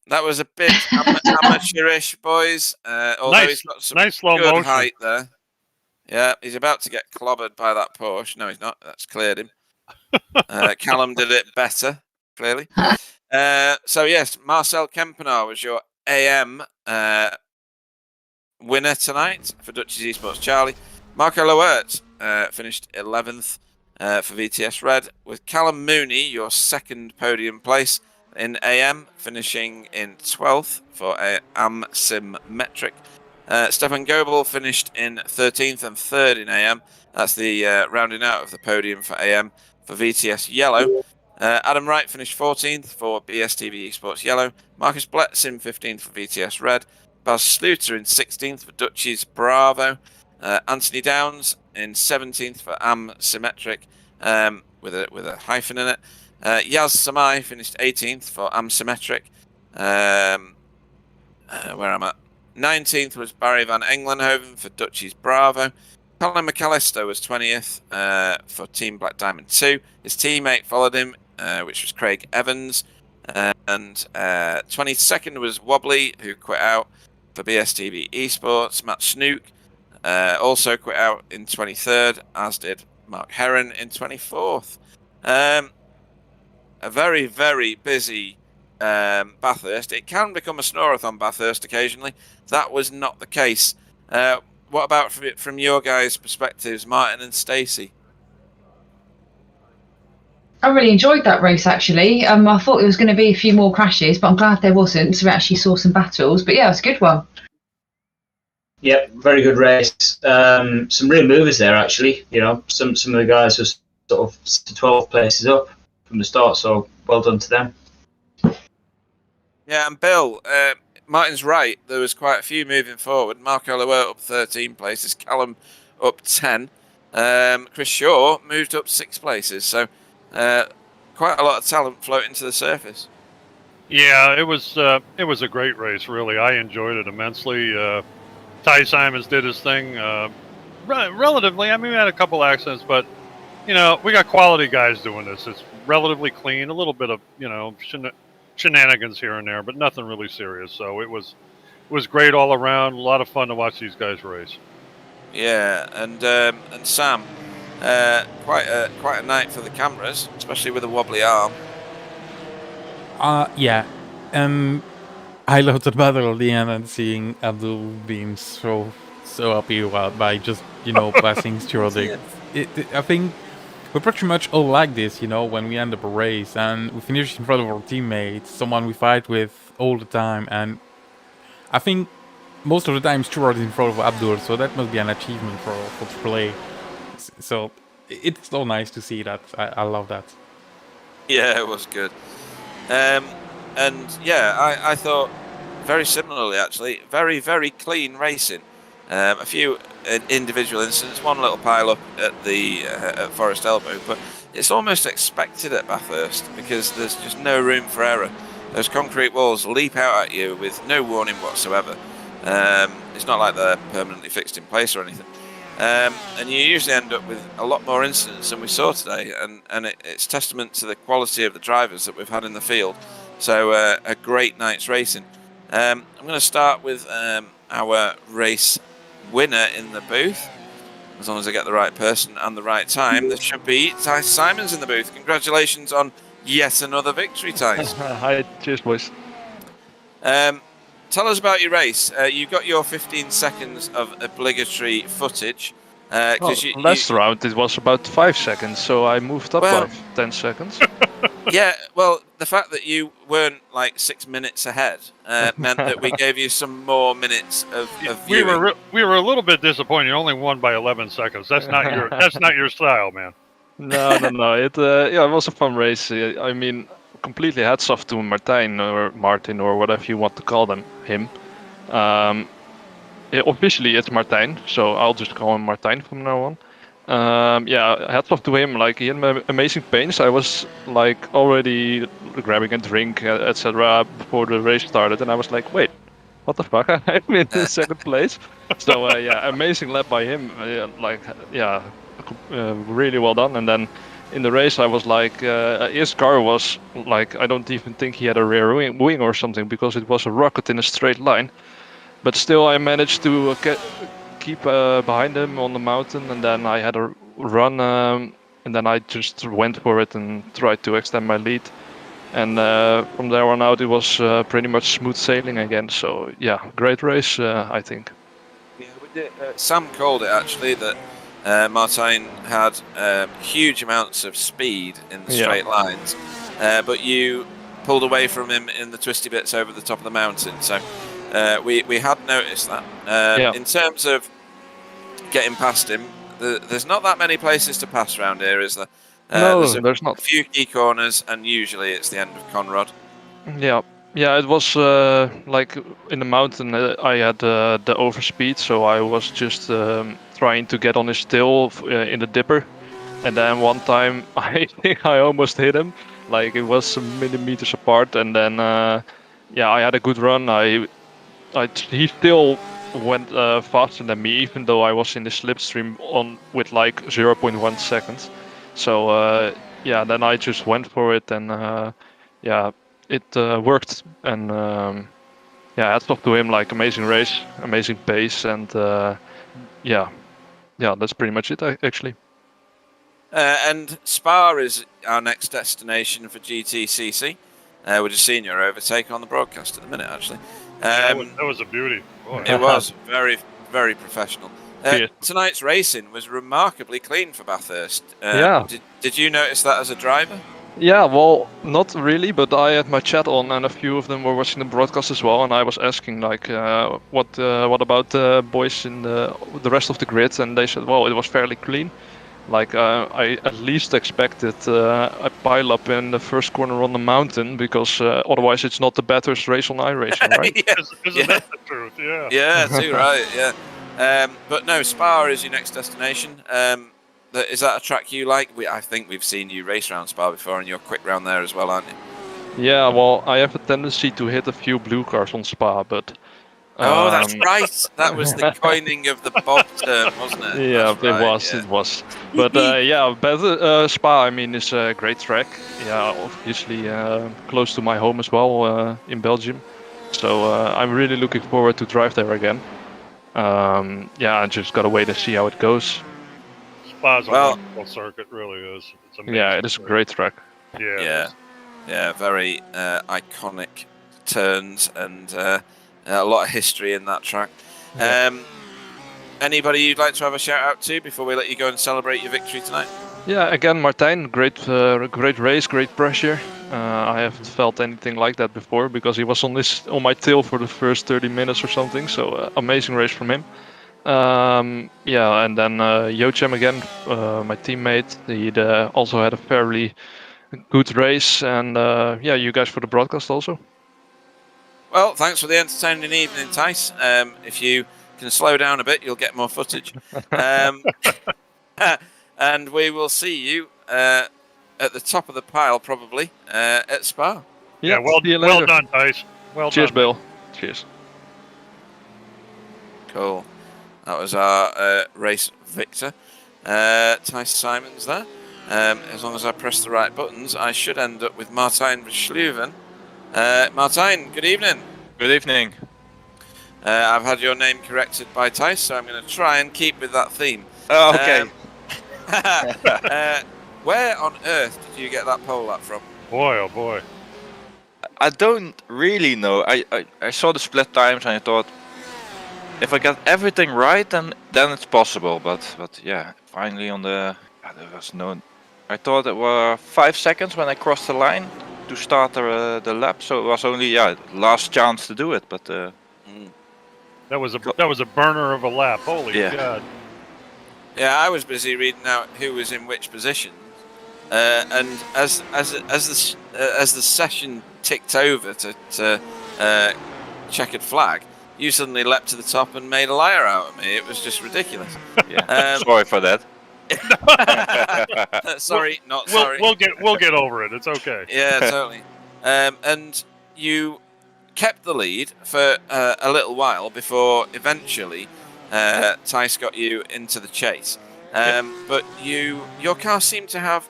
that was a bit amateurish, boys. Although he's got some nice slow good motion. height there. Yeah, he's about to get clobbered by that Porsche. No, he's not. That's cleared him. Callum did it better, clearly. So, yes, Marcel Kempenaar was your AM winner tonight for Dutch's Esports Charlie. Marco Loert finished 11th for VTS Red, with Callum Mooney your second podium place. in AM, finishing in 12th for Simmetric. Stefan Goebel finished in 13th and 3rd in AM. That's the rounding out of the podium for AM for VTS Yellow. Adam Wright finished 14th for BSTV Esports Yellow. Marcus Bletz in 15th for VTS Red. Baz Sluter in 16th for Dutchies Bravo. Anthony Downs in 17th for Symmetric, with a hyphen in it. Yaz Samai finished 18th for Symmetric. Where am I? 19th was Barry van Englenhoven for Dutchies Bravo. Colin McAllister was 20th for Team Black Diamond 2. His teammate followed him, which was Craig Evans. And 22nd was Wobbly, who quit out for BSTV Esports. Matt Snook also quit out in 23rd, as did Mark Heron in 24th. A very, very busy Bathurst. It can become a snorathon Bathurst occasionally. That was not the case. What about from your guys' perspectives, Martin and Stacey? I really enjoyed that race, actually. I thought there was going to be a few more crashes, but I'm glad there wasn't, so we actually saw some battles. But yeah, it's a good one. Yep, very good race. Some real movers there, actually. You know, some of the guys were sort of 12 places up from the start, so well done to them. Yeah, and Bill, Martin's right. There was quite a few moving forward. Marco Lower up 13 places, Callum up 10. Chris Shaw moved up 6 places, so quite a lot of talent floating to the surface. Yeah, it was a great race, really. I enjoyed it immensely. Ty Simons did his thing relatively. I mean, we had a couple accidents, but you know, we got quality guys doing this. It's relatively clean, a little bit of, you know, shenanigans here and there, but nothing really serious. So it was great all around. A lot of fun to watch these guys race. Yeah, and Sam, quite a night for the cameras, especially with a wobbly arm. Yeah. I loved the battle at the end and seeing Abdul being so happy by just, you know, passing through the. I think we're pretty much all like this, you know, when we end up a race and we finish in front of our teammates, someone we fight with all the time, and I think most of the time Stuart is in front of Abdul, so that must be an achievement for AAA. So it's so nice to see that. I love that. Yeah, it was good. And yeah, I thought very similarly, actually. Very, very clean racing. A few individual incidents, one little pile up at the at Forest Elbow, but it's almost expected at Bathurst because there's just no room for error. Those concrete walls leap out at you with no warning whatsoever. It's not like they're permanently fixed in place or anything. And you usually end up with a lot more incidents than we saw today, and it's testament to the quality of the drivers that we've had in the field. So a great night's racing. I'm going to start with our race winner in the booth. As long as I get the right person and the right time, there should be Ty Simons in the booth. Congratulations on yet another victory, Ty. Hi, cheers, boys. Tell us about your race. You got your 15 seconds of obligatory footage. Last round it was about 5 seconds, so I moved up by 10 seconds. Yeah, well, the fact that you weren't like 6 minutes ahead meant that we gave you some more minutes of viewing. We were a little bit disappointed. You only won by 11 seconds. That's not your style, man. No. It was a fun race. I mean, completely hats off to Martijn or Martin or whatever you want to call him. Officially it's Martijn, so I'll just call him Martijn from now on. Hats off to him. Like, he had amazing pace. I was like already grabbing a drink, etc. before the race started, and I was like, wait, what the fuck? I'm in second place. So amazing lap by him. Really well done. And then in the race, I was like, his car was like, I don't even think he had a rear wing or something, because it was a rocket in a straight line. But still, I managed to keep behind him on the mountain, and then I had a run, and then I just went for it and tried to extend my lead. And from there on out, it was pretty much smooth sailing again. So yeah, great race, I think. Yeah, we did. Sam called it actually that Martijn had huge amounts of speed in the straight lines, but you pulled away from him in the twisty bits over the top of the mountain. So we had noticed that. In terms of getting past him, there's not that many places to pass around here, is there? No, there's not. a few key corners, and usually it's the end of Conrod. Yeah, it was like in the mountain. I had the overspeed, so I was just trying to get on his tail in the dipper, and then one time I think I almost hit him. Like it was some millimeters apart, and then I had a good run. He still went faster than me, even though I was in the slipstream with like 0.1 seconds. So then I just went for it, and it worked. And hats off to him. Like amazing race, amazing pace, and that's pretty much it actually. And Spa is our next destination for GTCC. We're just seeing your overtake on the broadcast at the minute, actually. That was a beauty. Boy. It was very, very professional. Yeah. Tonight's racing was remarkably clean for Bathurst. Did you notice that as a driver? Yeah, well, not really, but I had my chat on, and a few of them were watching the broadcast as well, and I was asking like, what about the boys in the rest of the grid, and they said, well, it was fairly clean. Like I at least expected a pile up in the first corner on the mountain, because otherwise it's not the Bathurst race on iRacing, right? Isn't that the truth? Yeah. Yeah, too right. Yeah, but no, Spa is your next destination. Is that a track you like? I think we've seen you race around Spa before, and you're quick round there as well, aren't you? Yeah, well, I have a tendency to hit a few blue cars on Spa, but. Oh, that's right. That was the coining of the Bob term, wasn't it? Yeah, right, it was. But Spa, I mean, is a great track. Yeah, obviously close to my home as well in Belgium. So I'm really looking forward to drive there again. I just gotta wait and see how it goes. Spa's a wonderful circuit, really is. It's amazing. Yeah, it is a great track. Yeah, very iconic turns and. A lot of history in that track. Anybody you'd like to have a shout out to before we let you go and celebrate your victory tonight? Yeah, again, Martijn, great race, great pressure. I haven't felt anything like that before, because he was on my tail for the first 30 minutes or something. So amazing race from him. And then Jochem again, my teammate. He also had a fairly good race, and you guys for the broadcast also. Well, thanks for the entertaining evening, Thijs. If you can slow down a bit, you'll get more footage. And we will see you at the top of the pile, probably, at Spa. Yeah, well done, Thijs. Well Cheers, done. Bill. Cheers. Cool. That was our race victor, Thijs Simons there. As long as I press the right buttons, I should end up with Martijn Versluwen. Martijn, good evening. Good evening. I've had your name corrected by Thijs, so I'm going to try and keep with that theme. Oh, okay. Where on earth did you get that pole lap from? Boy, oh boy. I don't really know. I saw the split times and I thought, if I get everything right, then it's possible. But yeah, finally on there was no. I thought it were 5 seconds when I crossed the line to start the lap, so it was only last chance to do it, but that was a burner of a lap. Holy God! Yeah, I was busy reading out who was in which positions, and as the session ticked over to checkered flag, you suddenly leapt to the top and made a liar out of me. It was just ridiculous. Yeah, sorry for that. Sorry. We'll get over it. It's okay. Yeah, totally. And you kept the lead for a little while before eventually Thijs got you into the chase. But your car seemed to have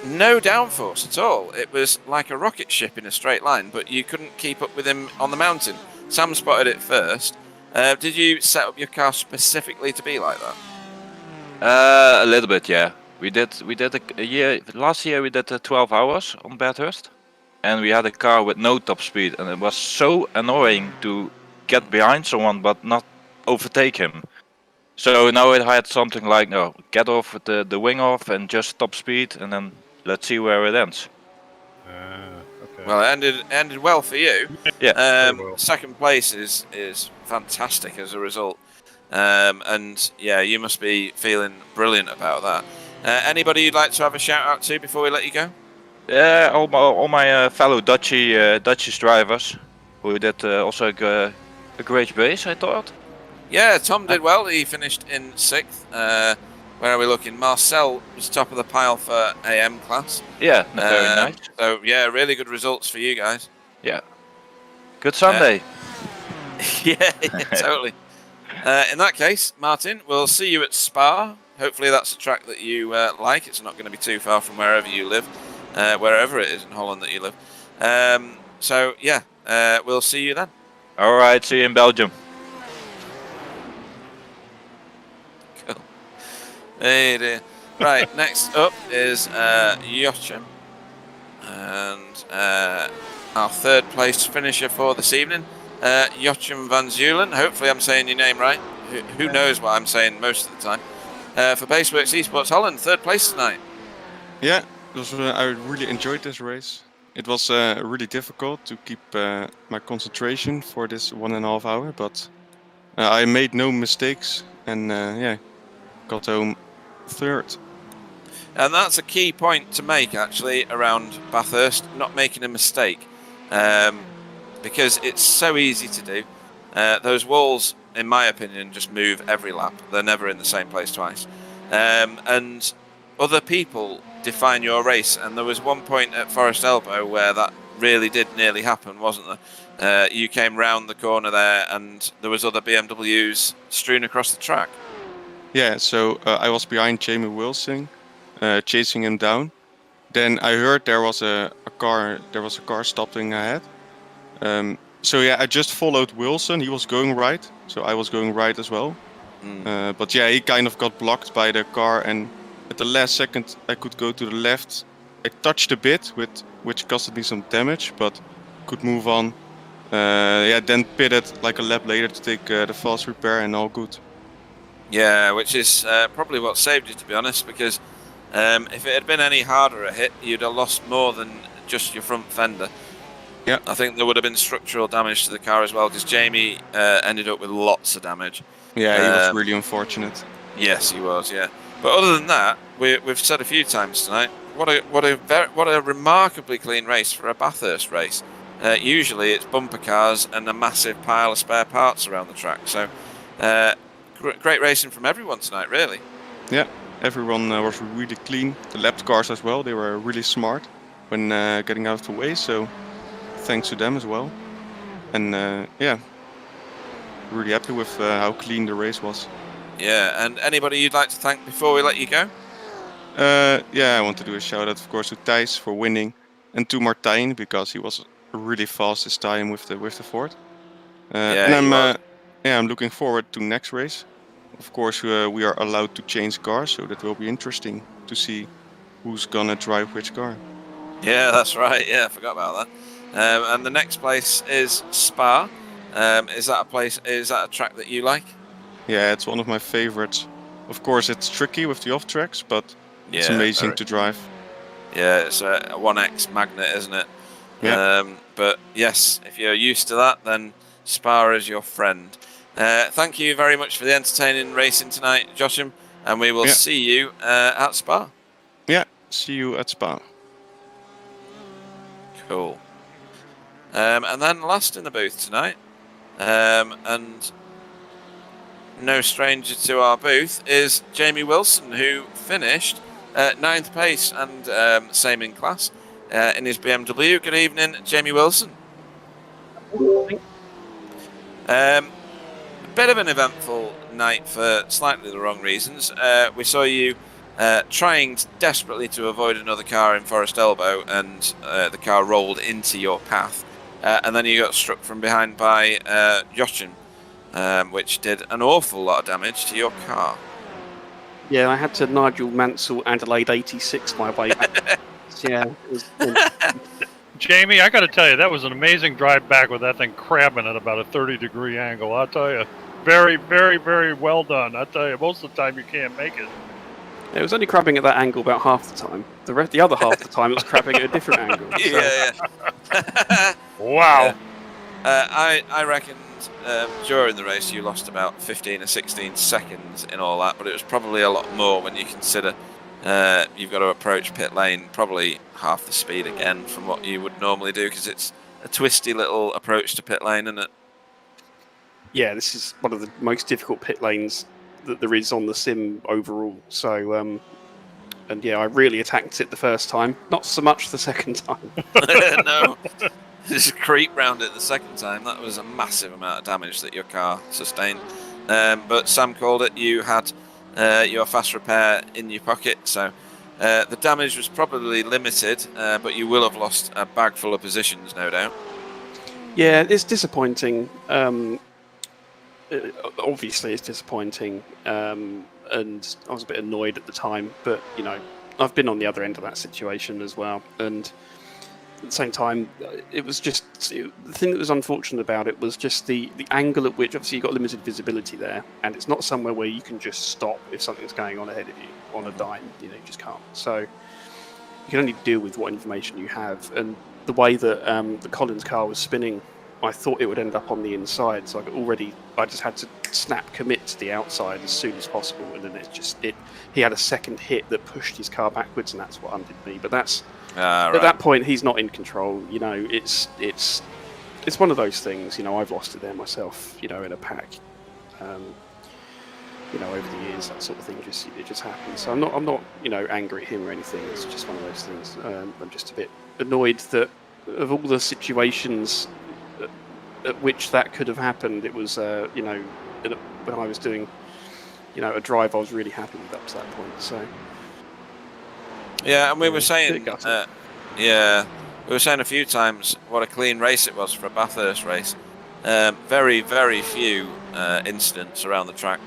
no downforce at all. It was like a rocket ship in a straight line, but you couldn't keep up with him on the mountain. Sam spotted it first. Did you set up your car specifically to be like that? A little bit, yeah. We did a year. Last year we did 12 hours on Bathurst, and we had a car with no top speed, and it was so annoying to get behind someone but not overtake him. So now it had something like, no, get off with the wing off and just top speed, and then let's see where it ends. Well, it ended well for you. Yeah, very well. Second place is fantastic as a result. And yeah, you must be feeling brilliant about that. Anybody you'd like to have a shout out to before we let you go? Yeah, all my fellow Dutchies drivers who did also a great race, I thought. Yeah, Tom did well. He finished in 6th. Where are we looking? Marcel was top of the pile for AM class. Yeah, very nice. So yeah, really good results for you guys. Yeah, good Sunday. Yeah, totally. In that case, Martin, we'll see you at Spa. Hopefully that's a track that you like. It's not going to be too far from wherever you live, wherever it is in Holland that you live. So yeah, we'll see you then. All right, see you in Belgium. Cool. Hey dear. Right, next up is Joachim, and our 3rd place finisher for this evening, Joachim van Zulen. Hopefully I'm saying your name right. Who knows what I'm saying most of the time. For Baseworks Esports Holland, 3rd place tonight. Yeah, it was, I really enjoyed this race. It was really difficult to keep my concentration for this 1.5 hour, but I made no mistakes and yeah, got home 3rd. And that's a key point to make actually around Bathurst, not making a mistake, because it's so easy to do. Those walls, in my opinion, just move every lap. They're never in the same place twice. And other people define your race, and there was one point at Forest Elbow where that really did nearly happen, wasn't there? You came round the corner there and there was other BMWs strewn across the track. Yeah, so I was behind Jamie Wilson, chasing him down. Then I heard there was a car stopping ahead. So yeah, I just followed Wilson. He was going right, so I was going right as well. But yeah, he kind of got blocked by the car, and at the last second I could go to the left. I touched a bit, which costed me some damage, but could move on. Yeah, then pitted like a lap later to take the fast repair, and all good. Yeah, which is probably what saved you, to be honest, because if it had been any harder a hit, you'd have lost more than just your front fender. Yeah, I think there would have been structural damage to the car as well, because Jamie ended up with lots of damage. Yeah, he was really unfortunate. Yes, he was. Yeah, but other than that, we've said a few times tonight, what a remarkably clean race for a Bathurst race. Usually it's bumper cars and a massive pile of spare parts around the track. So great racing from everyone tonight, really. Yeah, everyone was really clean. The lapped cars as well, they were really smart when getting out of the way. So thanks to them as well. And yeah, really happy with how clean the race was. Yeah, and anybody you'd like to thank before we let you go? Yeah, I want to do a shout out, of course, to Thijs for winning, and to Martijn because he was really fast this time with the Ford. And I'm looking forward to next race. Of course, we are allowed to change cars, so that will be interesting to see who's gonna drive which car. Yeah, that's right. Yeah, I forgot about that. And the next place is Spa. Is that a track that you like? Yeah, it's one of my favorites. Of course, it's tricky with the off tracks, but it's amazing to drive. Yeah, it's a 1X magnet, isn't it? Yeah. But yes, if you're used to that, then Spa is your friend. Thank you very much for the entertaining racing tonight, Joshua, and we will see you at Spa. Yeah, see you at Spa. Cool. And then last in the booth tonight, and no stranger to our booth, is Jamie Wilson, who finished 9th place and same in class in his BMW. Good evening, Jamie Wilson. A bit of an eventful night for slightly the wrong reasons. We saw you trying desperately to avoid another car in Forest Elbow, and the car rolled into your path. And then you got struck from behind by Jochen, which did an awful lot of damage to your car. Yeah, I had to Nigel Mansell Adelaide 86 my way back. Yeah. Jamie, I got to tell you, that was an amazing drive back with that thing crabbing at about a 30-degree angle. I'll tell you, very, very, very well done. I tell you, most of the time you can't make it. It was only crabbing at that angle about half the time. The other half of the time it was crabbing at a different angle. So. Yeah. Wow. I reckoned during the race you lost about 15 or 16 seconds in all that, but it was probably a lot more when you consider you've got to approach pit lane probably half the speed again from what you would normally do, because it's a twisty little approach to pit lane, isn't it? Yeah, this is one of the most difficult pit lanes that there is on the sim overall. So, and yeah, I really attacked it the first time, not so much the second time. No, just creep round it the second time. That was a massive amount of damage that your car sustained. But Sam called it. You had your fast repair in your pocket, so the damage was probably limited, but you will have lost a bag full of positions, no doubt. Yeah, it's disappointing. Obviously, it's disappointing, and I was a bit annoyed at the time. But you know, I've been on the other end of that situation as well, and at the same time, it was just the thing that was unfortunate about it was just the angle at which obviously you got limited visibility there, and it's not somewhere where you can just stop if something's going on ahead of you on a dime. You know, you just can't. So you can only deal with what information you have, and the way that the Collins car was spinning, I thought it would end up on the inside, so I just had to snap commit to the outside as soon as possible, and then he had a second hit that pushed his car backwards, and that's what undid me. But that's Right. At that point he's not in control. You know, it's one of those things. You know, I've lost it there myself. You know, in a pack. You know, over the years, that sort of thing just happens. So I'm not you know, angry at him or anything. It's just one of those things. I'm just a bit annoyed that of all the situations at which that could have happened, it was you know, when I was doing, you know, a drive I was really happy with up to that point. So yeah, and we were saying, yeah, we were saying a few times what a clean race it was for a Bathurst race. Very, very few incidents around the track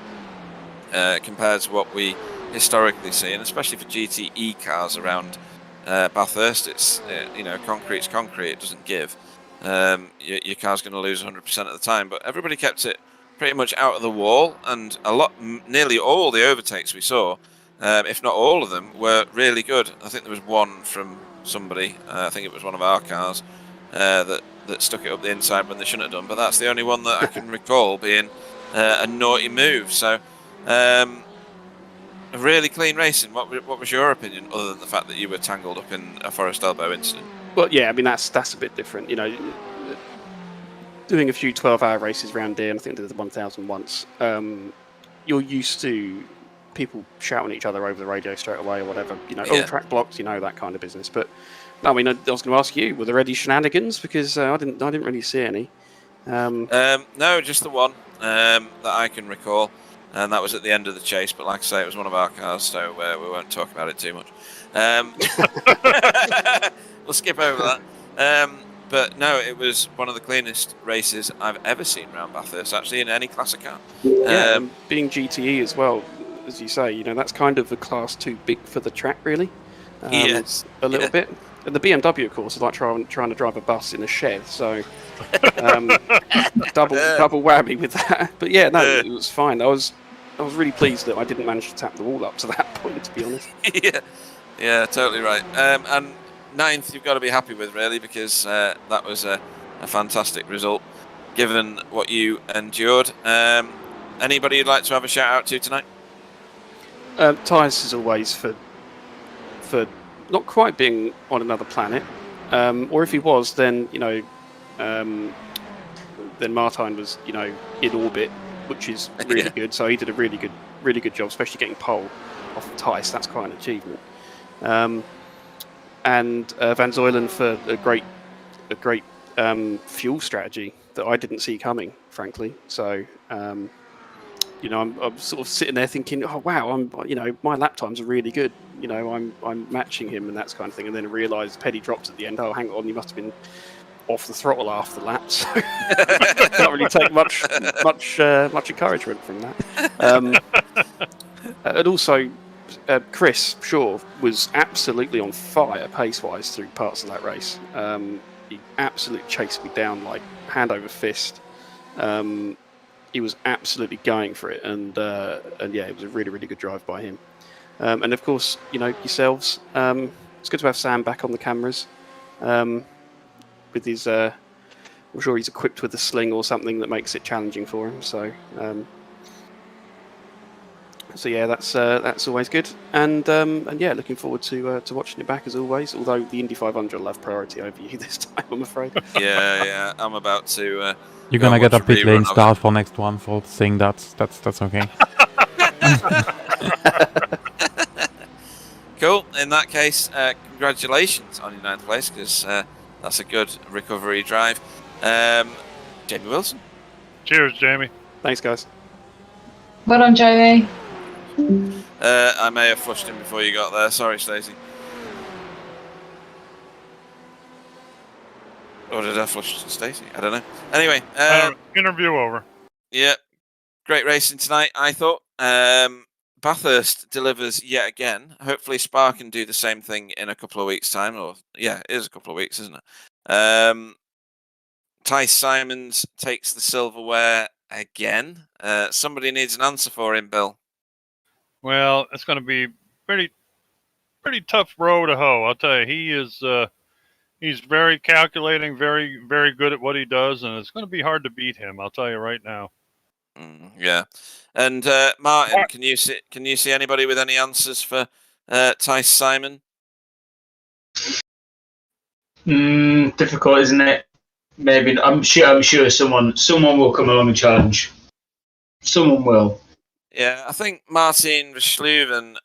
compared to what we historically see, and especially for GTE cars around Bathurst. It's you know, concrete's concrete; it doesn't give. Your car's going to lose 100% of the time, but everybody kept it pretty much out of the wall, and nearly all the overtakes we saw, if not all of them, were really good. I think there was one from somebody, I think it was one of our cars, that stuck it up the inside when they shouldn't have done, but that's the only one that I can recall being a naughty move. So a really clean racing. What was your opinion, other than the fact that you were tangled up in a Forest Elbow incident? Well, yeah, I mean that's a bit different. You know, doing a few 12-hour races around here, and I think I did the 1000 once. You're used to people shouting at each other over the radio straight away or whatever. You know, track blocks, you know, that kind of business. But no, I mean, I was going to ask you, were there any shenanigans? Because I didn't really see any. No, just the one that I can recall, and that was at the end of the chase. But like I say, it was one of our cars, so we won't talk about it too much. We'll skip over that. But no, it was one of the cleanest races I've ever seen around Bathurst, actually, in any classic car. Yeah, being GTE as well, as you say, you know, that's kind of a class too big for the track, really. Yes, a little bit. And the BMW, of course, is like trying to drive a bus in a shed, so double whammy with that. But yeah, no, it was fine. I was really pleased that I didn't manage to tap the wall up to that point, to be honest. Yeah, totally right. And 9th, you've got to be happy with, really, because that was a fantastic result, given what you endured. Anybody you'd like to have a shout out to tonight? Tyres, as always, for not quite being on another planet, or if he was, then you know, then Martine was, you know, in orbit, which is really good. So he did a really good job, especially getting pole off of Tice. That's quite an achievement. And Van Zoylen for a great fuel strategy that I didn't see coming, frankly. So you know, I'm sort of sitting there thinking, oh wow, you know, my lap times are really good. You know, I'm matching him and that kind of thing. And then I realised Petty dropped at the end. Oh, hang on, you must have been off the throttle after the lap. So can't really take much encouragement from that. And also, Chris Shaw was absolutely on fire pace-wise through parts of that race. He absolutely chased me down like hand over fist. He was absolutely going for it, and yeah, it was a really good drive by him. And of course, you know, yourselves. It's good to have Sam back on the cameras. with his. I'm sure he's equipped with a sling or something that makes it challenging for him. So yeah, that's always good. And yeah, looking forward to watching it back as always. Although the Indy 500 will have priority over you this time, I'm afraid. Yeah, I'm about to. You're go gonna get a watch pit rerun lane of it. start for next one for saying that's okay. Cool. In that case, congratulations on your 9th place, because that's a good recovery drive. Jamie Wilson. Cheers, Jamie. Thanks, guys. Well done, Jamie. I may have flushed him before you got there. Sorry, Stacey. Or did I flush Stacey? I don't know. Anyway, Interview over. yeah, great racing tonight, I thought. Bathurst delivers yet again. Hopefully Spa can do the same thing in a couple of weeks' time. Or yeah, it is a couple of weeks, isn't it? Tice Simons takes the silverware again. Somebody needs an answer for him, Bill. Well, it's going to be pretty tough row to hoe. I'll tell you, he is. He's very calculating, very good at what he does, and it's going to be hard to beat him. I'll tell you right now. Yeah, and Martin, can you see anybody with any answers for Tice Simon? Difficult, isn't it? Maybe I'm sure someone will come along and challenge. Someone will. Yeah, I think Martin Verschluven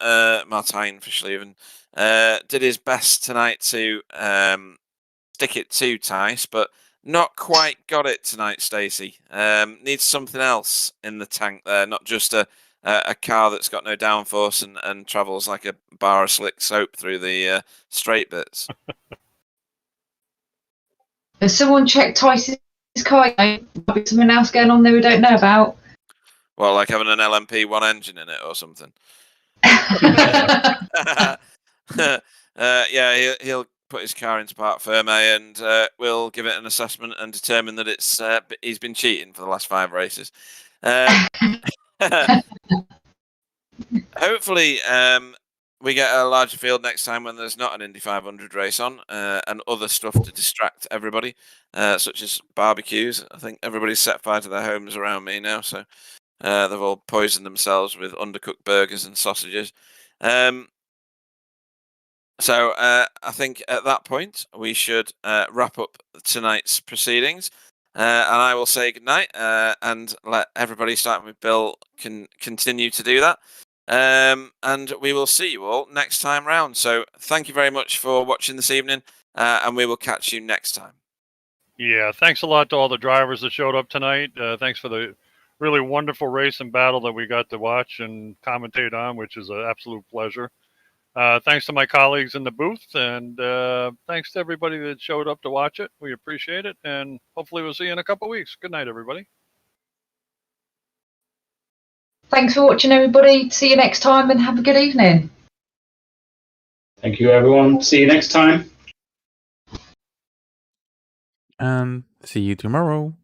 did his best tonight to stick it to Tice, but not quite got it tonight, Stacey. Needs something else in the tank there, not just a car that's got no downforce and travels like a bar of slick soap through the straight bits. Has someone checked Tice's car? Might be something else going on there we don't know about. Well, like having an LMP1 engine in it or something. Yeah, he'll put his car into Parc Ferme and we'll give it an assessment and determine that it's he's been cheating for the last 5 races. Hopefully, we get a larger field next time when there's not an Indy 500 race on and other stuff to distract everybody, such as barbecues. I think everybody's set fire to their homes around me now, so they've all poisoned themselves with undercooked burgers and sausages. So I think at that point we should wrap up tonight's proceedings, and I will say goodnight and let everybody, starting with Bill, can continue to do that. And we will see you all next time round. So thank you very much for watching this evening, and we will catch you next time. Yeah, thanks a lot to all the drivers that showed up tonight. Thanks for the really wonderful race and battle that we got to watch and commentate on, which is an absolute pleasure. Thanks to my colleagues in the booth, and thanks to everybody that showed up to watch it. We appreciate it, and hopefully we'll see you in a couple of weeks. Good night, everybody. Thanks for watching, everybody. See you next time, and have a good evening. Thank you, everyone. See you next time. And see you tomorrow.